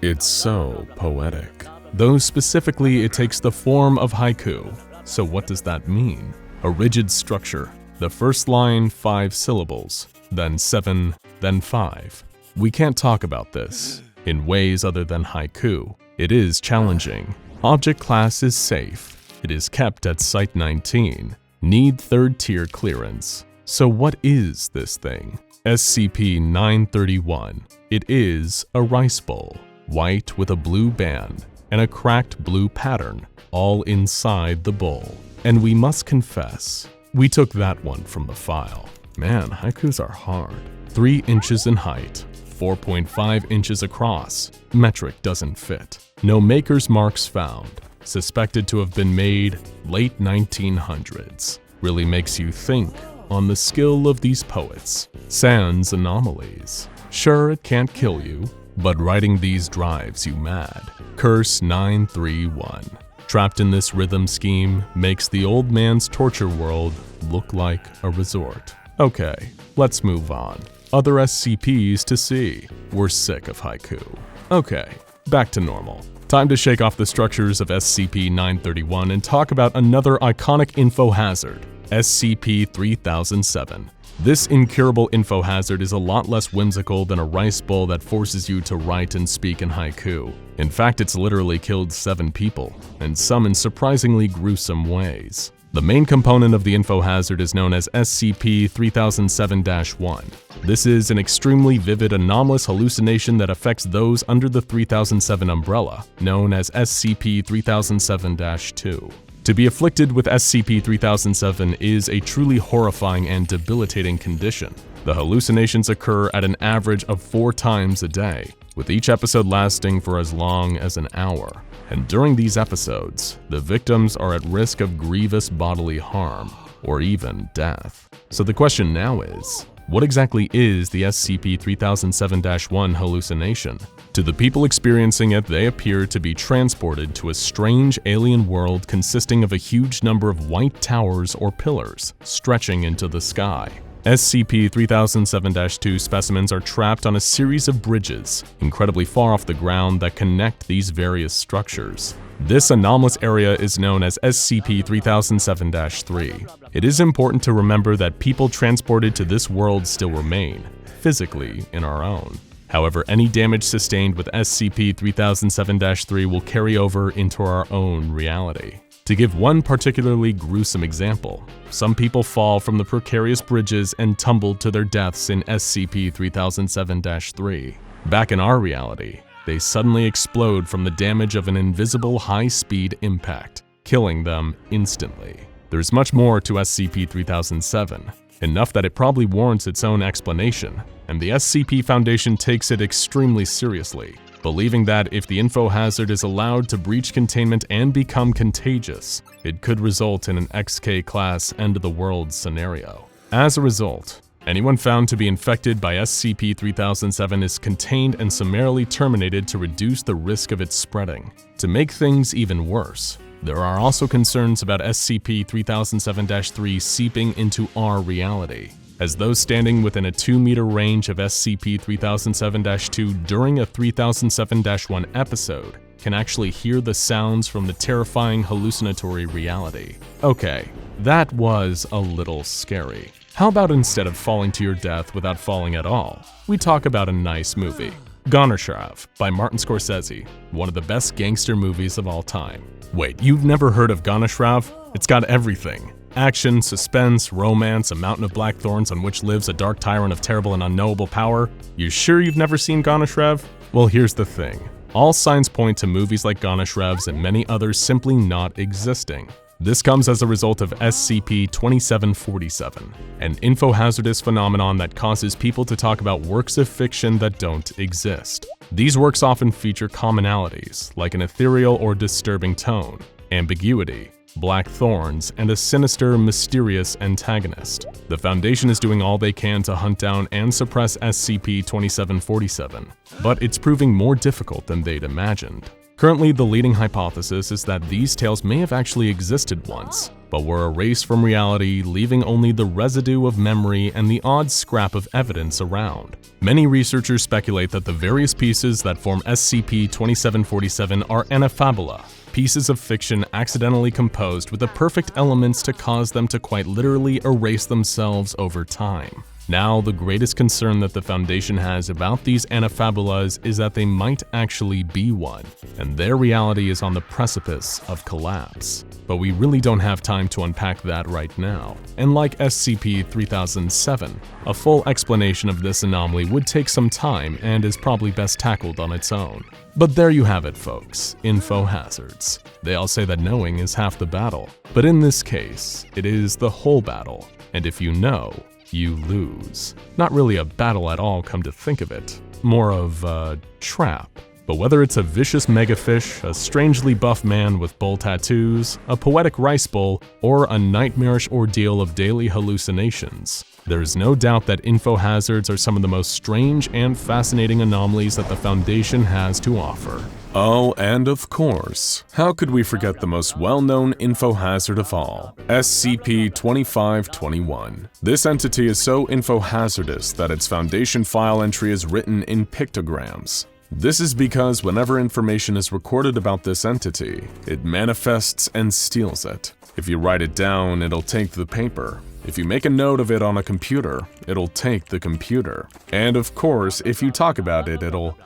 Speaker 2: It's so poetic.
Speaker 1: Though specifically it takes the form of haiku. So what does that mean? A rigid structure. The first line 5 syllables, then 7, then 5. We can't talk about this in ways other than haiku. It is challenging. Object class is safe. It is kept at Site 19. Need 3rd tier clearance. So what is this thing? SCP-931. It is a rice bowl, white with a blue band and a cracked blue pattern, all inside the bowl. And we must confess, we took that one from the file. Man, haikus are hard. 3 inches in height, 4.5 inches across. Metric doesn't fit. No maker's marks found. Suspected to have been made late 1900s. Really makes you think on the skill of these poets. Sans anomalies. Sure, it can't kill you, but writing these drives you mad. Curse 931. Trapped in this rhythm scheme makes the old man's torture world look like a resort. Okay, let's move on. Other SCPs to see. We're sick of haiku. Okay, back to normal. Time to shake off the structures of SCP-931 and talk about another iconic Infohazard, SCP-3007. This incurable Infohazard is a lot less whimsical than a rice bowl that forces you to write and speak in haiku. In fact, it's literally killed 7 people, and some in surprisingly gruesome ways. The main component of the Infohazard is known as SCP-3007-1. This is an extremely vivid anomalous hallucination that affects those under the 3007 umbrella, known as SCP-3007-2. To be afflicted with SCP-3007 is a truly horrifying and debilitating condition. The hallucinations occur at an average of 4 times a day, with each episode lasting for as long as an hour. And during these episodes, the victims are at risk of grievous bodily harm, or even death. So the question now is, what exactly is the SCP-3007-1 hallucination? To the people experiencing it, they appear to be transported to a strange alien world consisting of a huge number of white towers or pillars stretching into the sky. SCP-3007-2 specimens are trapped on a series of bridges, incredibly far off the ground, that connect these various structures. This anomalous area is known as SCP-3007-3. It is important to remember that people transported to this world still remain, physically, in our own. However, any damage sustained with SCP-3007-3 will carry over into our own reality. To give one particularly gruesome example, some people fall from the precarious bridges and tumble to their deaths in SCP-3007-3. Back in our reality, they suddenly explode from the damage of an invisible high-speed impact, killing them instantly. There's much more to SCP-3007, enough that it probably warrants its own explanation, and the SCP Foundation takes it extremely seriously, believing that if the Infohazard is allowed to breach containment and become contagious, it could result in an XK-class end-of-the-world scenario. As a result, anyone found to be infected by SCP-3007 is contained and summarily terminated to reduce the risk of its spreading. To make things even worse, there are also concerns about SCP-3007-3 seeping into our reality, as those standing within a 2-meter range of SCP-3007-2 during a 3007-1 episode can actually hear the sounds from the terrifying hallucinatory reality. Okay, that was a little scary. How about instead of falling to your death without falling at all, we talk about a nice movie. Gonershrav by Martin Scorsese, one of the best gangster movies of all time. Wait, you've never heard of Gonershrav? It's got everything. Action, suspense, romance, a mountain of black thorns on which lives a dark tyrant of terrible and unknowable power. You sure you've never seen Gonershrav? Well, here's the thing.
Speaker 3: All signs point to movies like Ganeshev's and many others simply not existing. This comes as a result of SCP-2747, an infohazardous phenomenon that causes people to talk about works of fiction that don't exist. These works often feature commonalities, like an ethereal or disturbing tone, ambiguity, black thorns, and a sinister, mysterious antagonist. The Foundation is doing all they can to hunt down and suppress SCP-2747, but it's proving more difficult than they'd imagined. Currently, the leading hypothesis is that these tales may have actually existed once, but were erased from reality, leaving only the residue of memory and the odd scrap of evidence around. Many researchers speculate that the various pieces that form SCP-2747 are anafabula, pieces of fiction accidentally composed with the perfect elements to cause them to quite literally erase themselves over time. Now, the greatest concern that the Foundation has about these anafabulas is that they might actually be one, and their reality is on the precipice of collapse. But we really don't have time to unpack that right now. And like SCP-3007, a full explanation of this anomaly would take some time and is probably best tackled on its own. But there you have it, folks, Infohazards. They all say that knowing is half the battle, but in this case, it is the whole battle, and if you know, you lose. Not really a battle at all, come to think of it. More of a trap. But whether it's a vicious megafish, a strangely buff man with bull tattoos, a poetic rice bowl, or a nightmarish ordeal of daily hallucinations, there is no doubt that infohazards are some of the most strange and fascinating anomalies that the Foundation has to offer.
Speaker 1: Oh, and of course, how could we forget the most well-known infohazard of all, SCP-2521. This entity is so infohazardous that its Foundation file entry is written in pictograms. This is because whenever information is recorded about this entity, it manifests and steals it. If you write it down, it'll take the paper. If you make a note of it on a computer, it'll take the computer. And of course, if you talk about it, it'll...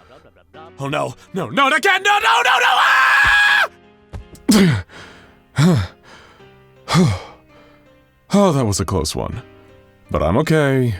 Speaker 2: Oh no, no, not again, no, no, no, no, ah!
Speaker 1: Oh, that was a close one. But I'm okay.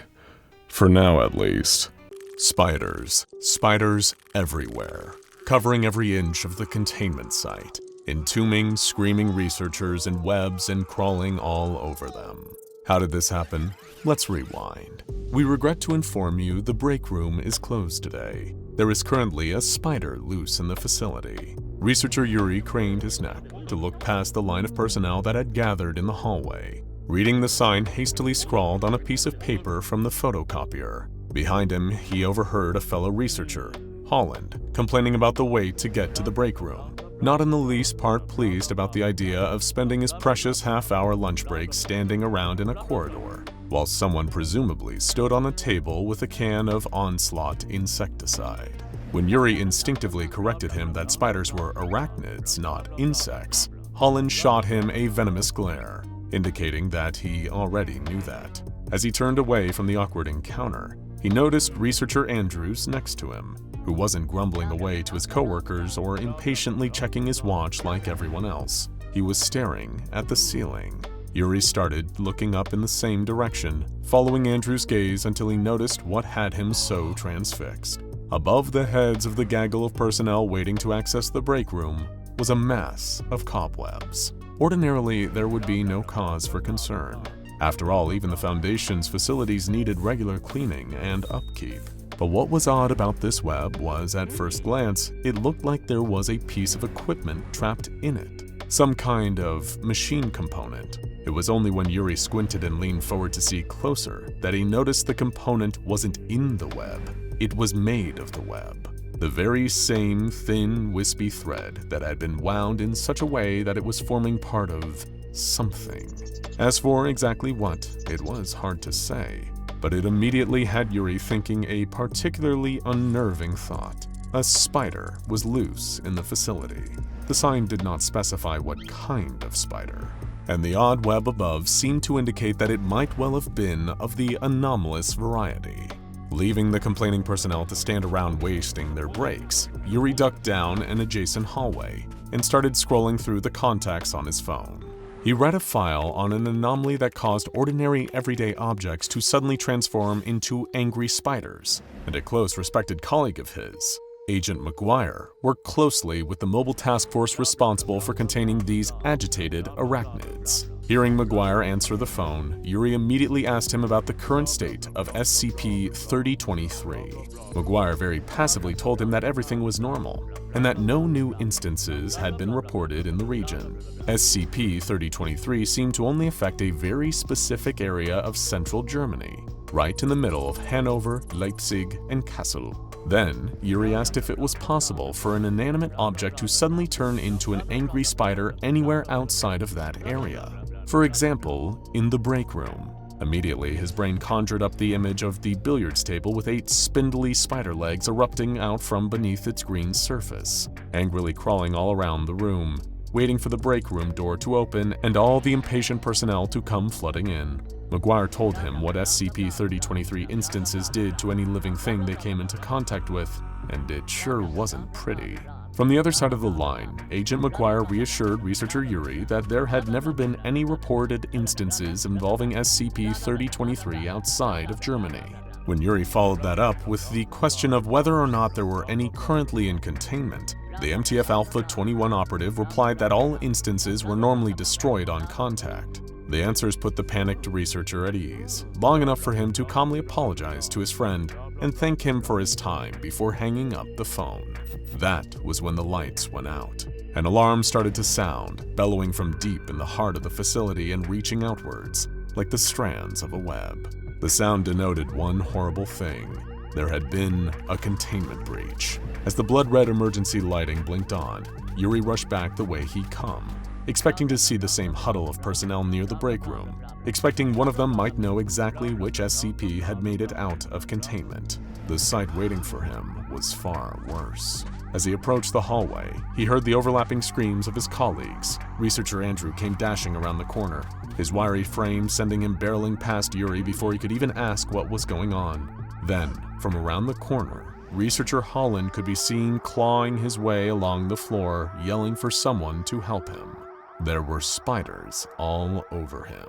Speaker 1: For now, at least. Spiders. Spiders everywhere. Covering every inch of the containment site. Entombing, screaming researchers in webs and crawling all over them. How did this happen? Let's rewind. We regret to inform you the break room is closed today. There is currently a spider loose in the facility. Researcher Yuri craned his neck to look past the line of personnel that had gathered in the hallway, reading the sign hastily scrawled on a piece of paper from the photocopier. Behind him, he overheard a fellow researcher, Holland, complaining about the wait to get to the break room. Not in the least part pleased about the idea of spending his precious half-hour lunch break standing around in a corridor, while someone presumably stood on a table with a can of Onslaught insecticide. When Yuri instinctively corrected him that spiders were arachnids, not insects, Holland shot him a venomous glare, indicating that he already knew that. As he turned away from the awkward encounter, he noticed researcher Andrews next to him, who wasn't grumbling away to his coworkers or impatiently checking his watch like everyone else. He was staring at the ceiling. Yuri started looking up in the same direction, following Andrew's gaze until he noticed what had him so transfixed. Above the heads of the gaggle of personnel waiting to access the break room was a mass of cobwebs. Ordinarily, there would be no cause for concern. After all, even the Foundation's facilities needed regular cleaning and upkeep. But what was odd about this web was, at first glance, it looked like there was a piece of equipment trapped in it. Some kind of machine component. It was only when Yuri squinted and leaned forward to see closer that he noticed the component wasn't in the web. It was made of the web. The very same thin, wispy thread that had been wound in such a way that it was forming part of something. As for exactly what, it was hard to say. But it immediately had Yuri thinking a particularly unnerving thought. A spider was loose in the facility. The sign did not specify what kind of spider, and the odd web above seemed to indicate that it might well have been of the anomalous variety. Leaving the complaining personnel to stand around wasting their breaks, Yuri ducked down an adjacent hallway and started scrolling through the contacts on his phone. He read a file on an anomaly that caused ordinary everyday objects to suddenly transform into angry spiders, and a close respected colleague of his, Agent McGuire worked closely with the mobile task force responsible for containing these agitated arachnids. Hearing McGuire answer the phone, Yuri immediately asked him about the current state of SCP-3023. McGuire very passively told him that everything was normal, and that no new instances had been reported in the region. SCP-3023 seemed to only affect a very specific area of central Germany, right in the middle of Hanover, Leipzig, and Kassel. Then, Yuri asked if it was possible for an inanimate object to suddenly turn into an angry spider anywhere outside of that area. For example, in the break room. Immediately, his brain conjured up the image of the billiards table with 8 spindly spider legs erupting out from beneath its green surface, angrily crawling all around the room, waiting for the break room door to open and all the impatient personnel to come flooding in. McGuire told him what SCP-3023 instances did to any living thing they came into contact with, and it sure wasn't pretty. From the other side of the line, Agent McGuire reassured researcher Yuri that there had never been any reported instances involving SCP-3023 outside of Germany. When Yuri followed that up with the question of whether or not there were any currently in containment, the MTF Alpha 21 operative replied that all instances were normally destroyed on contact. The answers put the panicked researcher at ease, long enough for him to calmly apologize to his friend and thank him for his time before hanging up the phone. That was when the lights went out. An alarm started to sound, bellowing from deep in the heart of the facility and reaching outwards, like the strands of a web. The sound denoted one horrible thing. There had been a containment breach. As the blood-red emergency lighting blinked on, Yuri rushed back the way he'd come, expecting to see the same huddle of personnel near the break room, expecting one of them might know exactly which SCP had made it out of containment. The sight waiting for him was far worse. As he approached the hallway, he heard the overlapping screams of his colleagues. Researcher Andrew came dashing around the corner, his wiry frame sending him barreling past Yuri before he could even ask what was going on. Then, from around the corner, Researcher Holland could be seen clawing his way along the floor, yelling for someone to help him. There were spiders all over him.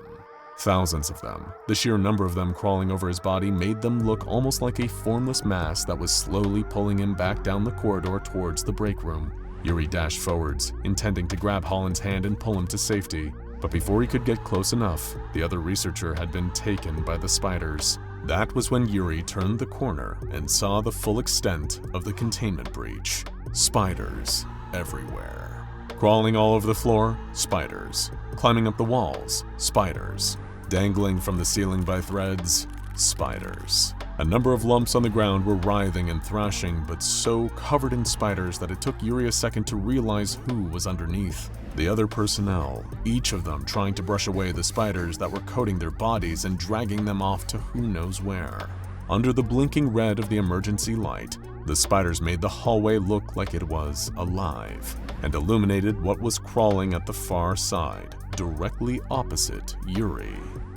Speaker 1: Thousands of them. The sheer number of them crawling over his body made them look almost like a formless mass that was slowly pulling him back down the corridor towards the break room. Yuri dashed forwards, intending to grab Holland's hand and pull him to safety. But before he could get close enough, the other researcher had been taken by the spiders. That was when Yuri turned the corner and saw the full extent of the containment breach. Spiders everywhere. Crawling all over the floor, spiders. Climbing up the walls, spiders. Dangling from the ceiling by threads, spiders. A number of lumps on the ground were writhing and thrashing, but so covered in spiders that it took Yuri a second to realize who was underneath. The other personnel, each of them trying to brush away the spiders that were coating their bodies and dragging them off to who knows where. Under the blinking red of the emergency light, the spiders made the hallway look like it was alive, and illuminated what was crawling at the far side, directly opposite Yuri.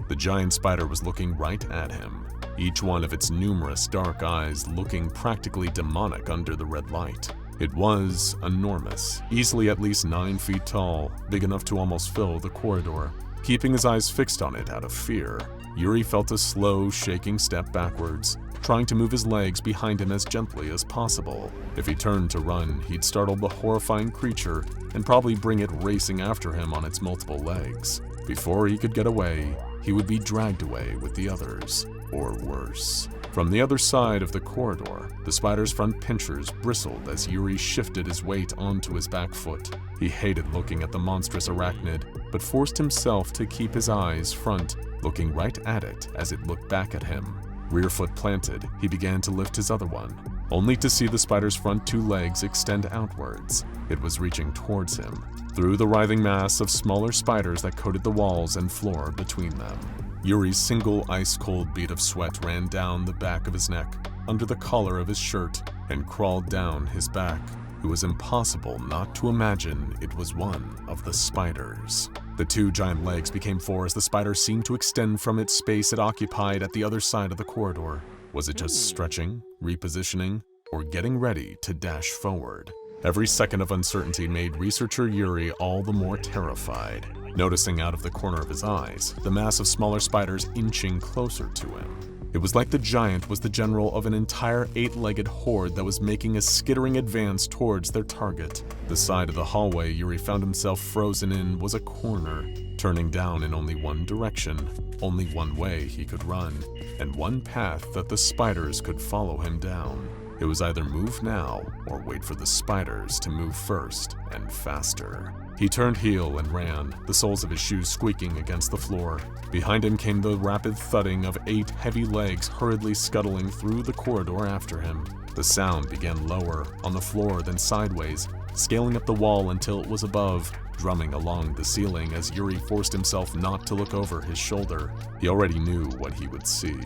Speaker 1: The giant spider was looking right at him, each one of its numerous dark eyes looking practically demonic under the red light. It was enormous, easily at least 9 feet tall, big enough to almost fill the corridor. Keeping his eyes fixed on it out of fear, Yuri felt a slow, shaking step backwards, trying to move his legs behind him as gently as possible. If he turned to run, he'd startle the horrifying creature and probably bring it racing after him on its multiple legs. Before he could get away, he would be dragged away with the others, or worse. From the other side of the corridor, the spider's front pinchers bristled as Yuri shifted his weight onto his back foot. He hated looking at the monstrous arachnid, but forced himself to keep his eyes front, looking right at it as it looked back at him. Rear foot planted, he began to lift his other one, only to see the spider's front 2 legs extend outwards. It was reaching towards him, through the writhing mass of smaller spiders that coated the walls and floor between them. Yuri's single ice-cold bead of sweat ran down the back of his neck, under the collar of his shirt, and crawled down his back. It was impossible not to imagine it was one of the spiders. The 2 giant legs became 4 as the spider seemed to extend from its space it occupied at the other side of the corridor. Was it just stretching, repositioning, or getting ready to dash forward? Every second of uncertainty made researcher Yuri all the more terrified, noticing out of the corner of his eyes the mass of smaller spiders inching closer to him.
Speaker 3: It was like the giant was the general of an entire 8-legged horde that was making a skittering advance towards their target. The side of the hallway Yuri found himself frozen in was a corner, turning down in only one direction, only one way he could run, and one path that the spiders could follow him down. It was either move now or wait for the spiders to move first and faster. He turned heel and ran, the soles of his shoes squeaking against the floor. Behind him came the rapid thudding of 8 heavy legs hurriedly scuttling through the corridor after him. The sound began lower, on the floor, then sideways, scaling up the wall until it was above, drumming along the ceiling as Yuri forced himself not to look over his shoulder. He already knew what he would see,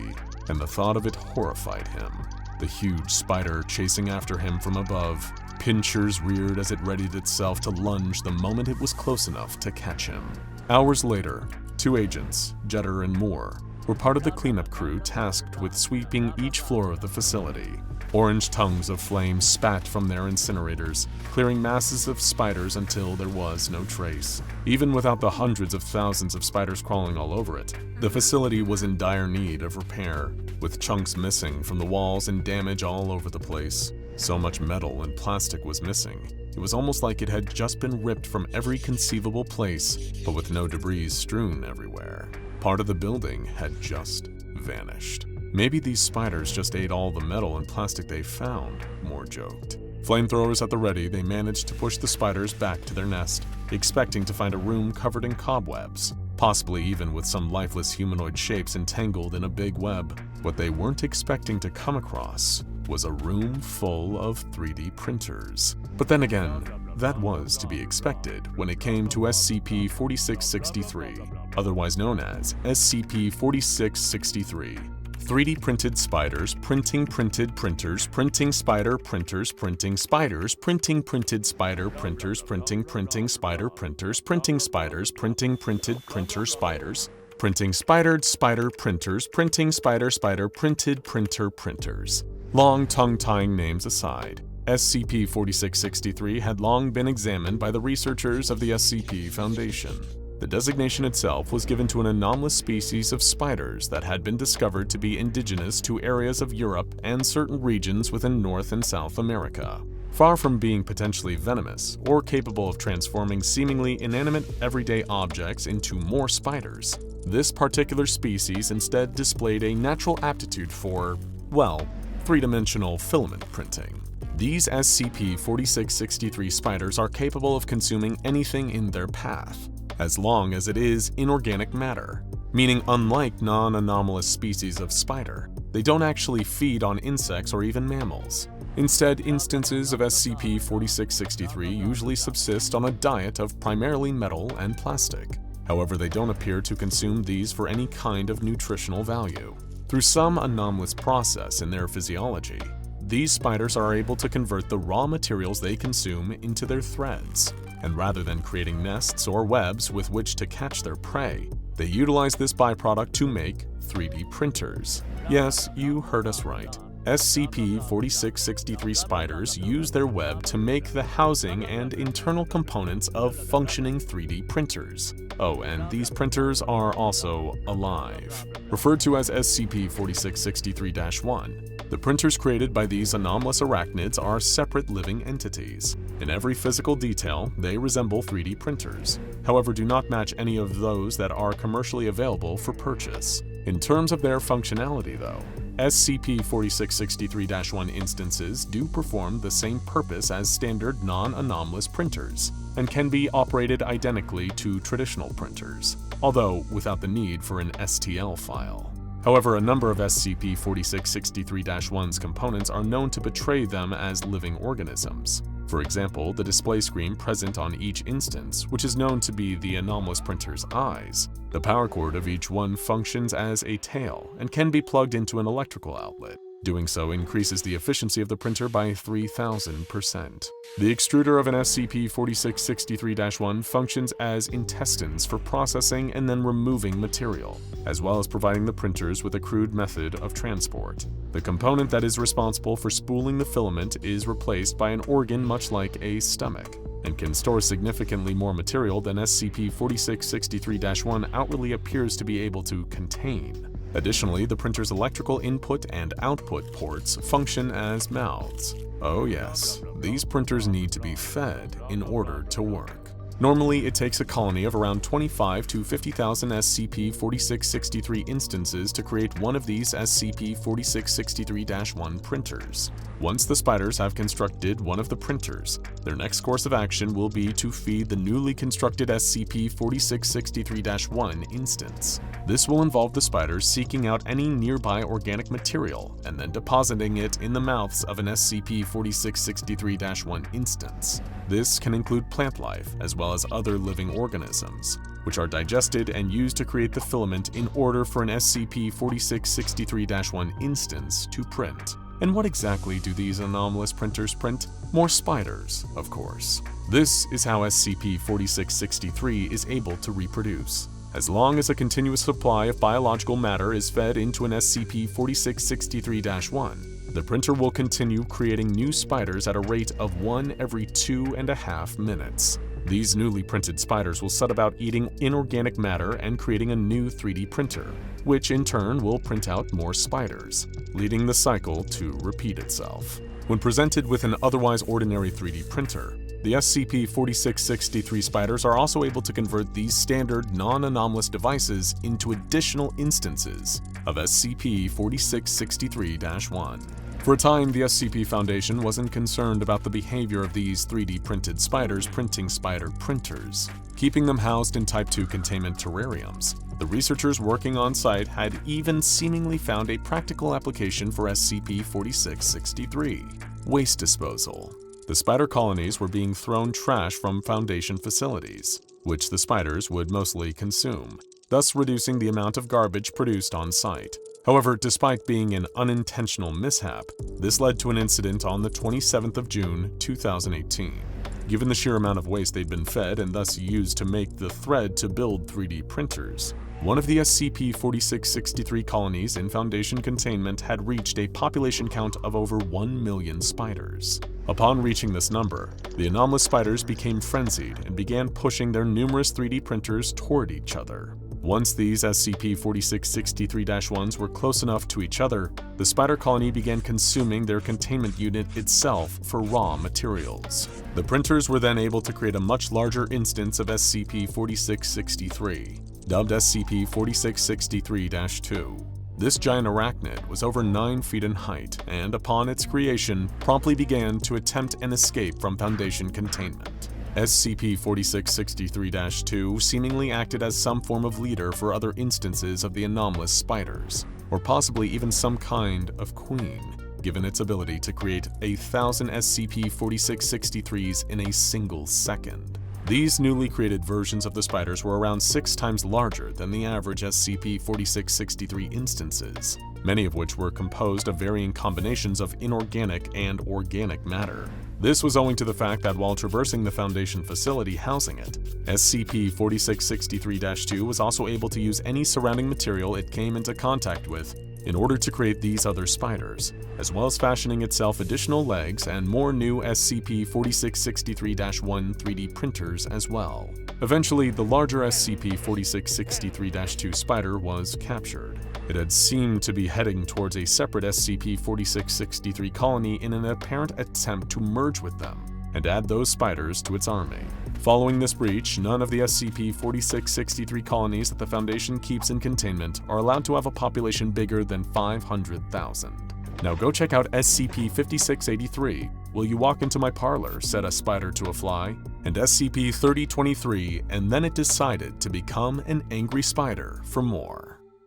Speaker 3: and the thought of it horrified him. The huge spider chasing after him from above. Pincers reared as it readied itself to lunge the moment it was close enough to catch him. Hours later, 2 agents, Jetter and Moore, were part of the cleanup crew tasked with sweeping each floor of the facility. Orange tongues of flame spat from their incinerators, clearing masses of spiders until there was no trace. Even without the hundreds of thousands of spiders crawling all over it, the facility was in dire need of repair, with chunks missing from the walls and damage all over the place. So much metal and plastic was missing. It was almost like it had just been ripped from every conceivable place, but with no debris strewn everywhere. Part of the building had just vanished. Maybe these spiders just ate all the metal and plastic they found, Moore joked. Flamethrowers at the ready, they managed to push the spiders back to their nest, expecting to find a room covered in cobwebs, possibly even with some lifeless humanoid shapes entangled in a big web. What they weren't expecting to come across was a room full of 3D printers. But then again, that was to be expected when it came to SCP-4663, otherwise known as SCP-4663. 3D printed spiders, printing printed printers, printing spider printers, printing spiders, printing printed spider printers, printing spider printers, printing spiders, printing printed printer spiders, printing spidered spider printers, printing spider printed printer printers. Long tongue-tying names aside, SCP-4663 had long been examined by the researchers of the SCP Foundation. The designation itself was given to an anomalous species of spiders that had been discovered to be indigenous to areas of Europe and certain regions within North and South America. Far from being potentially venomous or capable of transforming seemingly inanimate everyday objects into more spiders, this particular species instead displayed a natural aptitude for, well, 3-dimensional filament printing. These SCP-4663 spiders are capable of consuming anything in their path, as long as it is inorganic matter, meaning unlike non-anomalous species of spider, they don't actually feed on insects or even mammals. Instead, instances of SCP-4663 usually subsist on a diet of primarily metal and plastic. However, they don't appear to consume these for any kind of nutritional value. Through some anomalous process in their physiology, these spiders are able to convert the raw materials they consume into their threads, and rather than creating nests or webs with which to catch their prey, they utilize this byproduct to make 3D printers. Yes, you heard us right. SCP-4663 spiders use their web to make the housing and internal components of functioning 3D printers. Oh, and these printers are also alive. Referred to as SCP-4663-1, the printers created by these anomalous arachnids are separate living entities. In every physical detail, they resemble 3D printers, however do not match any of those that are commercially available for purchase. In terms of their functionality though, SCP-4663-1 instances do perform the same purpose as standard non-anomalous printers, and can be operated identically to traditional printers, although without the need for an STL file. However, a number of SCP-4663-1's components are known to betray them as living organisms. For example, the display screen present on each instance, which is known to be the anomalous printer's eyes. The power cord of each one functions as a tail and can be plugged into an electrical outlet. Doing so increases the efficiency of the printer by 3,000%. The extruder of an SCP-4663-1 functions as intestines for processing and then removing material, as well as providing the printers with a crude method of transport. The component that is responsible for spooling the filament is replaced by an organ much like a stomach, and can store significantly more material than SCP-4663-1 outwardly appears to be able to contain. Additionally, the printer's electrical input and output ports function as mouths. Oh yes, these printers need to be fed in order to work. Normally, it takes a colony of around 25 to 50,000 SCP-4663 instances to create one of these SCP-4663-1 printers. Once the spiders have constructed one of the printers, their next course of action will be to feed the newly constructed SCP-4663-1 instance. This will involve the spiders seeking out any nearby organic material and then depositing it in the mouths of an SCP-4663-1 instance. This can include plant life as well as other living organisms, which are digested and used to create the filament in order for an SCP-4663-1 instance to print. And what exactly do these anomalous printers print? More spiders, of course. This is how SCP-4663 is able to reproduce. As long as a continuous supply of biological matter is fed into an SCP-4663-1, the printer will continue creating new spiders at a rate of 1 every 2.5 minutes. These newly printed spiders will set about eating inorganic matter and creating a new 3D printer, which in turn will print out more spiders, leading the cycle to repeat itself. When presented with an otherwise ordinary 3D printer, the SCP-4663 spiders are also able to convert these standard non-anomalous devices into additional instances of SCP-4663-1. For a time, the SCP Foundation wasn't concerned about the behavior of these 3D printed spiders printing spider printers, keeping them housed in Type 2 containment terrariums. The researchers working on site had even seemingly found a practical application for SCP-4663: waste disposal. The spider colonies were being thrown trash from Foundation facilities, which the spiders would mostly consume, thus reducing the amount of garbage produced on site. However, despite being an unintentional mishap, this led to an incident on the 27th of June, 2018. Given the sheer amount of waste they'd been fed and thus used to make the thread to build 3D printers, one of the SCP-4663 colonies in Foundation containment had reached a population count of over 1 million spiders. Upon reaching this number, the anomalous spiders became frenzied and began pushing their numerous 3D printers toward each other. Once these SCP-4663-1s were close enough to each other, the spider colony began consuming their containment unit itself for raw materials. The printers were then able to create a much larger instance of SCP-4663, dubbed SCP-4663-2. This giant arachnid was over 9 feet in height and, upon its creation, promptly began to attempt an escape from Foundation containment. SCP-4663-2 seemingly acted as some form of leader for other instances of the anomalous spiders, or possibly even some kind of queen, given its ability to create 1,000 SCP-4663s in a single second. These newly created versions of the spiders were around 6 times larger than the average SCP-4663 instances, many of which were composed of varying combinations of inorganic and organic matter. This was owing to the fact that while traversing the Foundation facility housing it, SCP-4663-2 was also able to use any surrounding material it came into contact with in order to create these other spiders, as well as fashioning itself additional legs and more new SCP-4663-1 3D printers as well. Eventually, the larger SCP-4663-2 spider was captured. It had seemed to be heading towards a separate SCP-4663 colony in an apparent attempt to merge with them and add those spiders to its army. Following this breach, none of the SCP-4663 colonies that the Foundation keeps in containment are allowed to have a population bigger than 500,000. Now go check out SCP-5683, Will You Walk Into My Parlor, Set a Spider to a Fly, and SCP-3023, and then it decided to become an angry spider for more.